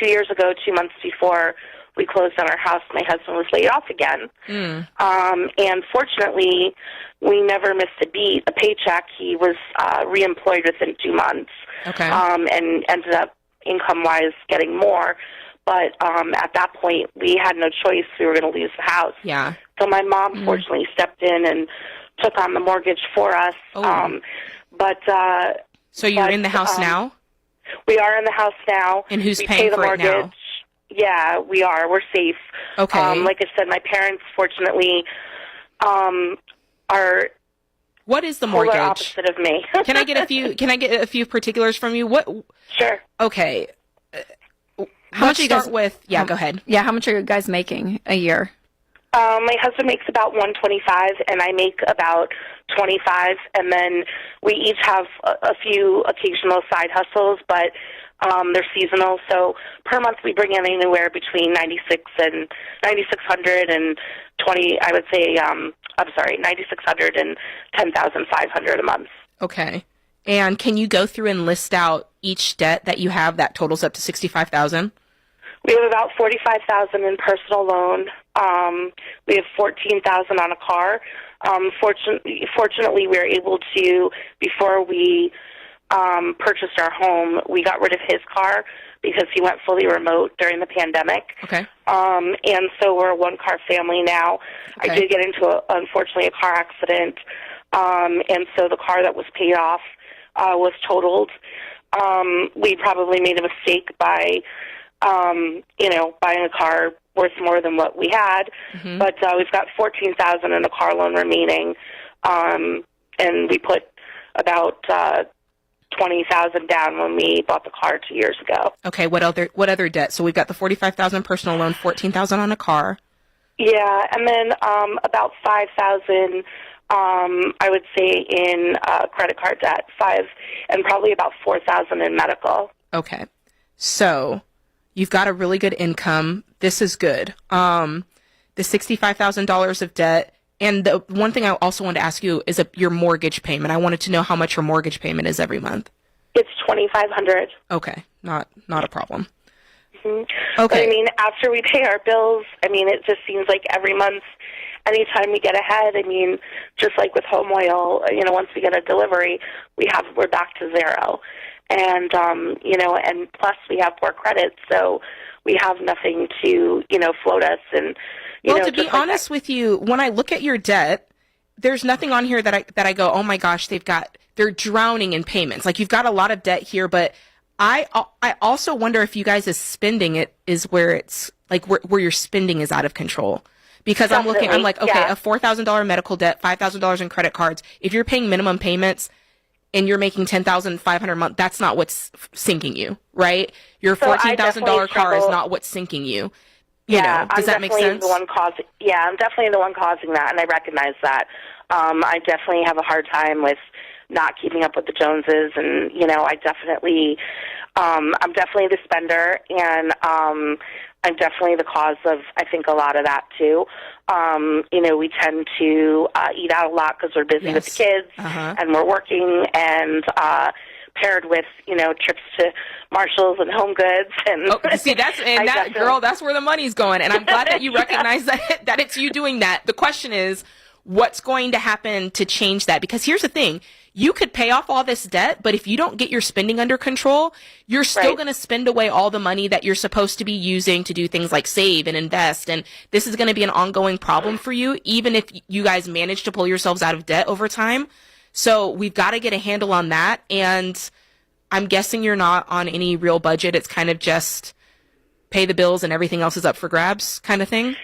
Speaker 8: 2 years ago, 2 months before we closed on our house, my husband was laid off again. And fortunately, we never missed a beat, a paycheck. He was reemployed within 2 months, and ended up income-wise getting more. But at that point, we had no choice. We were going to lose the house.
Speaker 3: Yeah.
Speaker 8: So my mom fortunately stepped in and took on the mortgage for us.
Speaker 3: So you're in the house now?
Speaker 8: We are in the house now.
Speaker 3: And who's
Speaker 8: we
Speaker 3: paying
Speaker 8: pay the
Speaker 3: for
Speaker 8: mortgage.
Speaker 3: it now?
Speaker 8: Yeah, we are. We're safe.
Speaker 3: Okay.
Speaker 8: Like I said, my parents, fortunately, are
Speaker 3: what is the mortgage?
Speaker 8: Polar opposite of me.
Speaker 3: Can I get a few particulars from you? What?
Speaker 8: Sure.
Speaker 3: Okay. How much do you guys with? Yeah, go ahead.
Speaker 5: Yeah, how much are you guys making a year?
Speaker 8: My husband makes about $125, and I make about $25, and then we each have a few occasional side hustlers, but they're seasonal. So per month we bring in anywhere between $9,600 and $9,600 and $10,500 a month.
Speaker 3: Okay. And can you go through and list out each debt that you have that totals up to $65,000?
Speaker 8: We have about $45,000 in personal loan. We have $14,000 on a car. Fortunately, we were able to, before we purchased our home, we got rid of his car because he went fully remote during the pandemic.
Speaker 3: Okay.
Speaker 8: And so we're a one-car family now.
Speaker 3: Okay.
Speaker 8: I did get into, unfortunately, a car accident, and so the car that was paid off was totaled. We probably made a mistake by buying a car worth more than what we had, but we've got $14,000 in the car loan remaining, and we put about $20,000 down when we bought the car 2 years ago.
Speaker 3: Okay, what other debt? So we've got the $45,000 personal loan, $14,000 on a car.
Speaker 8: Yeah, and then about $5,000. I would say in credit card debt, and probably about $4,000 in medical.
Speaker 3: Okay, so you've got a really good income. This is good. The $65,000 of debt, and the one thing I also wanted to ask you is your mortgage payment. I wanted to know how much your mortgage payment is every month.
Speaker 8: It's $2,500.
Speaker 3: Okay, not a problem.
Speaker 8: Okay.
Speaker 3: Okay.
Speaker 8: But, I mean, after we pay our bills, I mean, it just seems like every month, anytime we get ahead, I mean, just like with home oil, once we get a delivery, we're back to zero. and and plus we have poor credit, so we have nothing to float us. And
Speaker 3: to be honest with you, when I look at your debt, there's nothing on here that I go, oh my gosh, they're drowning in payments. Like, you've got a lot of debt here, but I also wonder if you guys' spending is where it's like where your spending is out of control. Because
Speaker 8: Definitely.
Speaker 3: I'm like, okay, a $4,000 medical debt, $5,000 in credit cards. If you're paying minimum payments and you're making $10,500 a month, that's not what's sinking you, right? Your $14,000 car is not what's sinking you. You know, does that make sense?
Speaker 8: I'm definitely the one causing that, and I recognize that. I definitely have a hard time with not keeping up with the Joneses, and I'm definitely the spender, and I'm definitely the cause of, I think, a lot of that too. We tend to eat out a lot because we're busy with the kids, and we're working, and paired with trips to Marshalls and Home Goods, and
Speaker 3: that's where the money's going. And I'm glad that you recognize that it's you doing that. The question is, what's going to happen to change that? Because here's the thing. You could pay off all this debt, but if you don't get your spending under control, you're still going to spend away all the money that you're supposed to be using to do things like save and invest. And this is going to be an ongoing problem for you, even if you guys manage to pull yourselves out of debt over time. So we've got to get a handle on that. And I'm guessing you're not on any real budget. It's kind of just pay the bills and everything else is up for grabs kind of thing.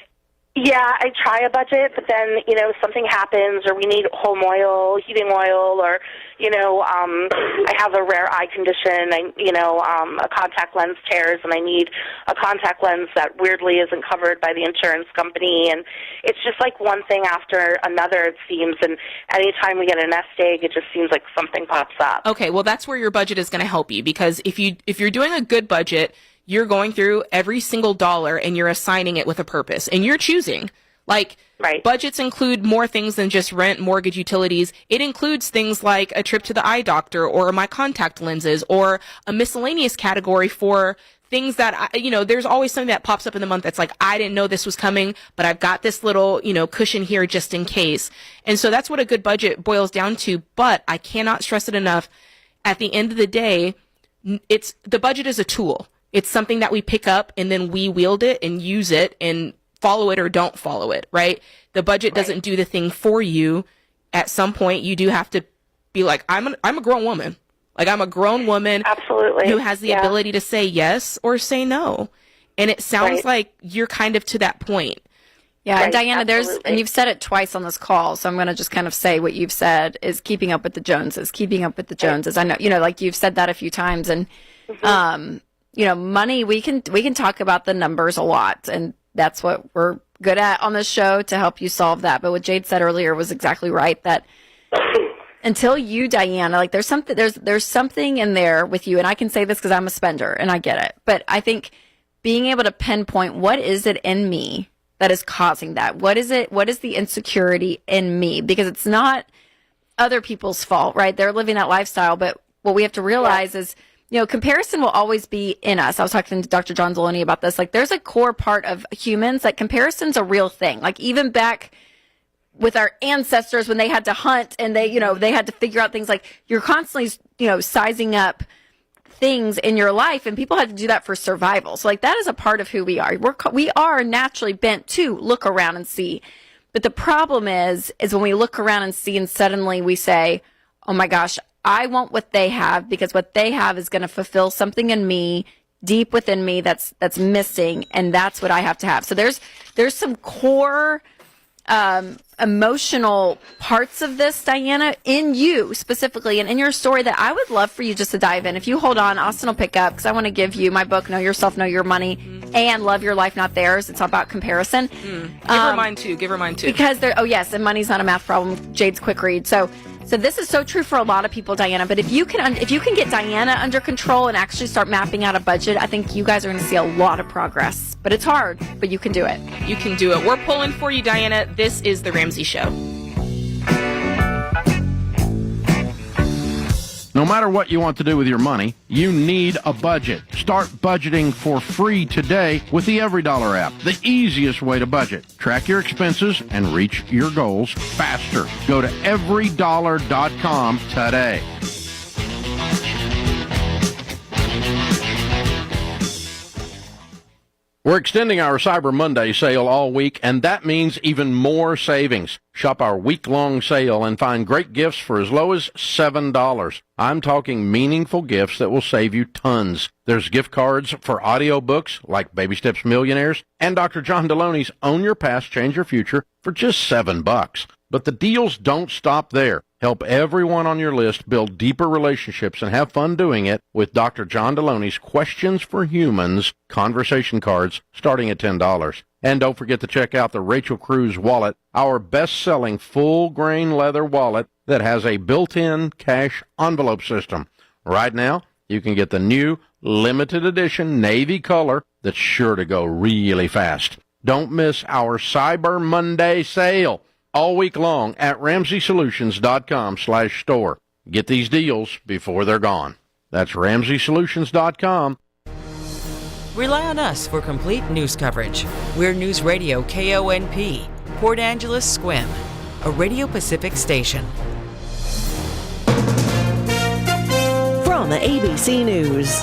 Speaker 8: Yeah, I try a budget, but then, something happens, or we need home oil, heating oil, or, I have a rare eye condition, a contact lens tears, and I need a contact lens that weirdly isn't covered by the insurance company, and it's just like one thing after another, it seems, and anytime we get a nest egg, it just seems like something pops up.
Speaker 3: Okay, well, that's where your budget is going to help you, because if you're doing a good budget, you're going through every single dollar and you're assigning it with a purpose, and you're choosing. Like, budgets include more things than just rent, mortgage, utilities. It includes things like a trip to the eye doctor, or my contact lenses, or a miscellaneous category for things that, there's always something that pops up in the month that's like, I didn't know this was coming, but I've got this little, cushion here just in case. And so that's what a good budget boils down to. But I cannot stress it enough. At the end of the day, the budget is a tool. It's something that we pick up and then we wield it and use it and follow it or don't follow it, right? The budget doesn't do the thing for you. At some point, you do have to be like, I'm a grown woman. Like, I'm a grown woman who has the ability to say yes or say no. And it sounds like you're kind of to that point.
Speaker 5: Yeah, and Diana, and you've said it twice on this call, so I'm going to just kind of say what you've said is keeping up with the Joneses, keeping up with the Joneses. I know, like you've said that a few times, and, money, we can talk about the numbers a lot, and that's what we're good at on this show, to help you solve that. But what Jade said earlier was exactly right, that until you, Diana, like there's something in there with you, and I can say this because I'm a spender and I get it. But I think being able to pinpoint what is it in me that is causing that? What is it? What is the insecurity in me? Because it's not other people's fault, right? They're living that lifestyle, but what we have to realize is, comparison will always be in us. I was talking to Dr. John Zoloni about this. Like, there's a core part of humans, like comparison's a real thing. Like, even back with our ancestors when they had to hunt and they had to figure out things, like, you're constantly, sizing up things in your life, and people had to do that for survival. So, like, that is a part of who we are. We are naturally bent to look around and see. But the problem is when we look around and see, and suddenly we say, oh my gosh, I want what they have, because what they have is going to fulfill something in me, deep within me, that's missing, and that's what I have to have. So there's some core emotional parts of this, Diana, in you specifically, and in your story, that I would love for you just to dive in. If you hold on, Austin will pick up, because I want to give you my book, Know Yourself, Know Your Money, and Love Your Life, Not Theirs. It's all about comparison.
Speaker 3: Give her mine too.
Speaker 5: Because and money's not a math problem. Jade's quick read. So this is so true for a lot of people, Diana. But if you can get Diana under control and actually start mapping out a budget, I think you guys are going to see a lot of progress. But it's hard, but you can do it.
Speaker 3: You can do it. We're pulling for you, Diana. This is The Ramsey Show.
Speaker 6: No matter what you want to do with your money, you need a budget. Start budgeting for free today with the EveryDollar app, the easiest way to budget. Track your expenses and reach your goals faster. Go to everydollar.com today. We're extending our Cyber Monday sale all week, and that means even more savings. Shop our week-long sale and find great gifts for as low as $7. I'm talking meaningful gifts that will save you tons. There's gift cards for audiobooks like Baby Steps Millionaires and Dr. John Deloney's Own Your Past, Change Your Future for just $7. But the deals don't stop there. Help everyone on your list build deeper relationships and have fun doing it with Dr. John Deloney's Questions for Humans conversation cards starting at $10. And don't forget to check out the Rachel Cruz wallet, our best-selling full-grain leather wallet that has a built-in cash envelope system. Right now, you can get the new limited edition navy color that's sure to go really fast. Don't miss our Cyber Monday sale all week long at RamseySolutions.com/store. Get these deals before they're gone. That's RamseySolutions.com.
Speaker 9: Rely on us for complete news coverage. We're Newsradio KONP, Port Angeles Squim, a Radio Pacific station.
Speaker 34: From ABC News,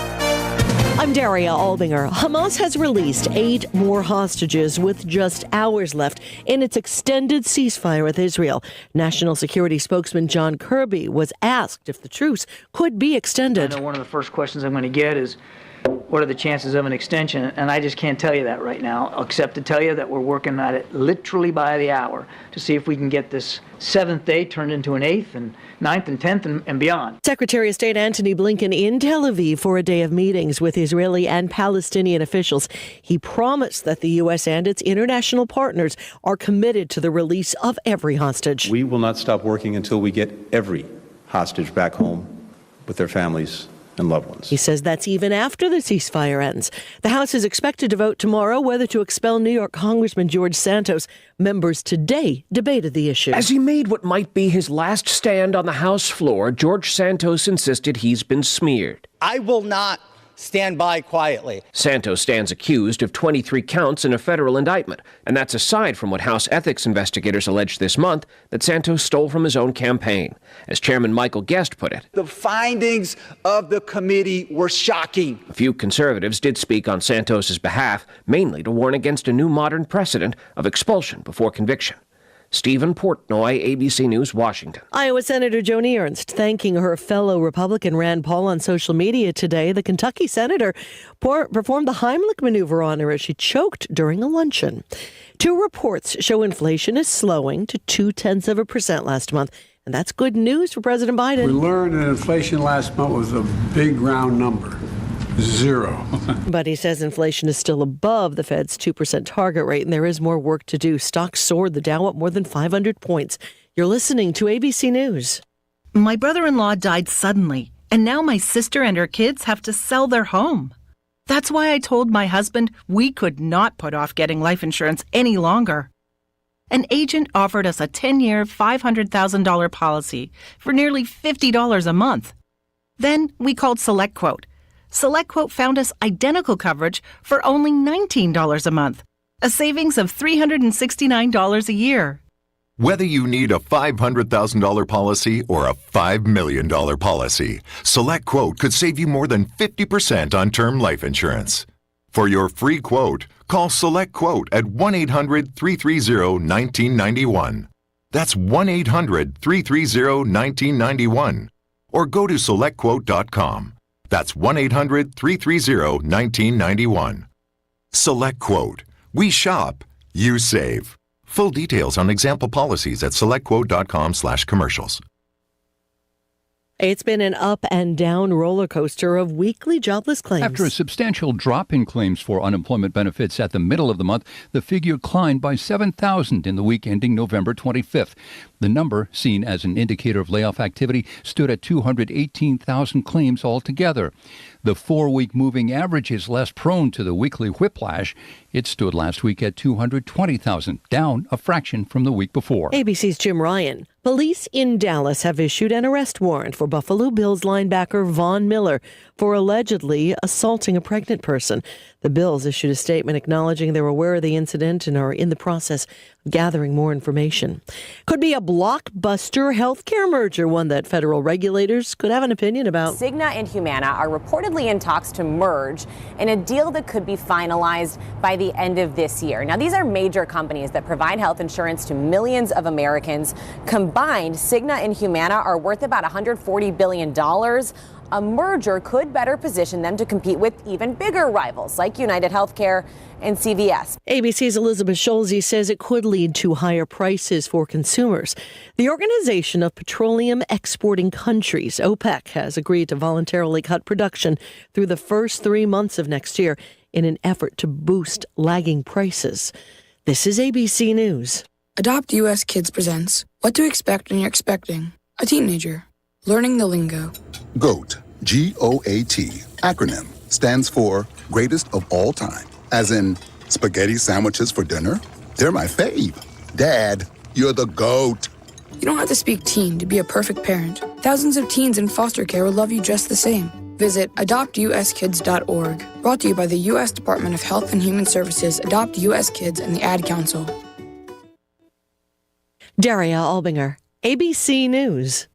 Speaker 34: I'm Daria Albinger. Hamas has released 8 more hostages with just hours left in its extended ceasefire with Israel. National Security spokesman John Kirby was asked if the truce could be extended.
Speaker 10: I know one of the first questions I'm going to get is, what are the chances of an extension? And I just can't tell you that right now, except to tell you that we're working at it literally by the hour to see if we can get this 7th day turned into an 8th and 9th and 10th and beyond.
Speaker 34: Secretary of State Antony Blinken in Tel Aviv for a day of meetings with Israeli and Palestinian officials. He promised that the U.S. and its international partners are committed to the release of every hostage.
Speaker 11: We will not stop working until we get every hostage back home with their families and loved ones.
Speaker 34: He says that's even after the ceasefire ends. The House is expected to vote tomorrow whether to expel New York Congressman George Santos. Members today debated the issue.
Speaker 12: As he made what might be his last stand on the House floor, George Santos insisted he's been smeared.
Speaker 13: I will not stand by quietly.
Speaker 12: Santos stands accused of 23 counts in a federal indictment, and that's aside from what House ethics investigators alleged this month that Santos stole from his own campaign. As Chairman Michael Guest put it,
Speaker 13: the findings of the committee were shocking.
Speaker 12: A few conservatives did speak on Santos's behalf, mainly to warn against a new modern precedent of expulsion before conviction. Stephen Portnoy, ABC News, Washington.
Speaker 34: Iowa Senator Joni Ernst thanking her fellow Republican Rand Paul on social media today. The Kentucky senator performed the Heimlich maneuver on her as she choked during a luncheon. 2 reports show inflation is slowing to 0.2% last month. And that's good news for President Biden.
Speaker 1: We learned that inflation last month was a big round number. 0.
Speaker 34: But he says inflation is still above the Fed's 2% target rate, and there is more work to do. Stocks soared, the Dow up more than 500 points. You're listening to ABC News.
Speaker 21: My brother-in-law died suddenly, and now my sister and her kids have to sell their home. That's why I told my husband we could not put off getting life insurance any longer. An agent offered us a 10-year, $500,000 policy for nearly $50 a month. Then we called SelectQuote. SelectQuote found us identical coverage for only $19 a month, a savings of $369 a year.
Speaker 23: Whether you need a $500,000 policy or a $5 million policy, SelectQuote could save you more than 50% on term life insurance. For your free quote, call SelectQuote at 1-800-330-1991. That's 1-800-330-1991. Or go to SelectQuote.com. That's 1-800-330-1991. SelectQuote. We shop, you save. Full details on example policies at SelectQuote.com/commercials.
Speaker 34: It's been an up and down roller coaster of weekly jobless claims.
Speaker 24: After a substantial drop in claims for unemployment benefits at the middle of the month, the figure climbed by 7,000 in the week ending November 25th. The number, seen as an indicator of layoff activity, stood at 218,000 claims altogether. The 4-week moving average is less prone to the weekly whiplash. It stood last week at 220,000, down a fraction from the week before.
Speaker 34: ABC's Jim Ryan. Police in Dallas have issued an arrest warrant for Buffalo Bills linebacker Von Miller for allegedly assaulting a pregnant person. The Bills issued a statement acknowledging they're aware of the incident and are in the process of gathering more information. Could be a blockbuster healthcare merger, one that federal regulators could have an opinion about.
Speaker 25: Cigna and Humana are reportedly
Speaker 14: reportedly in talks to merge in a deal that could be finalized by the end of this year. Now, these are major companies that provide health insurance to millions of Americans. Combined, Cigna and Humana are worth about $140 billion. A merger could better position them to compete with even bigger rivals like United Healthcare and CVS.
Speaker 34: ABC's Elizabeth Scholze says it could lead to higher prices for consumers. The Organization of Petroleum Exporting Countries, OPEC, has agreed to voluntarily cut production through the first 3 months of next year in an effort to boost lagging prices. This is ABC News.
Speaker 15: Adopt US Kids presents What to Expect When You're Expecting a Teenager. Learning the lingo.
Speaker 16: GOAT, G-O-A-T, acronym, stands for Greatest of All Time. As in, spaghetti sandwiches for dinner? They're my fave. Dad, you're the GOAT.
Speaker 15: You don't have to speak teen to be a perfect parent. Thousands of teens in foster care will love you just the same. Visit adoptuskids.org. Brought to you by the U.S. Department of Health and Human Services, Adopt U.S. Kids, and the Ad Council.
Speaker 34: Daria Albinger, ABC News.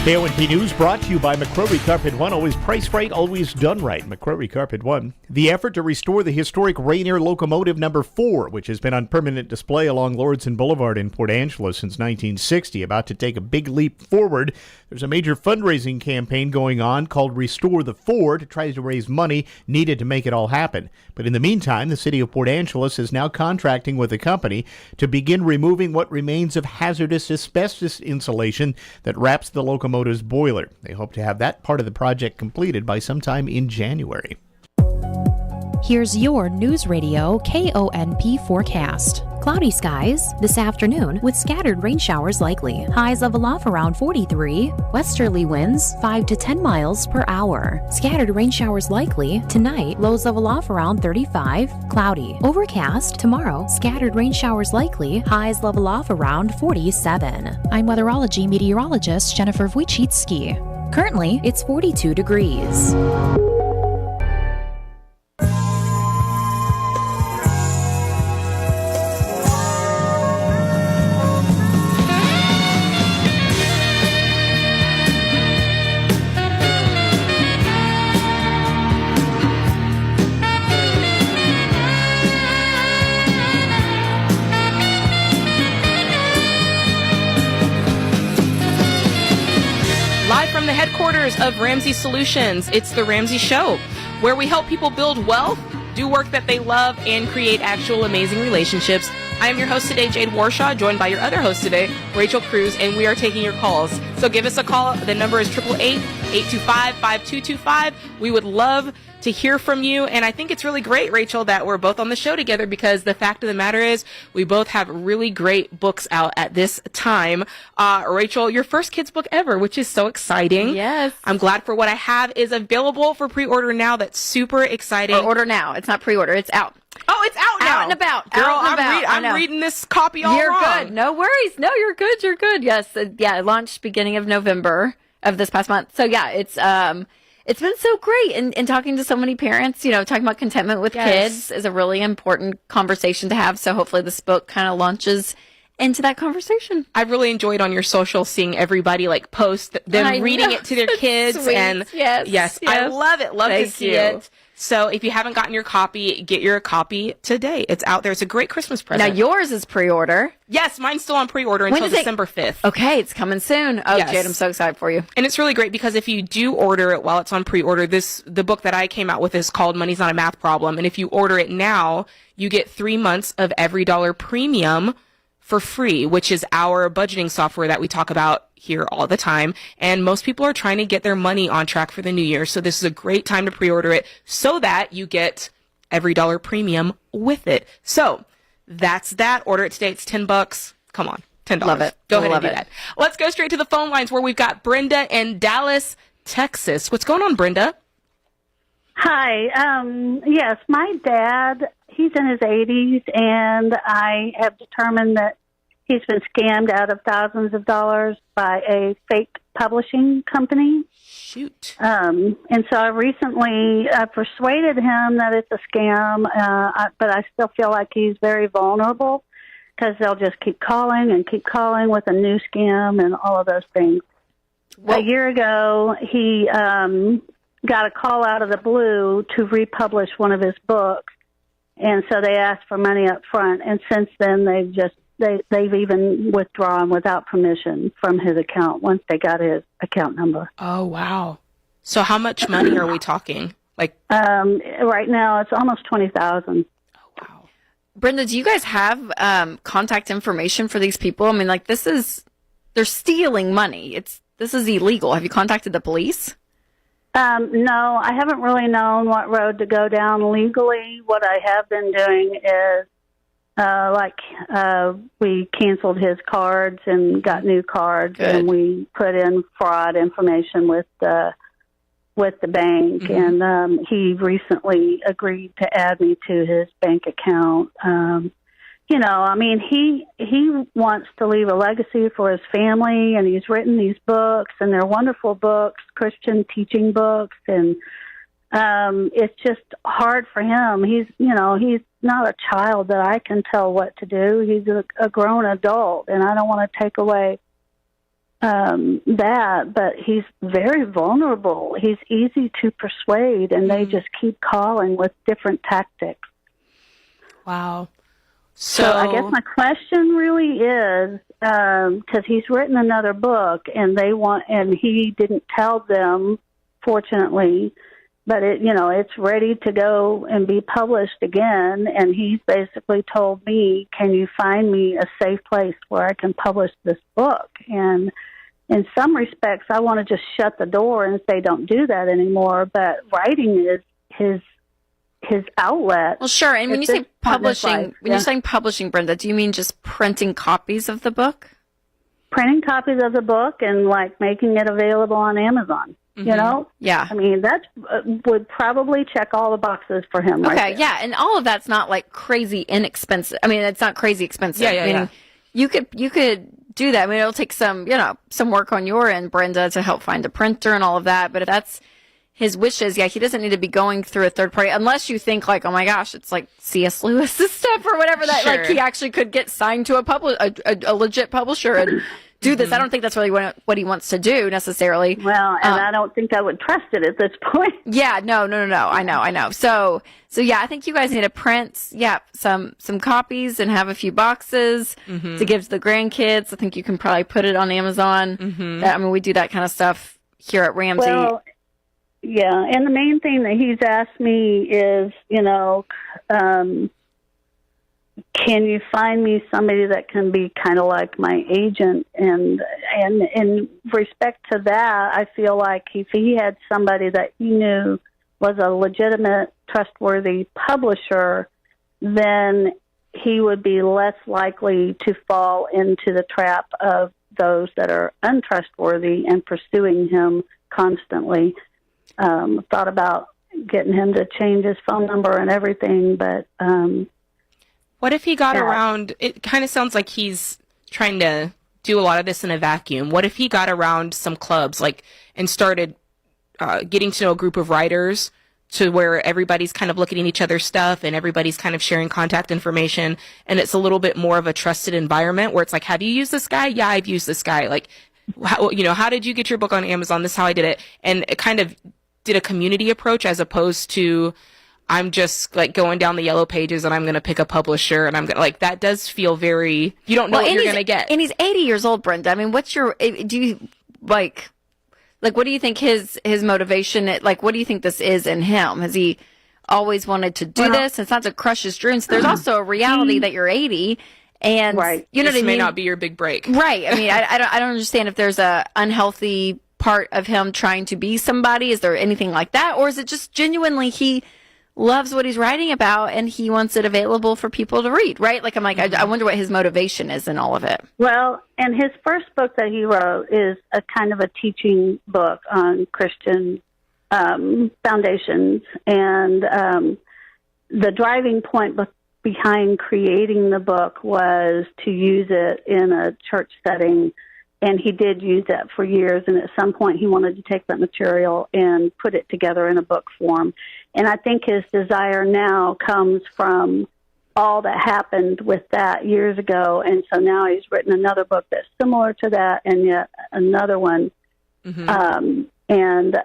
Speaker 17: KONP News brought to you by McCrory Carpet One. Always priced right, always done right. McCrory Carpet One. The effort to restore the historic Rainier Locomotive Number 4, which has been on permanent display along Lordson Boulevard in Port Angeles since 1960, about to take a big leap forward. There's a major fundraising campaign going on called Restore the 4 to try to raise money needed to make it all happen. But in the meantime, the city of Port Angeles is now contracting with a company to begin removing what remains of hazardous asbestos insulation that wraps the locomotive's boiler. They hope to have that part of the project completed by sometime in January.
Speaker 2: Here's your News Radio KONP forecast. Cloudy skies this afternoon with scattered rain showers likely. Highs level off around 43. Westerly winds 5 to 10 miles per hour. Scattered rain showers likely. Tonight, lows level off around 35. Cloudy. Overcast tomorrow. Scattered rain showers likely. Highs level off around 47. I'm weatherology meteorologist Jennifer Wojcicki. Currently, it's 42 degrees.
Speaker 3: From the headquarters of Ramsey Solutions, it's the Ramsey Show, where we help people build wealth, do work that they love, and create actual amazing relationships. I am your host today, Jade Warshaw, joined by your other host today, Rachel Cruz, and we are taking your calls. So give us a call. The number is 888-825-5225. We would love to hear from you. And I think it's really great, Rachel, that we're both on the show together because the fact of the matter is we both have really great books out at this time. Rachel, your first kids book ever, which is so exciting.
Speaker 5: Yes.
Speaker 3: I'm glad for what I have is available for pre-order now. That's super exciting.
Speaker 5: Or order now. It's not pre-order. It's out.
Speaker 3: Oh, it's out now.
Speaker 5: Out and about.
Speaker 3: Girl,
Speaker 5: out and about.
Speaker 3: I'm reading this copy all
Speaker 5: You're
Speaker 3: wrong.
Speaker 5: good. No worries. No, you're good. You're good. Yes. Yeah. It launched beginning of November of this past month. So yeah, it's been so great. And talking to so many parents, talking about contentment with kids is a really important conversation to have. So hopefully this book kind of launches into that conversation.
Speaker 3: I really enjoyed on your social seeing everybody post them reading it to their kids.
Speaker 5: Sweet.
Speaker 3: And yes, I love it. Love to see it. So if you haven't gotten your copy, get your copy today. It's out there. It's a great Christmas present.
Speaker 5: Now yours is pre-order.
Speaker 3: Yes, mine's still on pre-order until December 5th.
Speaker 5: Okay, it's coming soon. Oh, yes. Jade, I'm so excited for you.
Speaker 3: And it's really great because if you do order it while it's on pre-order, the book that I came out with is called Money's Not a Math Problem. And if you order it now, you get 3 months of Every Dollar Premium for free, which is our budgeting software that we talk about here all the time. And most people are trying to get their money on track for the new year. So this is a great time to pre-order it so that you get Every Dollar Premium with it. So that's that. Order it today. It's $10. Come on. $10.
Speaker 5: Love it.
Speaker 3: Go ahead and do that. Let's go straight to the phone lines where we've got Brenda in Dallas, Texas. What's going on, Brenda?
Speaker 18: Hi. Yes, my dad, he's in his 80s, and I have determined that he's been scammed out of thousands of dollars by a fake publishing company.
Speaker 3: Shoot.
Speaker 18: And so I recently persuaded him that it's a scam, but I still feel like he's very vulnerable because they'll just keep calling with a new scam and all of those things. a year ago, he got a call out of the blue to republish one of his books, and so they asked for money up front. And since then, they've even withdrawn without permission from his account once they got his account number.
Speaker 3: Oh, wow. So how much money are we talking? Like,
Speaker 18: right now, it's almost $20,000.
Speaker 5: Brenda, do you guys have contact information for these people? I mean, like, they're stealing money. This is illegal. Have you contacted the police?
Speaker 18: No, I haven't really known what road to go down legally. What I have been doing is, we canceled his cards and got new cards, and we put in fraud information with the bank, and he recently agreed to add me to his bank account. He wants to leave a legacy for his family, and he's written these books, and they're wonderful books, Christian teaching books, and it's just hard for him. He's not a child that I can tell what to do. He's a grown adult, and I don't want to take away that, but he's very vulnerable. He's easy to persuade, and they just keep calling with different tactics.
Speaker 3: Wow.
Speaker 18: So I guess my question really is, because he's written another book, and he didn't tell them, fortunately, but it's ready to go and be published again. And he's basically told me, "Can you find me a safe place where I can publish this book?" And in some respects, I want to just shut the door and say, "Don't do that anymore." But writing is his outlet.
Speaker 5: Well, sure. And when you say publishing, you're saying publishing, Brenda, do you mean just printing copies of the book?
Speaker 18: Printing copies of the book and making it available on Amazon.
Speaker 5: Yeah.
Speaker 18: I mean, that would probably check all the boxes for him.
Speaker 5: Okay.
Speaker 18: Right there.
Speaker 5: Yeah. And all of that's not crazy inexpensive. I mean, it's not crazy expensive.
Speaker 3: Yeah.
Speaker 5: You could do that. I mean, it'll take some work on your end, Brenda, to help find a printer and all of that. But if that's his wishes, he doesn't need to be going through a third party unless you think oh my gosh, it's like C.S. Lewis's stuff or whatever that he actually could get signed to a legit publisher and do this. I don't think that's really what he wants to do necessarily.
Speaker 18: Well, and I don't think I would trust it at this point.
Speaker 5: Yeah, no. I know. So yeah, I think you guys need to print some copies and have a few boxes to give to the grandkids. I think you can probably put it on Amazon. We do that kind of stuff here at Ramsey.
Speaker 18: Well, yeah, and the main thing that he's asked me is, can you find me somebody that can be kind of like my agent? And in respect to that, I feel like if he had somebody that he knew was a legitimate, trustworthy publisher, then he would be less likely to fall into the trap of those that are untrustworthy and pursuing him constantly. Thought about getting him to change his phone number and everything, but
Speaker 3: what if he got around? It kind of sounds like he's trying to do a lot of this in a vacuum. What if he got around some clubs and started getting to know a group of writers to where everybody's kind of looking at each other's stuff and everybody's kind of sharing contact information, and it's a little bit more of a trusted environment where it's like, have you used this guy? Yeah, I've used this guy. How did you get your book on Amazon? This is how I did it. And it kind of did a community approach as opposed to I'm just going down the yellow pages and I'm going to pick a publisher and I'm going to that does feel very, you don't know what you're going to get.
Speaker 5: And he's 80 years old, Brenda. I mean, what do you think his motivation, what do you think this is in him? Has he always wanted to do this? It's not to crush his dreams. There's also a reality that you're 80 and you know
Speaker 3: this
Speaker 5: what I mean?
Speaker 3: May not be your big break.
Speaker 5: Right. I mean, I don't understand if there's a unhealthy part of him trying to be somebody. Is there anything like that? Or is it just genuinely he loves what he's writing about and he wants it available for people to read, right? I wonder what his motivation is in all of it.
Speaker 18: Well, and his first book that he wrote is a kind of a teaching book on Christian foundations. And the driving point behind creating the book was to use it in a church setting. And he did use that for years, and at some point he wanted to take that material and put it together in a book form. And I think his desire now comes from all that happened with that years ago, and so now he's written another book that's similar to that, and yet another one And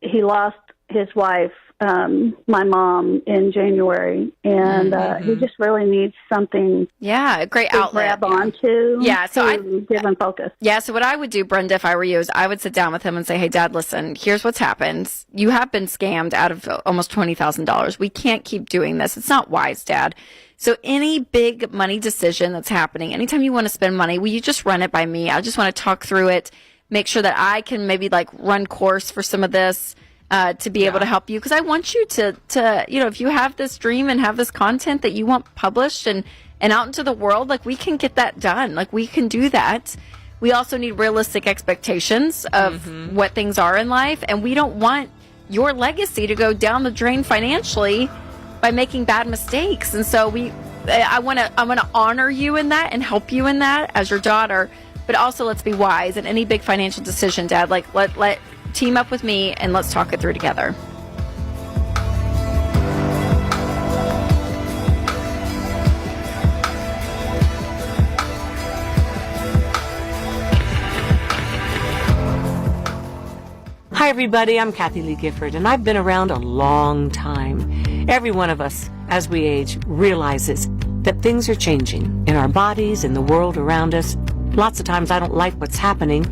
Speaker 18: he lost his wife, my mom, in January, and he just really needs something.
Speaker 5: Yeah, a great outlet.
Speaker 18: Grab onto.
Speaker 5: So I
Speaker 18: give him focus.
Speaker 5: Yeah, so what I would do, Brenda, if I were you, is I would sit down with him and say, "Hey, Dad, listen. Here's what's happened. You have been scammed out of almost $20,000. We can't keep doing this. It's not wise, Dad. So any big money decision that's happening, anytime you want to spend money, will you just run it by me? I just want to talk through it, make sure that I can maybe like run course for some of this." To be able to help you, because I want you to if you have this dream and have this content that you want published and out into the world, like, we can get that done. Like, we can do that. We also need realistic expectations of what things are in life, and we don't want your legacy to go down the drain financially by making bad mistakes. And so I want to honor you in that and help you in that as your daughter, but also let's be wise in any big financial decision, Dad. Like, let team up with me and let's talk it through together.
Speaker 4: Hi, everybody. I'm Kathy Lee Gifford, and I've been around a long time. Every one of us, as we age, realizes that things are changing in our bodies, in the world around us. Lots of times I don't like what's happening,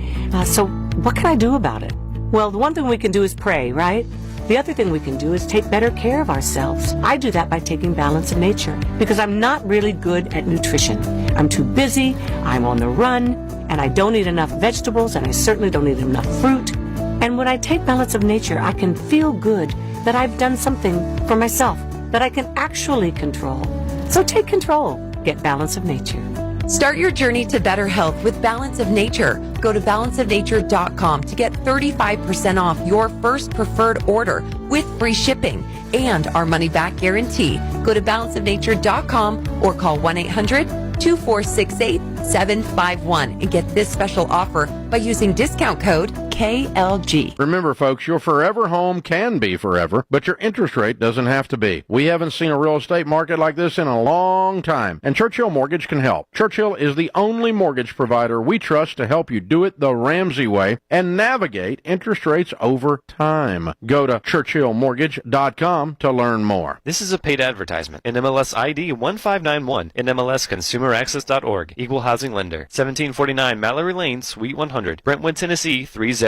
Speaker 4: so what can I do about it? Well, the one thing we can do is pray, right? The other thing we can do is take better care of ourselves. I do that by taking Balance of Nature, because I'm not really good at nutrition. I'm too busy, I'm on the run, and I don't eat enough vegetables, and I certainly don't eat enough fruit. And when I take Balance of Nature, I can feel good that I've done something for myself that I can actually control. So take control. Get Balance of Nature.
Speaker 7: Start your journey to better health with Balance of Nature. Go to balanceofnature.com to get 35% off your first preferred order with free shipping and our money-back guarantee. Go to balanceofnature.com or call 1-800-2468-751 and get this special offer by using discount code KLG.
Speaker 6: Remember, folks, your forever home can be forever, but your interest rate doesn't have to be. We haven't seen a real estate market like this in a long time, and Churchill Mortgage can help. Churchill is the only mortgage provider we trust to help you do it the Ramsey way and navigate interest rates over time. Go to churchillmortgage.com to learn more.
Speaker 19: This is a paid advertisement. NMLS ID 1591. NMLSconsumeraccess.org. Equal housing lender. 1749 Mallory Lane, Suite 100. Brentwood, Tennessee 37027.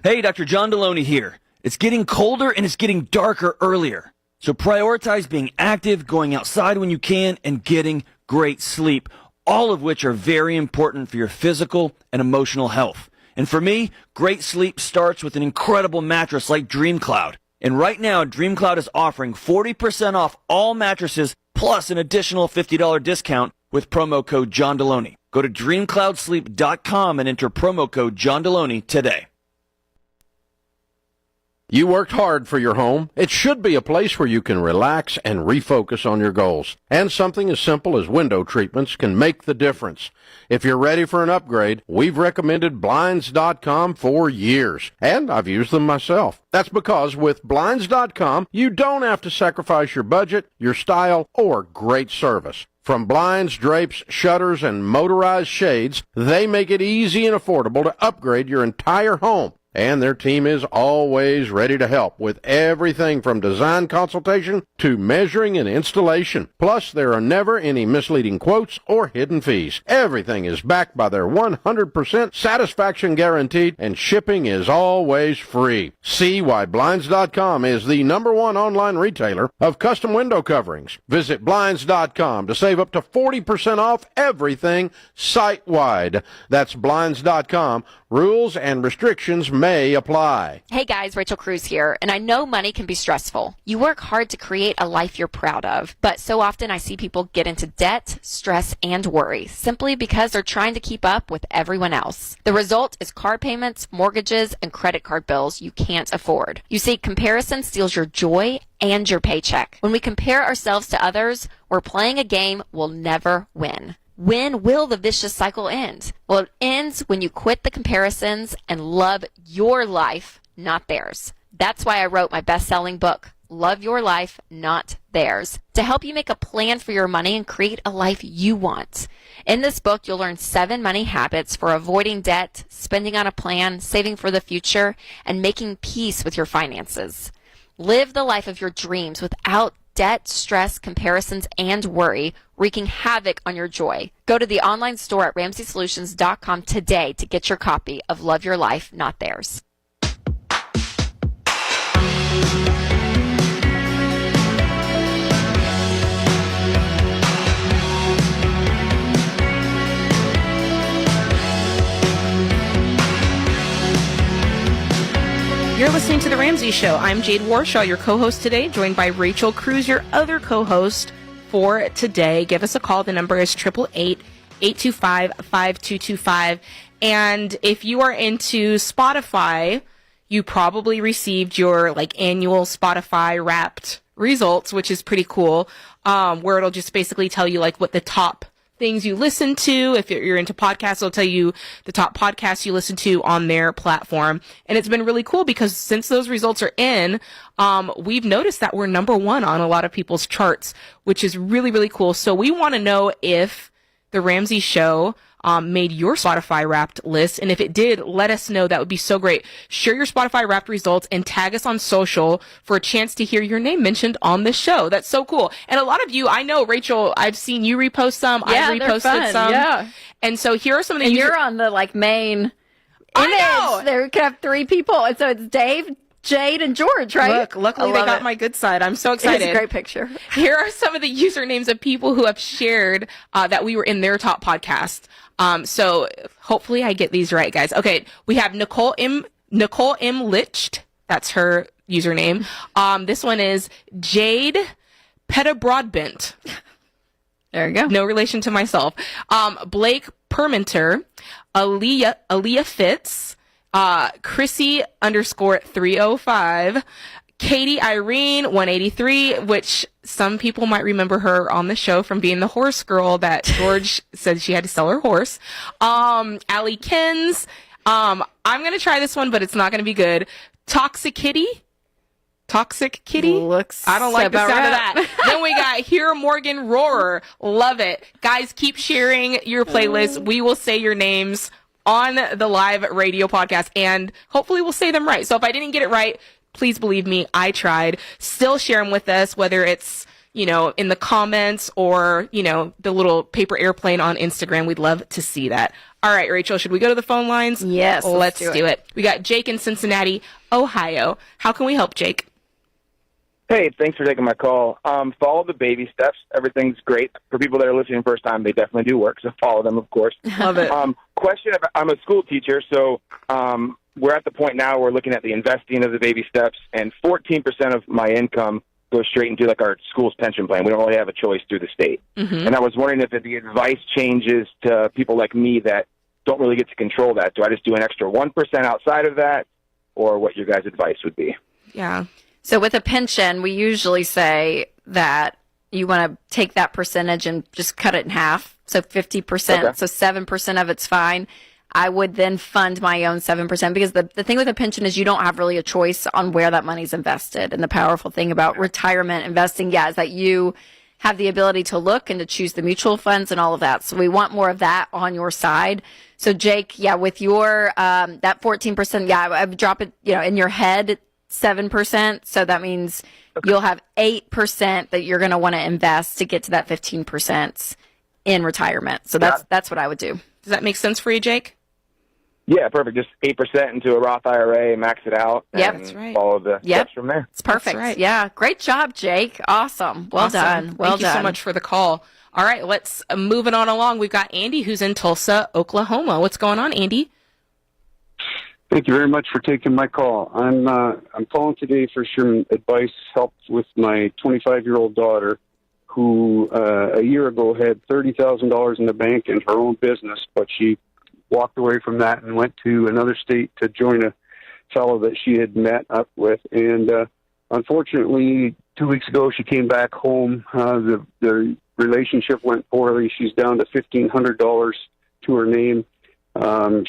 Speaker 20: Hey, Dr. John Deloney here. It's getting colder and it's getting darker earlier. So prioritize being active, going outside when you can, and getting great sleep, all of which are very important for your physical and emotional health. And for me, great sleep starts with an incredible mattress like DreamCloud. And right now, DreamCloud is offering 40% off all mattresses plus an additional $50 discount with promo code John Deloney. Go to dreamcloudsleep.com and enter promo code John Deloney today.
Speaker 6: You worked hard for your home. It should be a place where you can relax and refocus on your goals. And something as simple as window treatments can make the difference. If you're ready for an upgrade, we've recommended Blinds.com for years, and I've used them myself. That's because with Blinds.com, you don't have to sacrifice your budget, your style, or great service. From blinds, drapes, shutters, and motorized shades, they make it easy and affordable to upgrade your entire home. And their team is always ready to help with everything from design consultation to measuring and installation. Plus, there are never any misleading quotes or hidden fees. Everything is backed by their 100% satisfaction guaranteed, and shipping is always free. See why Blinds.com is the #1 online retailer of custom window coverings. Visit Blinds.com to save up to 40% off everything site-wide. That's Blinds.com. Rules and restrictions may apply.
Speaker 5: Hey guys, Rachel Cruz here, and I know money can be stressful. You work hard to create a life you're proud of, but so often I see people get into debt, stress, and worry simply because they're trying to keep up with everyone else. The result is car payments, mortgages, and credit card bills you can't afford. You see, comparison steals your joy and your paycheck. When we compare ourselves to others, we're playing a game we'll never win. When will the vicious cycle end? Well, it ends when you quit the comparisons and love your life, not theirs. That's why I wrote my best-selling book, Love Your Life, Not theirs, to help you make a plan for your money and create a life you want. In this book, you'll learn 7 money habits for avoiding debt, spending on a plan, saving for the future, and making peace with your finances. Live the life of your dreams without debt, stress, comparisons, and worry, wreaking havoc on your joy. Go to the online store at RamseySolutions.com today to get your copy of Love Your Life, Not Theirs.
Speaker 3: You're listening to The Ramsey Show. I'm Jade Warshaw, your co-host today, joined by Rachel Cruz, your other co-host for today. Give us a call. The number is 888-825-5225. And if you are into Spotify, you probably received your annual Spotify Wrapped results, which is pretty cool, where it'll just basically tell you what the top things you listen to. If you're into podcasts, it'll tell you the top podcasts you listen to on their platform. And it's been really cool because since those results are in, we've noticed that we're number 1 on a lot of people's charts, which is really, really cool. So we want to know if The Ramsey Show made your Spotify Wrapped list. And if it did, let us know. That would be so great. Share your Spotify Wrapped results and tag us on social for a chance to hear your name mentioned on the show. That's so cool. And a lot of you, I know, Rachel, I've seen you repost some.
Speaker 5: Yeah,
Speaker 3: I've reposted some.
Speaker 5: Yeah.
Speaker 3: And so here are some of the
Speaker 5: And you're on the main image. There we could have 3 people. And so it's Dave, Jade, and George, right?
Speaker 3: Look, luckily they got my good side. I'm so excited.
Speaker 5: It's a great picture.
Speaker 3: Here are some of the usernames of people who have shared that we were in their top podcast. So hopefully I get these right, guys. Okay, we have Nicole M. Licht. That's her username. This one is Jade Pettabroadbent.
Speaker 5: There you go.
Speaker 3: No relation to myself. Blake Perminter, Aaliyah Fitz, Chrissy _305, Katie Irene 183, which some people might remember her on the show from being the horse girl that George said she had to sell her horse. Allie Kins. I'm going to try this one, but it's not going to be good. Toxic Kitty.
Speaker 5: Looks
Speaker 3: I don't like the sound
Speaker 5: right.
Speaker 3: of that. Then we got Here Morgan Roarer. Love it. Guys, keep sharing your playlist. We will say your names on the live radio podcast, and hopefully we'll say them right. So if I didn't get it right, please believe me, I tried. Still share them with us, whether it's, in the comments or, the little paper airplane on Instagram. We'd love to see that. All right, Rachel, should we go to the phone lines?
Speaker 5: Yes,
Speaker 3: let's do it. We got Jake in Cincinnati, Ohio. How can we help, Jake?
Speaker 8: Hey, thanks for taking my call. Follow the baby steps. Everything's great. For people that are listening first time, they definitely do work, so follow them, of course.
Speaker 3: Love it.
Speaker 8: Question, I'm a school teacher, so we're at the point now we're looking at the investing of the baby steps, and 14% of my income goes straight into our school's pension plan. We don't really have a choice through the state.
Speaker 3: Mm-hmm.
Speaker 8: And I was wondering if the advice changes to people like me that don't really get to control that. Do I just do an extra 1% outside of that, or what your guys' advice would be?
Speaker 3: Yeah.
Speaker 5: So with a pension, we usually say that you want to take that percentage and just cut it in half. So 50%.
Speaker 8: Okay.
Speaker 5: So 7% of it's fine. I would then fund my own 7% because the thing with a pension is you don't have really a choice on where that money's invested. And the powerful thing about retirement investing, is that you have the ability to look and to choose the mutual funds and all of that. So we want more of that on your side. So Jake, with your, that 14%, I would drop it, in your head, 7%. So that means you'll have 8% that you're going to want to invest to get to that 15% in retirement. So that's what I would do.
Speaker 3: Does that make sense for you, Jake?
Speaker 8: Yeah, perfect. Just 8% into a Roth IRA, max it out,
Speaker 5: Yep.
Speaker 8: and
Speaker 5: That's right.
Speaker 8: follow the steps from there.
Speaker 5: It's perfect.
Speaker 3: That's right.
Speaker 5: Yeah. Great job, Jake. Awesome. Well
Speaker 3: Awesome.
Speaker 5: done. Well
Speaker 3: Thank
Speaker 5: done.
Speaker 3: you so much for the call. All right, let's moving on along. We've got Andy who's in Tulsa, Oklahoma. What's going on, Andy?
Speaker 9: Thank you very much for taking my call. I'm calling today for some advice, help with my 25-year-old daughter, who a year ago had $30,000 in the bank in her own business, but she walked away from that and went to another state to join a fellow that she had met up with. And unfortunately, 2 weeks ago, she came back home. The relationship went poorly. She's down to $1,500 to her name.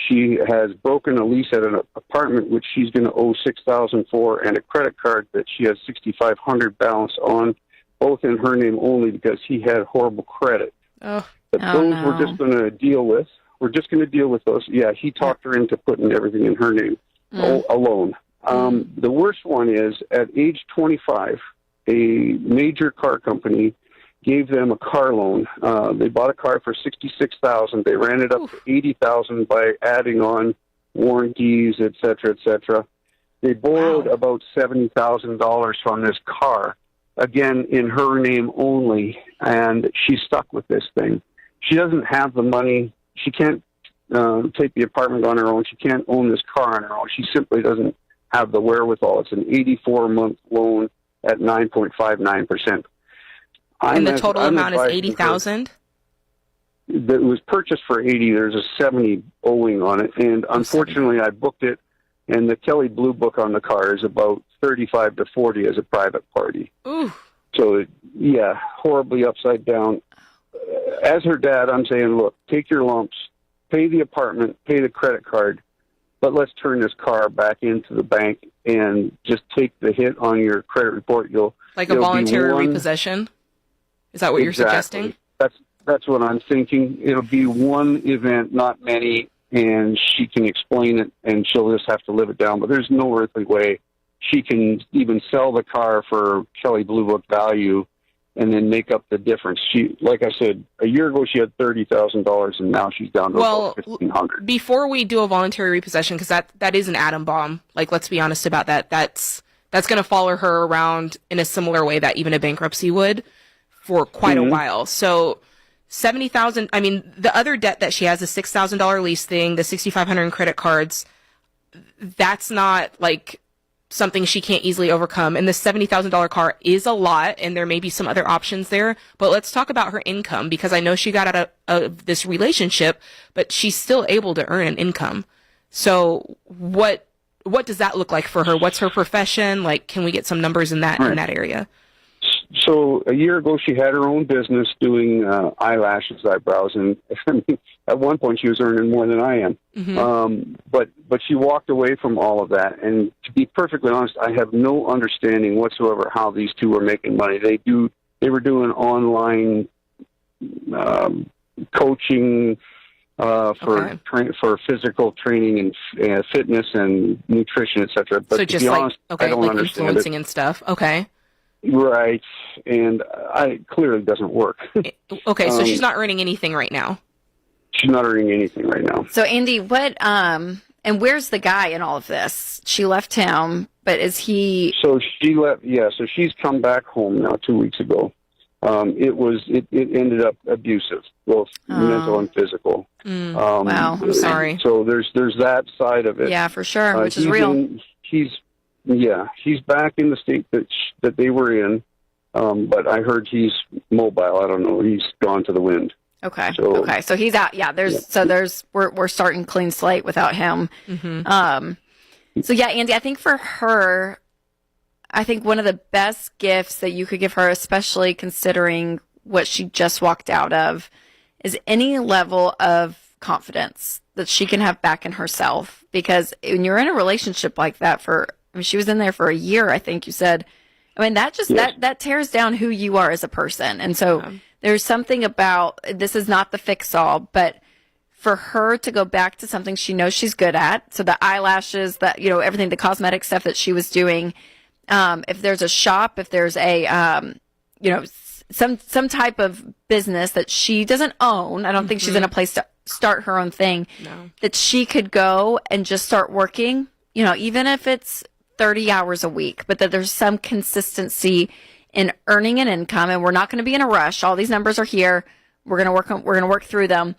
Speaker 9: She has broken a lease at an apartment which she's going to owe $6,000 for, and a credit card that she has $6,500 balance on. both in her name only because he had horrible credit.
Speaker 3: Oh,
Speaker 9: But those we're just going to deal with. We're just going to deal with those. Yeah, he talked her into putting everything in her name alone. The worst one is at age 25, a major car company gave them a car loan. They bought a car for $66,000. They ran it up to $80,000 by adding on warranties, et cetera. They borrowed about $70,000 from this car, again in her name only, and she's stuck with this thing. She doesn't have the money. She can't take the apartment on her own. She can't own this car on her own. She simply doesn't have the wherewithal. It's an 84-month loan at 9.59%.
Speaker 3: And the total amount is $80,000?
Speaker 9: It was purchased for $80,000. There's a $70,000 owing on it, and unfortunately, I booked it. And the Kelly Blue Book on the car is about $35,000 to $40,000 as a private party.
Speaker 3: Ooh.
Speaker 9: So, yeah, horribly upside down. As her dad, I'm saying, look, take your lumps, pay the apartment, pay the credit card, but let's turn this car back into the bank and just take the hit on your credit report.
Speaker 3: Like a voluntary repossession? Is that what you're suggesting?
Speaker 9: That's what I'm thinking. It'll be one event, not many, and she can explain it, and she'll just have to live it down. But there's no earthly way she can even sell the car for Kelly Blue Book value and then make up the difference. She, like I said, a year ago she had $30,000, and now she's down to about $1,500.
Speaker 3: Before we do a voluntary repossession, because that is an atom bomb. Like, let's be honest about that. That's going to follow her around in a similar way that even a bankruptcy would for quite a while. So $70,000. I mean, the other debt that she has, the $6,000 lease thing, the $6,500 in credit cards. That's not like something she can't easily overcome. And the $70,000 car is a lot, and there may be some other options there. But let's talk about her income, because I know she got out of this relationship, but she's still able to earn an income. So what does that look like for her? What's her profession? Like, can we get some numbers in that area?
Speaker 9: So a year ago, she had her own business doing eyelashes, eyebrows, and I mean, at one point she was earning more than I am.
Speaker 3: Mm-hmm.
Speaker 9: But she walked away from all of that. And to be perfectly honest, I have no understanding whatsoever how these two are making money. They were doing online coaching for physical training and fitness and nutrition, etc. But
Speaker 3: so
Speaker 9: to be honest, I don't
Speaker 3: like
Speaker 9: understand
Speaker 3: influencing
Speaker 9: it.
Speaker 3: and stuff. Okay.
Speaker 9: Right, and it clearly doesn't work.
Speaker 3: Okay, so she's not earning anything right now.
Speaker 9: She's not earning anything right now.
Speaker 5: So, Andy, and where's the guy in all of this? She left him, but is he...
Speaker 9: So she left, so she's come back home now 2 weeks ago. It ended up abusive, both mental and physical.
Speaker 5: Wow, I'm sorry.
Speaker 9: So there's that side of it.
Speaker 5: Yeah, for sure, which is real.
Speaker 9: He's back in the state that they were in, but I heard he's mobile. I don't know. He's gone to the wind.
Speaker 5: Okay. So he's out. Yeah. We're starting clean slate without him.
Speaker 3: Mm-hmm.
Speaker 5: So yeah, Andy, I think for her, one of the best gifts that you could give her, especially considering what she just walked out of, is any level of confidence that she can have back in herself. Because when you're in a relationship like that she was in there for a year, I think you said. I mean, that just that tears down who you are as a person. And so there's something about, this is not the fix-all, but for her to go back to something she knows she's good at, so the eyelashes, everything, the cosmetic stuff that she was doing, if there's a shop, if there's a, some type of business that she doesn't own, I don't think she's in a place to start her own thing, that she could go and just start working, even if it's 30 hours a week, but that there's some consistency in earning an income, and we're not going to be in a rush. All these numbers are here. We're going to work through them.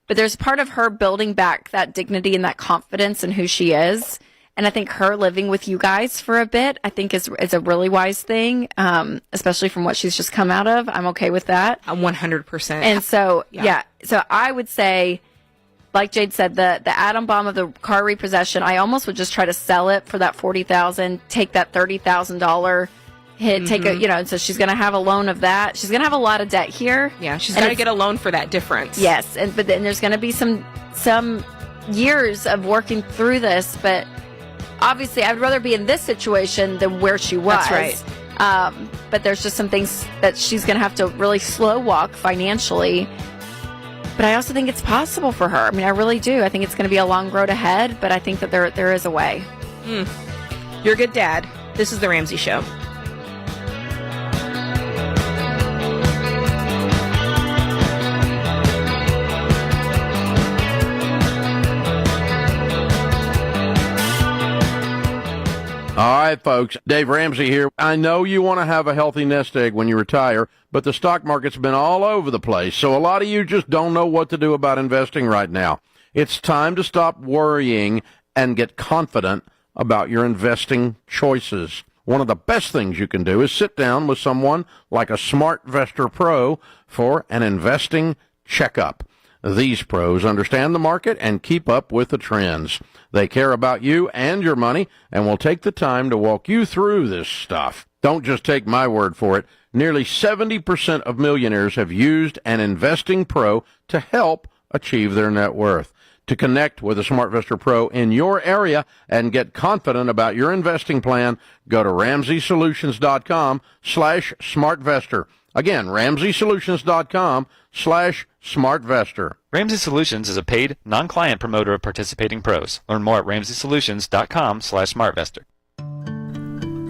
Speaker 5: But there's part of her building back that dignity and that confidence in who she is. And I think her living with you guys for a bit, I think is a really wise thing, especially from what she's just come out of. I'm okay with that.
Speaker 3: 100%.
Speaker 5: And so, so I would say, like Jade said, the atom bomb of the car repossession, I almost would just try to sell it for that $40,000, take that $30,000 hit, take a, so she's going to have a loan of that. She's going to have a lot of debt here.
Speaker 3: Yeah, she's got to get a loan for that difference.
Speaker 5: Yes, but then there's going to be some years of working through this, but obviously I'd rather be in this situation than where she was.
Speaker 3: That's right.
Speaker 5: But there's just some things that she's going to have to really slow walk financially. But I also think it's possible for her. I mean, I really do. I think it's going to be a long road ahead, but I think that there is a way.
Speaker 3: You're a good dad. This is The Ramsey Show.
Speaker 6: All right, folks, Dave Ramsey here. I know you want to have a healthy nest egg when you retire, but the stock market's been all over the place, so a lot of you just don't know what to do about investing right now. It's time to stop worrying and get confident about your investing choices. One of the best things you can do is sit down with someone like a SmartVestor Pro for an investing checkup. These pros understand the market and keep up with the trends. They care about you and your money and will take the time to walk you through this stuff. Don't just take my word for it. Nearly 70% of millionaires have used an investing pro to help achieve their net worth. To connect with a SmartVestor Pro in your area and get confident about your investing plan, go to RamseySolutions.com/SmartVestor. Again, RamseySolutions.com/SmartVestor.
Speaker 19: Ramsey Solutions is a paid, non-client promoter of participating pros. Learn more at RamseySolutions.com/SmartVestor.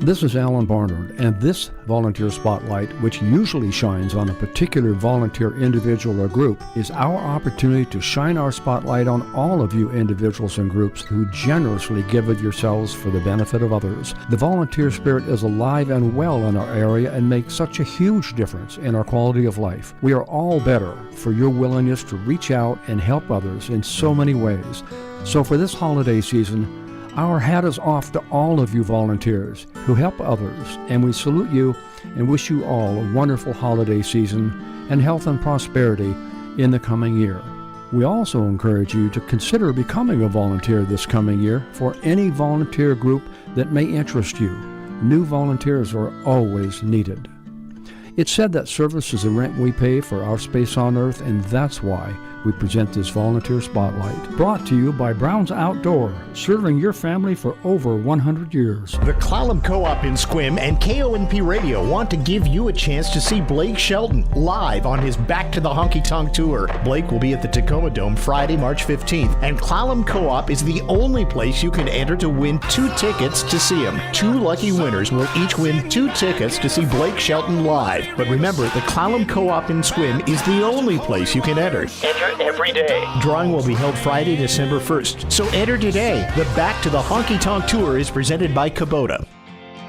Speaker 10: This is Alan Barnard, and this Volunteer Spotlight, which usually shines on a particular volunteer individual or group, is our opportunity to shine our spotlight on all of you individuals and groups who generously give of yourselves for the benefit of others. The volunteer spirit is alive and well in our area and makes such a huge difference in our quality of life. We are all better for your willingness to reach out and help others in so many ways. So for this holiday season, our hat is off to all of you volunteers who help others, and we salute you and wish you all a wonderful holiday season and health and prosperity in the coming year. We also encourage you to consider becoming a volunteer this coming year for any volunteer group that may interest you. New volunteers are always needed. It's said that service is the rent we pay for our space on Earth, and that's why we present this Volunteer Spotlight. Brought to you by Brown's Outdoor, serving your family for over 100 years.
Speaker 17: The Clallam Co-op in Sequim and KONP Radio want to give you a chance to see Blake Shelton live on his Back to the Honky Tonk Tour. Blake will be at the Tacoma Dome Friday, March 15th, and Clallam Co-op is the only place you can enter to win 2 tickets to see him. 2 lucky winners will each win 2 tickets to see Blake Shelton live. But remember, the Clallam Co-op in Sequim is the only place you can enter.
Speaker 11: Enter every day.
Speaker 17: Drawing will be held Friday, December 1st. So enter today. The Back to the Honky Tonk Tour is presented by Kubota.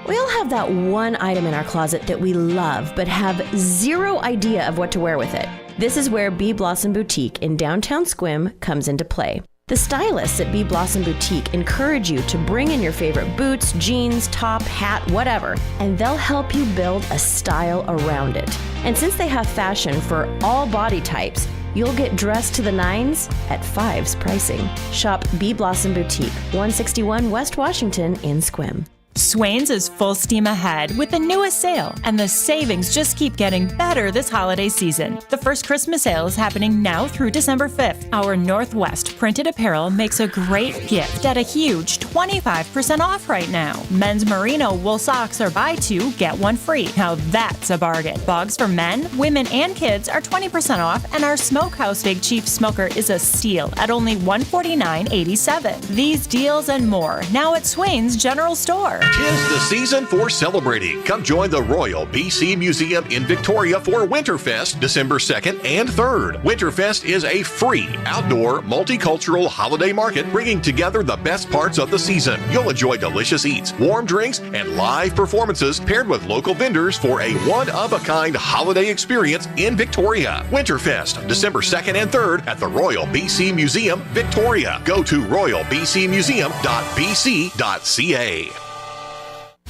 Speaker 12: We all have that one item in our closet that we love, but have zero idea of what to wear with it. This is where Bee Blossom Boutique in downtown Sequim comes into play. The stylists at Bee Blossom Boutique encourage you to bring in your favorite boots, jeans, top, hat, whatever, and they'll help you build a style around it. And since they have fashion for all body types, you'll get dressed to the nines at Fives pricing. Shop Bee Blossom Boutique, 161 West Washington in Sequim.
Speaker 13: Swain's is full steam ahead with the newest sale, and the savings just keep getting better this holiday season. The first Christmas sale is happening now through December 5th. Our Northwest printed apparel makes a great gift at a huge 25% off right now. Men's merino wool socks are buy 2, get 1 free. Now that's a bargain. Bogs for men, women, and kids are 20% off, and our Smokehouse Big Chief Smoker is a steal at only $149.87. These deals and more now at Swain's General Store.
Speaker 22: 'Tis the season for celebrating. Come join the Royal BC Museum in Victoria for Winterfest, December 2nd and 3rd. Winterfest is a free, outdoor, multicultural holiday market bringing together the best parts of the season. You'll enjoy delicious eats, warm drinks, and live performances paired with local vendors for a one-of-a-kind holiday experience in Victoria. Winterfest, December 2nd and 3rd at the Royal BC Museum, Victoria. Go to royalbcmuseum.bc.ca.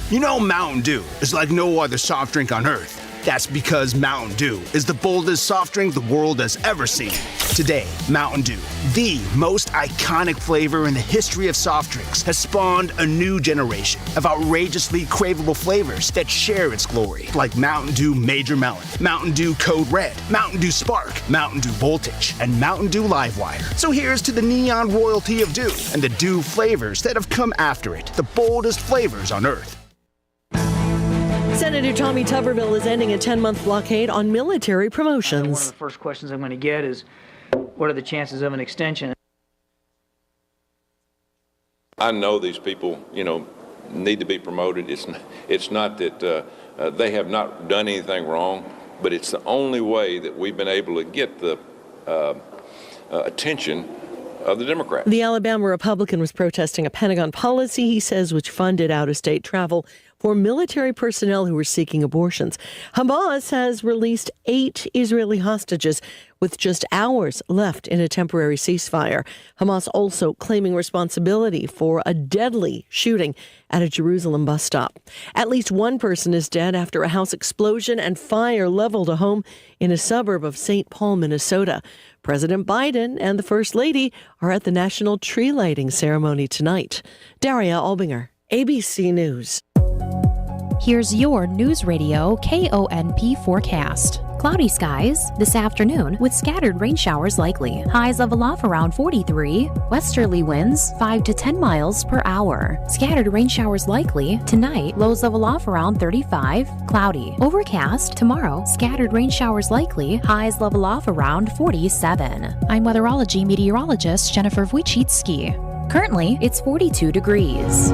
Speaker 25: You know Mountain Dew is like no other soft drink on earth. That's because Mountain Dew is the boldest soft drink the world has ever seen. Today, Mountain Dew, the most iconic flavor in the history of soft drinks, has spawned a new generation of outrageously craveable flavors that share its glory, like Mountain Dew Major Melon, Mountain Dew Code Red, Mountain Dew Spark, Mountain Dew Voltage, and Mountain Dew Livewire. So here's to the neon royalty of Dew and the Dew flavors that have come after it, the boldest flavors on earth.
Speaker 34: Senator Tommy Tuberville is ending a 10-month blockade on military promotions.
Speaker 1: One of the first questions I'm going to get is, what are the chances of an extension?
Speaker 11: I know these people, need to be promoted. It's not that they have not done anything wrong, but it's the only way that we've been able to get the attention of the Democrats.
Speaker 34: The Alabama Republican was protesting a Pentagon policy, he says, which funded out-of-state travel for military personnel who were seeking abortions. Hamas has released 8 Israeli hostages with just hours left in a temporary ceasefire. Hamas also claiming responsibility for a deadly shooting at a Jerusalem bus stop. At least one person is dead after a house explosion and fire leveled a home in a suburb of St. Paul, Minnesota. President Biden and the First Lady are at the national tree lighting ceremony tonight. Daria Albinger, ABC News.
Speaker 2: Here's your News Radio KONP forecast. Cloudy skies this afternoon with scattered rain showers likely. Highs level off around 43. Westerly winds 5 to 10 miles per hour. Scattered rain showers likely. Tonight, lows level off around 35. Cloudy. Overcast tomorrow. Scattered rain showers likely. Highs level off around 47. I'm weatherology meteorologist Jennifer Wojcicki. Currently, it's 42 degrees.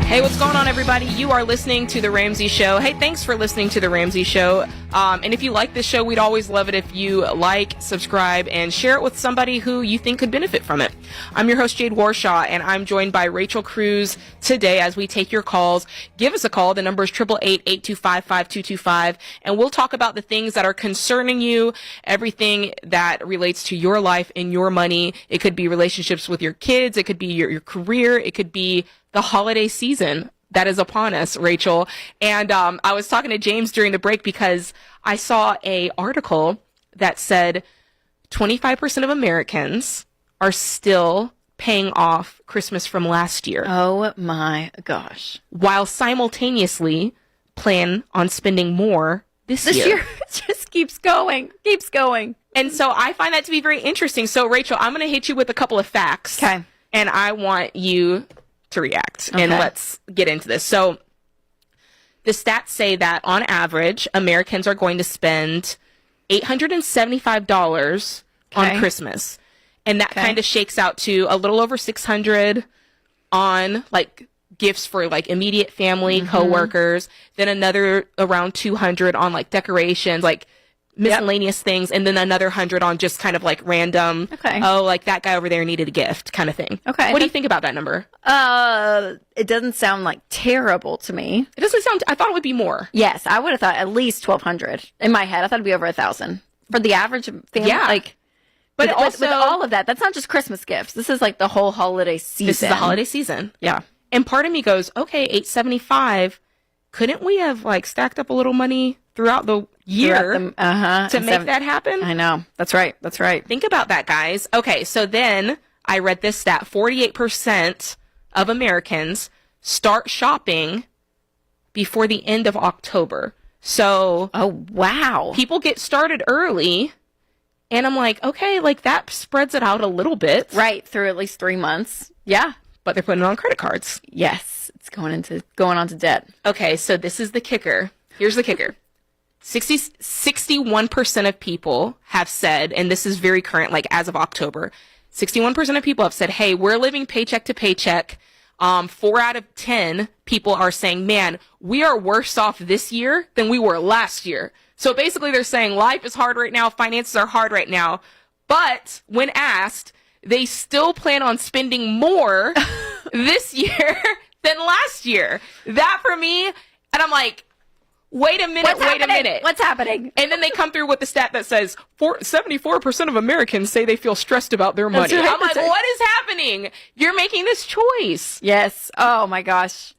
Speaker 3: Hey, what's going on, everybody? You are listening to The Ramsey Show. Hey, thanks for listening to The Ramsey Show. And if you like this show, we'd always love it if you like, subscribe, and share it with somebody who you think could benefit from it. I'm your host, Jade Warshaw, and I'm joined by Rachel Cruz today as we take your calls. Give us a call. The number is 888-825-5225, and we'll talk about the things that are concerning you, everything that relates to your life and your money. It could be relationships with your kids. It could be your career. It could be the holiday season that is upon us, Rachel. And I was talking to James during the break because I saw a article that said 25% of Americans are still paying off Christmas from last year.
Speaker 5: Oh my gosh.
Speaker 3: While simultaneously plan on spending more this year.
Speaker 5: It just keeps going.
Speaker 3: And so I find that to be very interesting. So Rachel, I'm going to hit you with a couple of facts.
Speaker 5: Okay.
Speaker 3: And I want you to react. Okay. And let's get into this. So the stats say that on average, Americans are going to spend $875 on Christmas. And that kind of shakes out to a little over $600 on like gifts for like immediate family, coworkers, then another around $200 on like decorations, like miscellaneous things, and then another $100 on just kind of like random, like that guy over there needed a gift kind of thing.
Speaker 5: Okay.
Speaker 3: What do you think about that number?
Speaker 5: It doesn't sound like terrible to me.
Speaker 3: It doesn't sound, I thought it would be more.
Speaker 5: Yes, I would have thought at least 1,200. In my head, I thought it'd be over 1,000. For the average family, But also, with all of that, that's not just Christmas gifts. This is like the whole holiday season.
Speaker 3: This is the holiday season.
Speaker 5: Yeah.
Speaker 3: And part of me goes, okay, $875. Couldn't we have like stacked up a little money throughout the year to make that happen?
Speaker 5: I know. That's right.
Speaker 3: Think about that, guys. Okay, so then I read this stat. 48% of Americans start shopping before the end of October. So,
Speaker 5: oh, wow.
Speaker 3: People get started early. And I'm like, okay, like that spreads it out a little bit.
Speaker 5: Right, through at least 3 months. Yeah.
Speaker 3: But they're putting it on credit cards.
Speaker 5: Yes, it's going on to debt.
Speaker 3: Okay, so this is the kicker. Here's the kicker. 61% of people have said, and this is very current, like as of October, 61% of people have said, hey, we're living paycheck to paycheck. 4 out of 10 people are saying, man, we are worse off this year than we were last year. So basically they're saying life is hard right now, finances are hard right now. But when asked, they still plan on spending more this year than last year. That for me, and I'm like, wait a minute.
Speaker 5: What's happening?
Speaker 3: And then they come through with the stat that says 74% of Americans say they feel stressed about their money.
Speaker 5: Right,
Speaker 3: I'm like, what is happening? You're making this choice.
Speaker 5: Yes. Oh my gosh.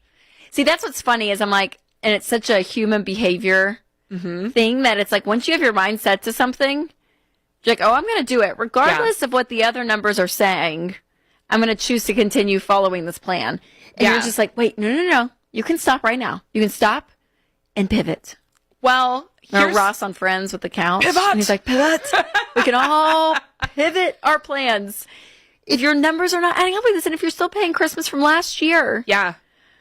Speaker 5: See, that's what's funny is I'm like, and it's such a human behavior thing that it's like once you have your mind set to something, you're like, oh, I'm going to do it. Regardless of what the other numbers are saying, I'm going to choose to continue following this plan. And you're just like, wait, no. You can stop right now. You can stop and pivot. Well,
Speaker 3: here's
Speaker 5: Ross on Friends with the couch.
Speaker 3: Pivot!
Speaker 5: And he's like, pivot. We can all pivot our plans. If your numbers are not adding up with this, and if you're still paying Christmas from last year.
Speaker 3: Yeah.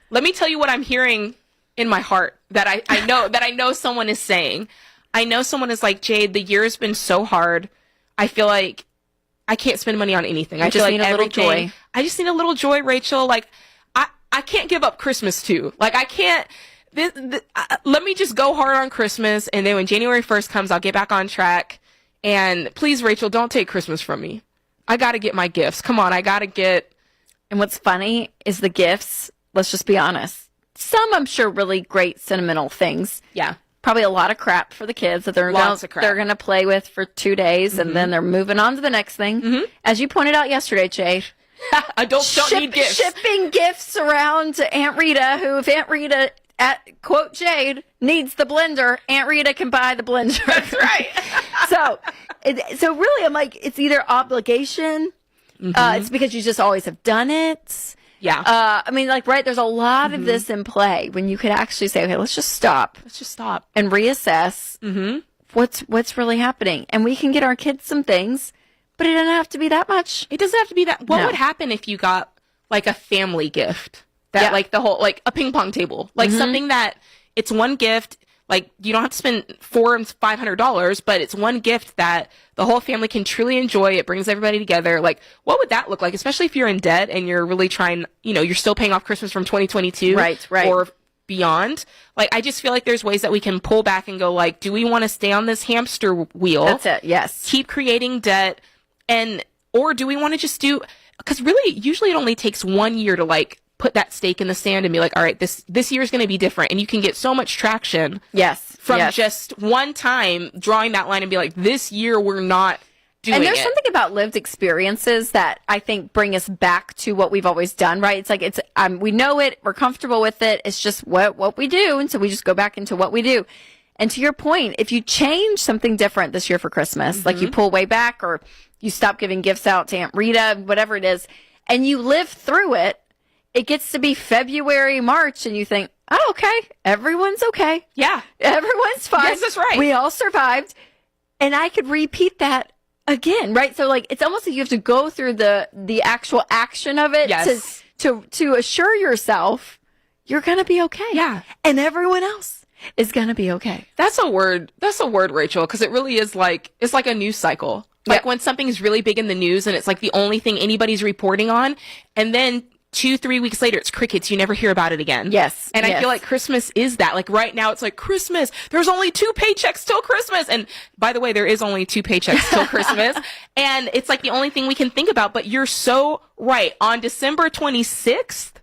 Speaker 3: Let me tell you what I'm hearing in my heart that I know someone is saying. I know someone is like, Jade, the year's been so hard. I feel like I can't spend money on anything. I just need a little joy. I just need a little joy, Rachel. Like, I can't give up Christmas too. Like, I can't. Let me just go hard on Christmas, and then when January 1st comes, I'll get back on track. And please, Rachel, don't take Christmas from me. I got to get my gifts. Come on, I got to get.
Speaker 5: And what's funny is the gifts, let's just be honest. Some, I'm sure, really great sentimental things.
Speaker 3: Yeah.
Speaker 5: Probably a lot of crap for the kids that they're going to play with for 2 days, and then they're moving on to the next thing. As you pointed out yesterday, Jade.
Speaker 3: Adults don't need gifts.
Speaker 5: Shipping gifts around to Aunt Rita, who, if Aunt Rita, at quote Jade, needs the blender, Aunt Rita can buy the blender.
Speaker 3: That's right.
Speaker 5: So really, I'm like, it's either obligation, it's because you just always have done it.
Speaker 3: Yeah.
Speaker 5: I mean, like, right, there's a lot of this in play when you could actually say, okay, let's just stop. And reassess what's really happening. And we can get our kids some things, but it doesn't have to be that much.
Speaker 3: It doesn't have to be that. What would happen if you got, like, a family gift? That, like, the whole, like, a ping pong table. Like, something that, it's one gift, like, you don't have to spend $400 and $500, but it's one gift that the whole family can truly enjoy. It brings everybody together. Like, what would that look like? Especially if you're in debt and you're really trying, you're still paying off Christmas from 2022.
Speaker 5: Right.
Speaker 3: Or beyond. Like, I just feel like there's ways that we can pull back and go, like, do we want to stay on this hamster wheel?
Speaker 5: That's it, yes.
Speaker 3: Keep creating debt, or do we want to just do, because really, usually it only takes 1 year to, like, put that stake in the sand and be like, all right, this year is going to be different. And you can get so much traction from just one time drawing that line and be like, this year we're not doing it.
Speaker 5: And there's something about lived experiences that I think bring us back to what we've always done, right? It's like, we know it, we're comfortable with it. It's just what we do. And so we just go back into what we do. And to your point, if you change something different this year for Christmas, like you pull way back or you stop giving gifts out to Aunt Rita, whatever it is, and you live through it, it gets to be February, March, and you think, oh, okay, everyone's okay.
Speaker 3: Yeah.
Speaker 5: Everyone's fine.
Speaker 3: Yes, that's right.
Speaker 5: We all survived. And I could repeat that again, right? So, like, it's almost like you have to go through the actual action of it to assure yourself you're going to be okay.
Speaker 3: Yeah.
Speaker 5: And everyone else is going to be okay.
Speaker 3: That's a word, Rachel, because it really is like, it's like a news cycle. Like when something's really big in the news and it's like the only thing anybody's reporting on, and then 2-3 weeks later, it's crickets. You never hear about it again.
Speaker 5: Yes.
Speaker 3: And I feel like Christmas is that. Like right now, it's like Christmas. There's only 2 paychecks till Christmas. And by the way, there is only 2 paychecks till Christmas. And it's like the only thing we can think about. But you're so right. On December 26th,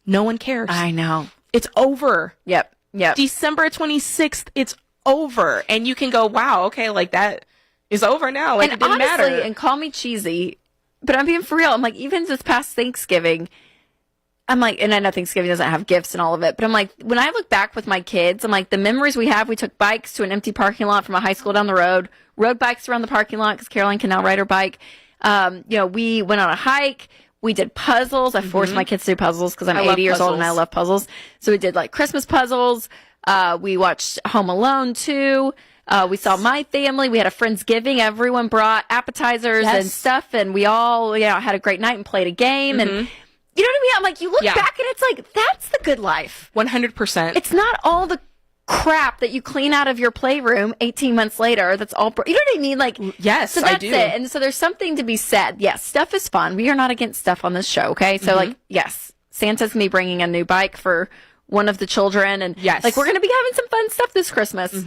Speaker 3: no one cares.
Speaker 5: I know.
Speaker 3: It's over.
Speaker 5: Yep.
Speaker 3: December 26th, it's over. And you can go, wow, okay, like that is over now. Like,
Speaker 5: and
Speaker 3: it didn't
Speaker 5: honestly,
Speaker 3: matter.
Speaker 5: and call me cheesy, but I'm being for real. I'm like, even this past Thanksgiving, I'm like, and I know Thanksgiving doesn't have gifts and all of it, but I'm like, when I look back with my kids, I'm like, the memories we have, we took bikes to an empty parking lot from a high school down the road, rode bikes around the parking lot because Caroline can now ride her bike. We went on a hike. We did puzzles. I forced my kids to do puzzles because I'm 80 years old and I love puzzles. So we did like Christmas puzzles. We watched Home Alone 2. We saw My Family. We had a Friendsgiving. Everyone brought appetizers and stuff, and we all, had a great night and played a game. And you know what I mean? I'm like, you look back and it's like, that's the good life.
Speaker 3: 100%.
Speaker 5: It's not all the crap that you clean out of your playroom 18 months later. That's all, you know what I mean? Like,
Speaker 3: yes,
Speaker 5: so that's
Speaker 3: I do.
Speaker 5: it. And so there's something to be said. Yes, stuff is fun. We are not against stuff on this show. Okay. So like, yes, Santa's gonna be bringing a new bike for one of the children. And like, we're going to be having some fun stuff this Christmas.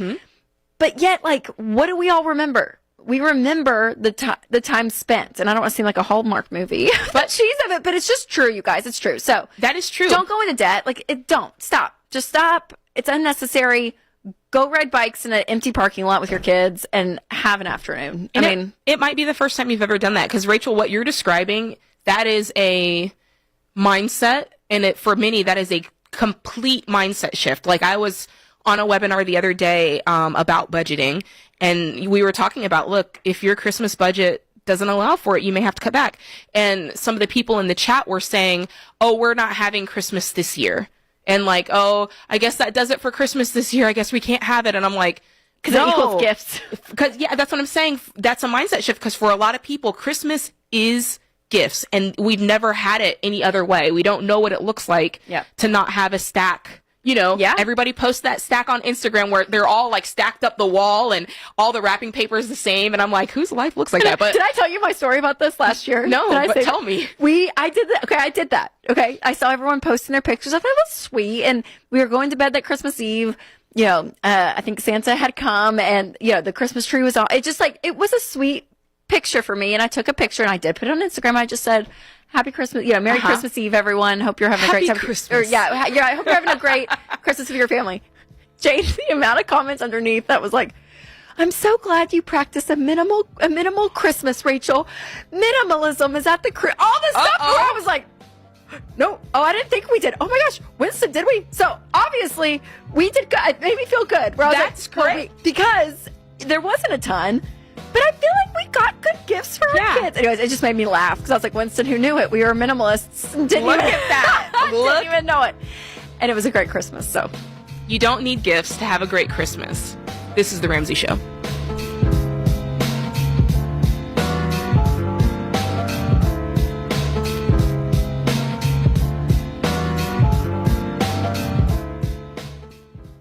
Speaker 5: But yet, like, what do we all remember? We remember the time spent. And I don't want to seem like a Hallmark movie, but cheese of it. But it's just true, you guys. It's true. So
Speaker 3: that is true.
Speaker 5: Don't go into debt. Like, don't. Stop. Just stop. It's unnecessary. Go ride bikes in an empty parking lot with your kids and have an afternoon.
Speaker 3: And I mean, it might be the first time you've ever done that. Because, Rachel, what you're describing, that is a mindset. And for many, that is a complete mindset shift. Like, I was on a webinar the other day about budgeting, and we were talking about, look, if your Christmas budget doesn't allow for it, you may have to cut back. And some of the people in the chat were saying, oh, we're not having Christmas this year. And like, oh, I guess that does it for Christmas this year. I guess we can't have it. And I'm like,
Speaker 5: because it equals gifts.
Speaker 3: Because, yeah, that's what I'm saying. That's a mindset shift. Because for a lot of people, Christmas is gifts. And we've never had it any other way. We don't know what it looks like to not have a stack. You know, everybody posts that stack on Instagram where they're all like stacked up the wall and all the wrapping paper is the same. And I'm like, whose life looks like that? But
Speaker 5: did I tell you my story about this last year?
Speaker 3: No, but tell me.
Speaker 5: I did that. Okay, I did that. Okay, I saw everyone posting their pictures. I thought it was sweet. And we were going to bed that Christmas Eve. You know, I think Santa had come and, you know, the Christmas tree was on. It just like, it was a sweet picture for me. And I took a picture and I did put it on Instagram. I just said, Happy Christmas, Merry Christmas Eve, everyone. Hope you're having a great time.
Speaker 3: Christmas.
Speaker 5: I hope you're having a great Christmas with your family. Jane, the amount of comments underneath that was like, I'm so glad you practice a minimal Christmas, Rachel. Minimalism is at the all this stuff where I was like, no, I didn't think we did. Oh my gosh, Winston, did we? So obviously we did good. It made me feel good.
Speaker 3: That's great.
Speaker 5: Because there wasn't a ton. But I feel like we got good gifts for our kids. Anyways, it just made me laugh because I was like, Winston, who knew it? We were minimalists. Look
Speaker 3: at that.
Speaker 5: Didn't even know it. And it was a great Christmas. So
Speaker 3: you don't need gifts to have a great Christmas. This is The Ramsey Show.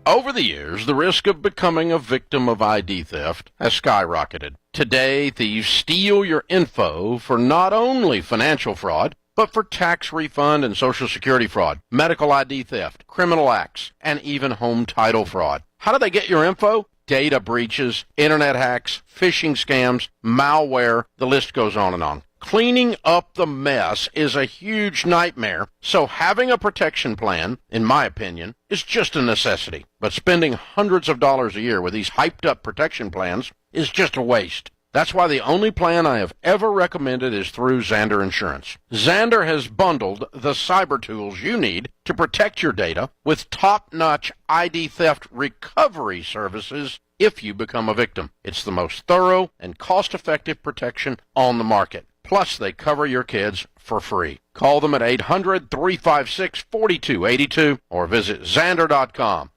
Speaker 6: Over the years, the risk of becoming a victim of ID theft has skyrocketed. Today, thieves steal your info for not only financial fraud, but for tax refund and Social Security fraud, medical ID theft, criminal acts, and even home title fraud. How do they get your info? Data breaches, internet hacks, phishing scams, malware, the list goes on and on. Cleaning up the mess is a huge nightmare, so having a protection plan, in my opinion, is just a necessity. But spending hundreds of dollars a year with these hyped-up protection plans is just a waste. That's why the only plan I have ever recommended is through Xander Insurance. Xander has bundled the cyber tools you need to protect your data with top-notch ID theft recovery services if you become a victim. It's the most thorough and cost-effective protection on the market. Plus, they cover your kids for free. Call them at 800-356-4282 or visit Xander.com.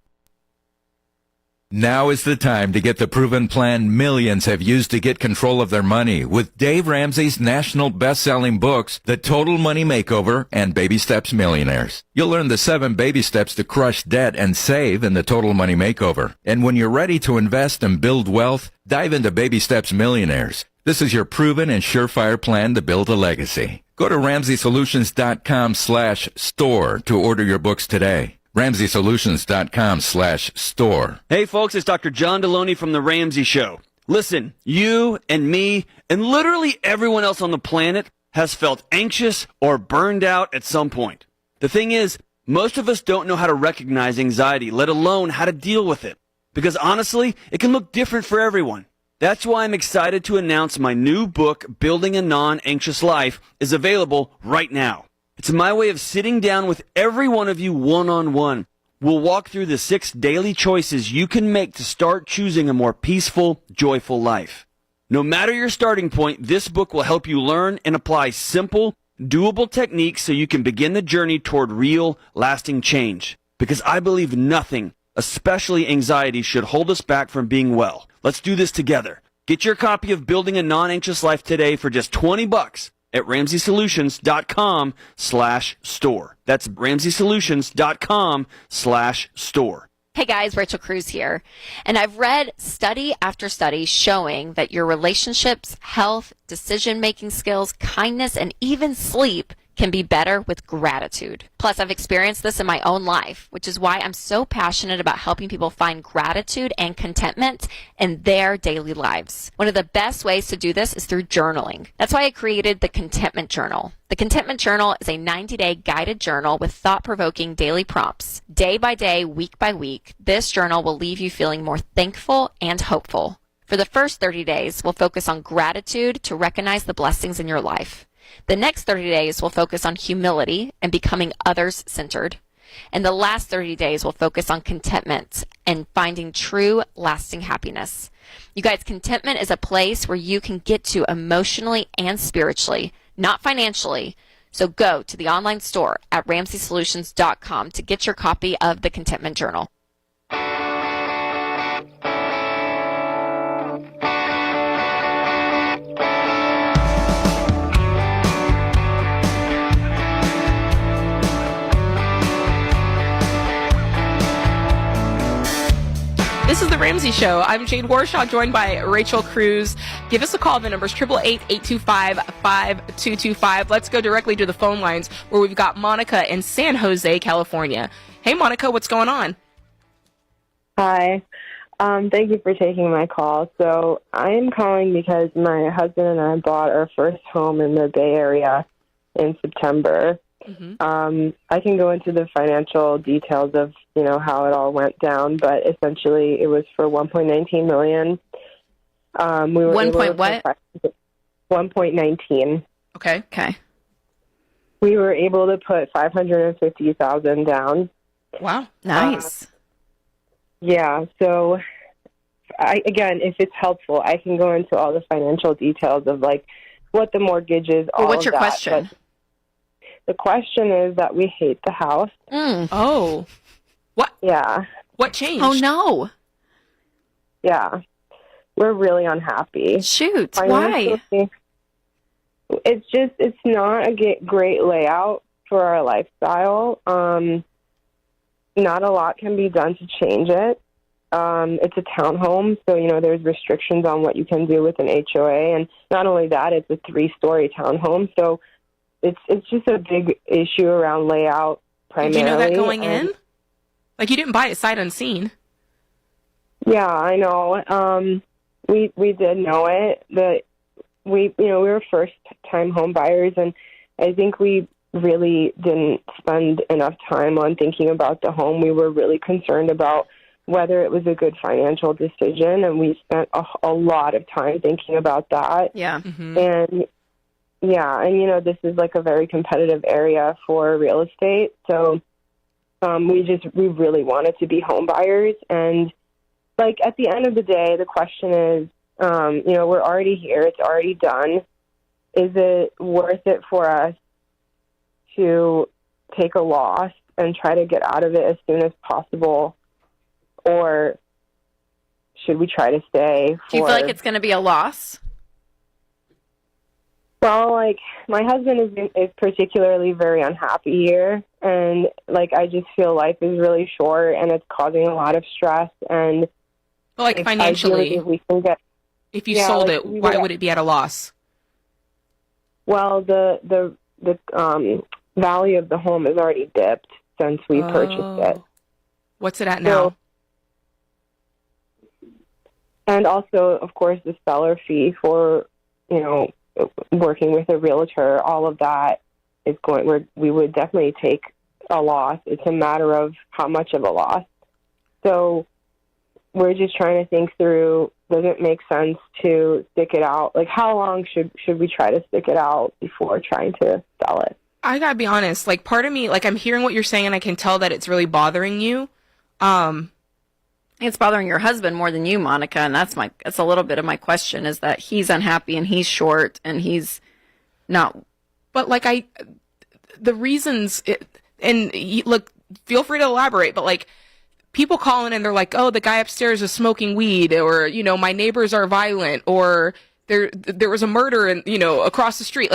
Speaker 14: Now is the time to get the proven plan millions have used to get control of their money with Dave Ramsey's national best-selling books, The Total Money Makeover and Baby Steps Millionaires. You'll learn the 7 baby steps to crush debt and save in The Total Money Makeover. And when you're ready to invest and build wealth, dive into Baby Steps Millionaires. This is your proven and surefire plan to build a legacy. Go to RamseySolutions.com/store to order your books today. RamseySolutions.com/store.
Speaker 20: Hey folks, it's Dr. John Deloney from The Ramsey Show. Listen, you and me and literally everyone else on the planet has felt anxious or burned out at some point. The thing is, most of us don't know how to recognize anxiety, let alone how to deal with it. Because honestly, it can look different for everyone. That's why I'm excited to announce my new book, Building a Non-Anxious Life, is available right now. It's my way of sitting down with every one of you one-on-one. We'll walk through the 6 daily choices you can make to start choosing a more peaceful, joyful life. No matter your starting point, this book will help you learn and apply simple, doable techniques so you can begin the journey toward real, lasting change. Because I believe nothing, especially anxiety, should hold us back from being well. Let's do this together. Get your copy of Building a Non-Anxious Life today for just $20 at RamseySolutions.com/store. That's RamseySolutions.com/store.
Speaker 5: Hey guys, Rachel Cruz here. And I've read study after study showing that your relationships, health, decision-making skills, kindness, and even sleep can be better with gratitude. Plus, I've experienced this in my own life, which is why I'm so passionate about helping people find gratitude and contentment in their daily lives. One of the best ways to do this is through journaling. That's why I created the Contentment Journal. The Contentment Journal is a 90-day guided journal with thought-provoking daily prompts. Day by day, week by week, this journal will leave you feeling more thankful and hopeful. For the first 30 days, we'll focus on gratitude to recognize the blessings in your life. The next 30 days will focus on humility and becoming others-centered. And the last 30 days will focus on contentment and finding true, lasting happiness. You guys, contentment is a place where you can get to emotionally and spiritually, not financially, So go to the online store at RamseySolutions.com to get your copy of the Contentment Journal.
Speaker 3: This is The Ramsey Show. I'm Jade Warshaw, joined by Rachel Cruz. Give us a call. The number's 888-825-5225. Let's go directly to the phone lines where we've got Monica in San Jose, California. Hey, Monica, what's going on?
Speaker 15: Hi. Thank you for taking my call. So I am calling because my husband and I bought our first home in the Bay Area in September. I can go into the financial details of, how it all went down, but essentially it was for $1.19 million. We were 1.19.
Speaker 5: Okay.
Speaker 15: We were able to put $550,000 down.
Speaker 5: Wow. Nice.
Speaker 15: Yeah. So again, if it's helpful, I can go into all the financial details of what the mortgage is.
Speaker 5: Well, what's your question?
Speaker 15: But the question is that we hate the house.
Speaker 3: Oh. What?
Speaker 15: Yeah.
Speaker 3: What changed?
Speaker 5: Oh, no.
Speaker 15: Yeah. We're really unhappy.
Speaker 5: Shoot. Why?
Speaker 15: It's not a great layout for our lifestyle. Not a lot can be done to change it. It's a townhome, so, there's restrictions on what you can do with an HOA. And not only that, it's a 3-story townhome. So it's just a big issue around layout primarily.
Speaker 3: Did you know that going in? You didn't buy it sight unseen.
Speaker 15: Yeah, I know. We did know it. We were first-time home buyers, and I think we really didn't spend enough time on thinking about the home. We were really concerned about whether it was a good financial decision, and we spent a lot of time thinking about that.
Speaker 5: Yeah.
Speaker 15: And this is a very competitive area for real estate, so we really wanted to be home buyers. And at the end of the day, the question is, we're already here, it's already done. Is it worth it for us to take a loss and try to get out of it as soon as possible, or should we try to stay?
Speaker 5: Do you feel like it's going to be a loss?
Speaker 15: Well, my husband is particularly very unhappy here, and I just feel life is really short, and it's causing a lot of stress. And
Speaker 3: financially, if you sold it, why would it be at a loss?
Speaker 15: Well, the value of the home has already dipped since we purchased it.
Speaker 3: What's it at now?
Speaker 15: And also, of course, the seller fee for, working with a realtor, all of that is we would definitely take a loss. It's a matter of how much of a loss. So we're just trying to think through, does it make sense to stick it out? How long should we try to stick it out before trying to sell it?
Speaker 3: I gotta be honest, part of me, I'm hearing what you're saying, and I can tell that it's really bothering you.
Speaker 5: It's bothering your husband more than you, Monica, and that's a little bit of my question, is that he's unhappy and he's short and he's not.
Speaker 3: But the reasons, look, feel free to elaborate, but people call in and they're like, oh, the guy upstairs is smoking weed, or, my neighbors are violent, or there was a murder across the street.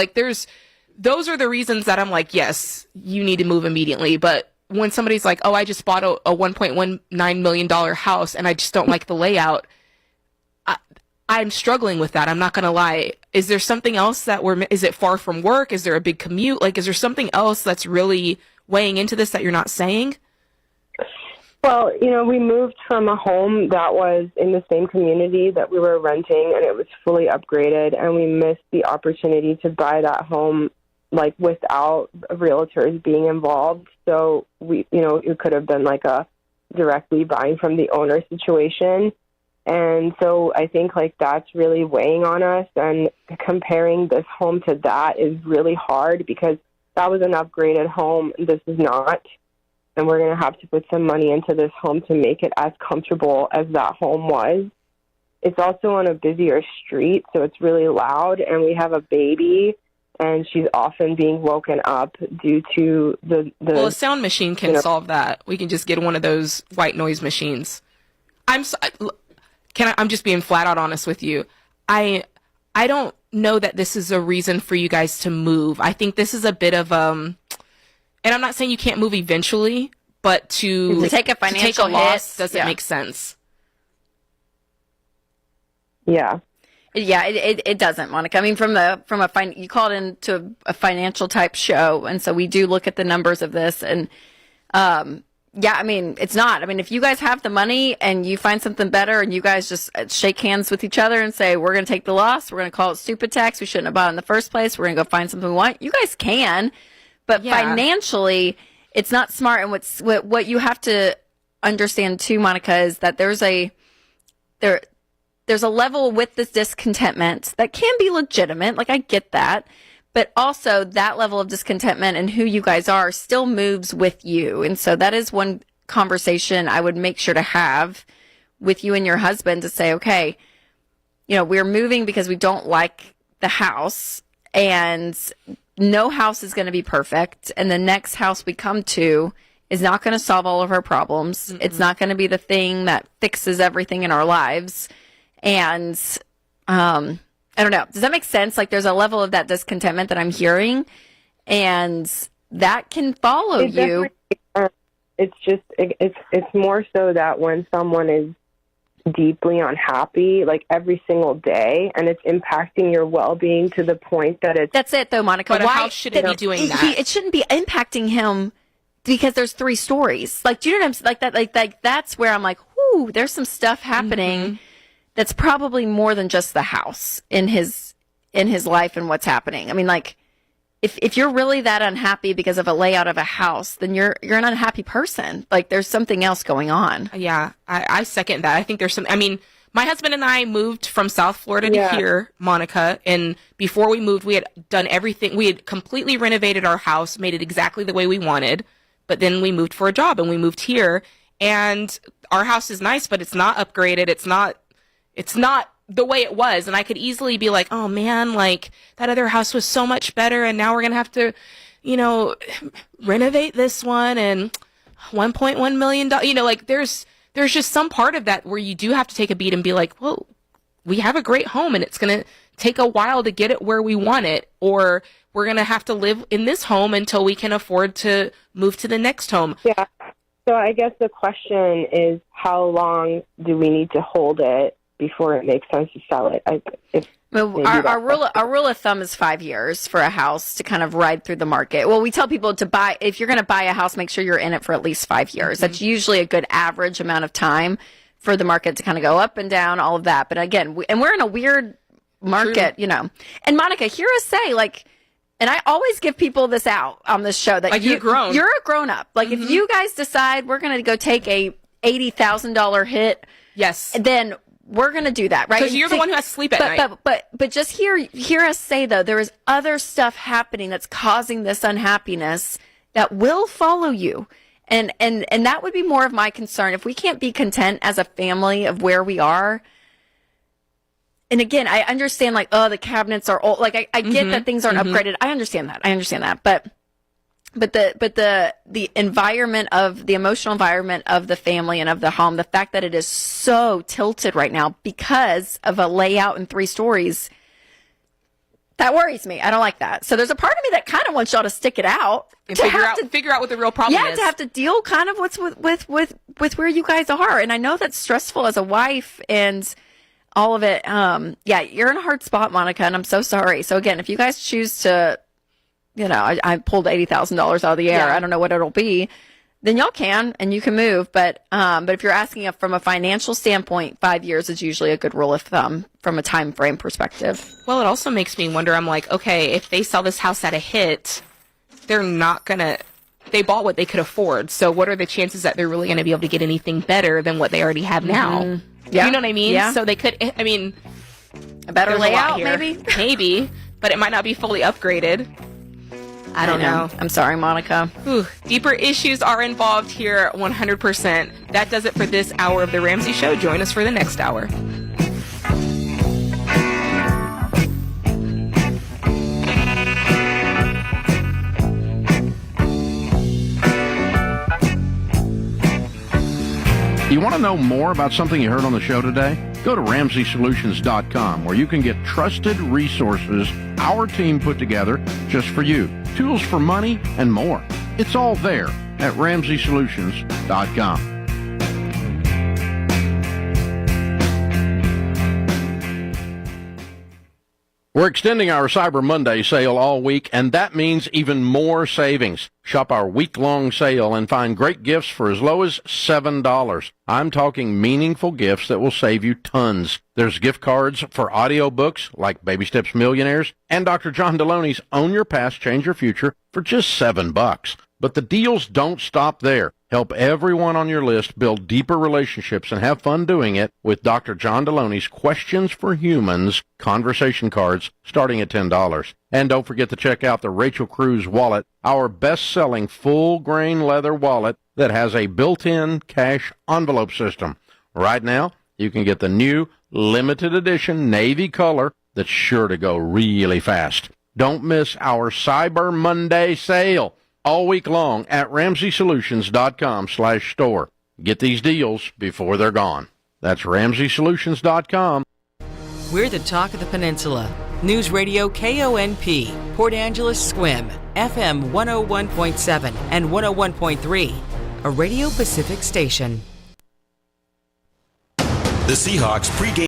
Speaker 3: Those are the reasons that I'm yes, you need to move immediately. But when somebody's like, oh, I just bought a $1.19 million house and I just don't like the layout, I'm struggling with that. I'm not going to lie. Is there something else is it far from work? Is there a big commute? Is there something else that's really weighing into this that you're not saying?
Speaker 15: Well, we moved from a home that was in the same community that we were renting, and it was fully upgraded, and we missed the opportunity to buy that home without realtors being involved. So it could have been a directly buying from the owner situation. And so I think that's really weighing on us, and comparing this home to that is really hard because that was an upgraded home. This is not. And we're going to have to put some money into this home to make it as comfortable as that home was. It's also on a busier street, so it's really loud, and we have a baby. and she's often being woken up due to the
Speaker 3: Well, a sound machine can solve that. We can just get one of those white noise machines. I'm just being flat out honest with you. I don't know that this is a reason for you guys to move. I think this is a bit of and I'm not saying you can't move eventually, but to
Speaker 5: take a financial
Speaker 3: loss
Speaker 5: hit,
Speaker 3: doesn't make sense.
Speaker 15: Yeah.
Speaker 5: Yeah, it doesn't, Monica. I mean, you called into a financial type show, and so we do look at the numbers of this, and yeah, I mean, it's not. I mean, if you guys have the money and you find something better, and you guys just shake hands with each other and say, "We're going to take the loss. We're going to call it stupid tax. We shouldn't have bought it in the first place. We're going to go find something we want." You guys can, but financially, it's not smart. And what you have to understand too, Monica, is that there's a level with this discontentment that can be legitimate. Like, I get that. But also that level of discontentment and who you guys are still moves with you. And so that is one conversation I would make sure to have with you and your husband to say, okay, we're moving because we don't like the house, and no house is going to be perfect. And the next house we come to is not going to solve all of our problems. Mm-hmm. It's not going to be the thing that fixes everything in our lives. And, I don't know. Does that make sense? Like, there's a level of that discontentment that I'm hearing, and that can follow you.
Speaker 15: It's just, it's more so that when someone is deeply unhappy, like every single day, and it's impacting your well-being to the point that it's...
Speaker 5: That's it, though, Monica.
Speaker 3: But how should it be doing that?
Speaker 5: It shouldn't be impacting him because there's 3 stories. Like, do you know what I'm saying? Like that, like that's where I'm like, whoo, there's some stuff happening. Mm-hmm. That's probably more than just the house in his life and what's happening. I mean, like, if you're really that unhappy because of a layout of a house, then you're an unhappy person. Like, there's something else going on.
Speaker 3: Yeah, I second that. I think there's some. I mean, my husband and I moved from South Florida to here, Monica, and before we moved, we had done everything. We had completely renovated our house, made it exactly the way we wanted. But then we moved for a job, and we moved here, and our house is nice, but it's not upgraded. It's not the way it was. And I could easily be like, oh man, like that other house was so much better. And now we're going to have to, renovate this one and $1.1 million. Like there's just some part of that where you do have to take a beat and be like, well, we have a great home and it's going to take a while to get it where we want it. Or we're going to have to live in this home until we can afford to move to the next home.
Speaker 15: Yeah. So I guess the question is, how long do we need to hold it before it makes sense to sell it?
Speaker 5: Our rule of thumb is 5 years for a house to kind of ride through the market. Well, we tell people to buy, if you're going to buy a house, make sure you're in it for at least 5 years. Mm-hmm. That's usually a good average amount of time for the market to kind of go up and down, all of that. But again, we're in a weird market, And Monica, hear us say, like, and I always give people this out on this show, that
Speaker 3: like you're grown.
Speaker 5: You're a grown up. Like, if you guys decide we're going to go take a $80,000 hit,
Speaker 3: yes,
Speaker 5: then we're going to do that, right?
Speaker 3: Because you're the one who has to sleep at night.
Speaker 5: But just hear us say, though, there is other stuff happening that's causing this unhappiness that will follow you. And that would be more of my concern. If we can't be content as a family of where we are. And again, I understand, like, the cabinets are old. Like, I get that things aren't upgraded. I understand that. But the environment of the emotional environment of the family and of the home, the fact that it is so tilted right now because of a layout and 3 stories, that worries me. I don't like that. So there's a part of me that kind of wants y'all to stick it out
Speaker 3: and figure out what the real problem is.
Speaker 5: Yeah, to have to deal kind of with where you guys are. And I know that's stressful as a wife and all of it. Yeah, you're in a hard spot, Monica, and I'm so sorry. So again, if you guys choose to, I pulled $80,000 out of the air. Yeah. I don't know what it'll be. Then y'all can, and you can move. But if you're asking from a financial standpoint, 5 years is usually a good rule of thumb from a time frame perspective.
Speaker 3: Well, it also makes me wonder. I'm like, okay, if they sell this house at a hit, they're not gonna. They bought what they could afford. So what are the chances that they're really going to be able to get anything better than what they already have now? Mm-hmm. Yeah. You know what I mean?
Speaker 5: Yeah.
Speaker 3: So they could. I mean,
Speaker 5: a better layout,
Speaker 3: maybe, but it might not be fully upgraded. I don't know.
Speaker 5: I'm sorry, Monica.
Speaker 3: Ooh, deeper issues are involved here, 100%. That does it for this hour of The Ramsey Show. Join us for the next hour.
Speaker 6: want to know more about something you heard on the show today? Go to RamseySolutions.com, where you can get trusted resources our team put together just for you. Tools for money and more. It's all there at RamseySolutions.com. We're extending our Cyber Monday sale all week, and that means even more savings. Shop our week-long sale and find great gifts for as low as $7. I'm talking meaningful gifts that will save you tons. There's gift cards for audiobooks like Baby Steps Millionaires and Dr. John Deloney's Own Your Past, Change Your Future for just $7. But the deals don't stop there. Help everyone on your list build deeper relationships and have fun doing it with Dr. John Deloney's Questions for Humans conversation cards starting at $10. And don't forget to check out the Rachel Cruz wallet, our best-selling full-grain leather wallet that has a built-in cash envelope system. Right now, you can get the new limited edition navy color that's sure to go really fast. Don't miss our Cyber Monday sale all week long at RamseySolutions.com/store. Get these deals before they're gone. That's RamseySolutions.com.
Speaker 4: We're the talk of the peninsula. Newsradio KONP, Port Angeles Squim, FM 101.7 and 101.3, a Radio Pacific station.
Speaker 22: The Seahawks pregame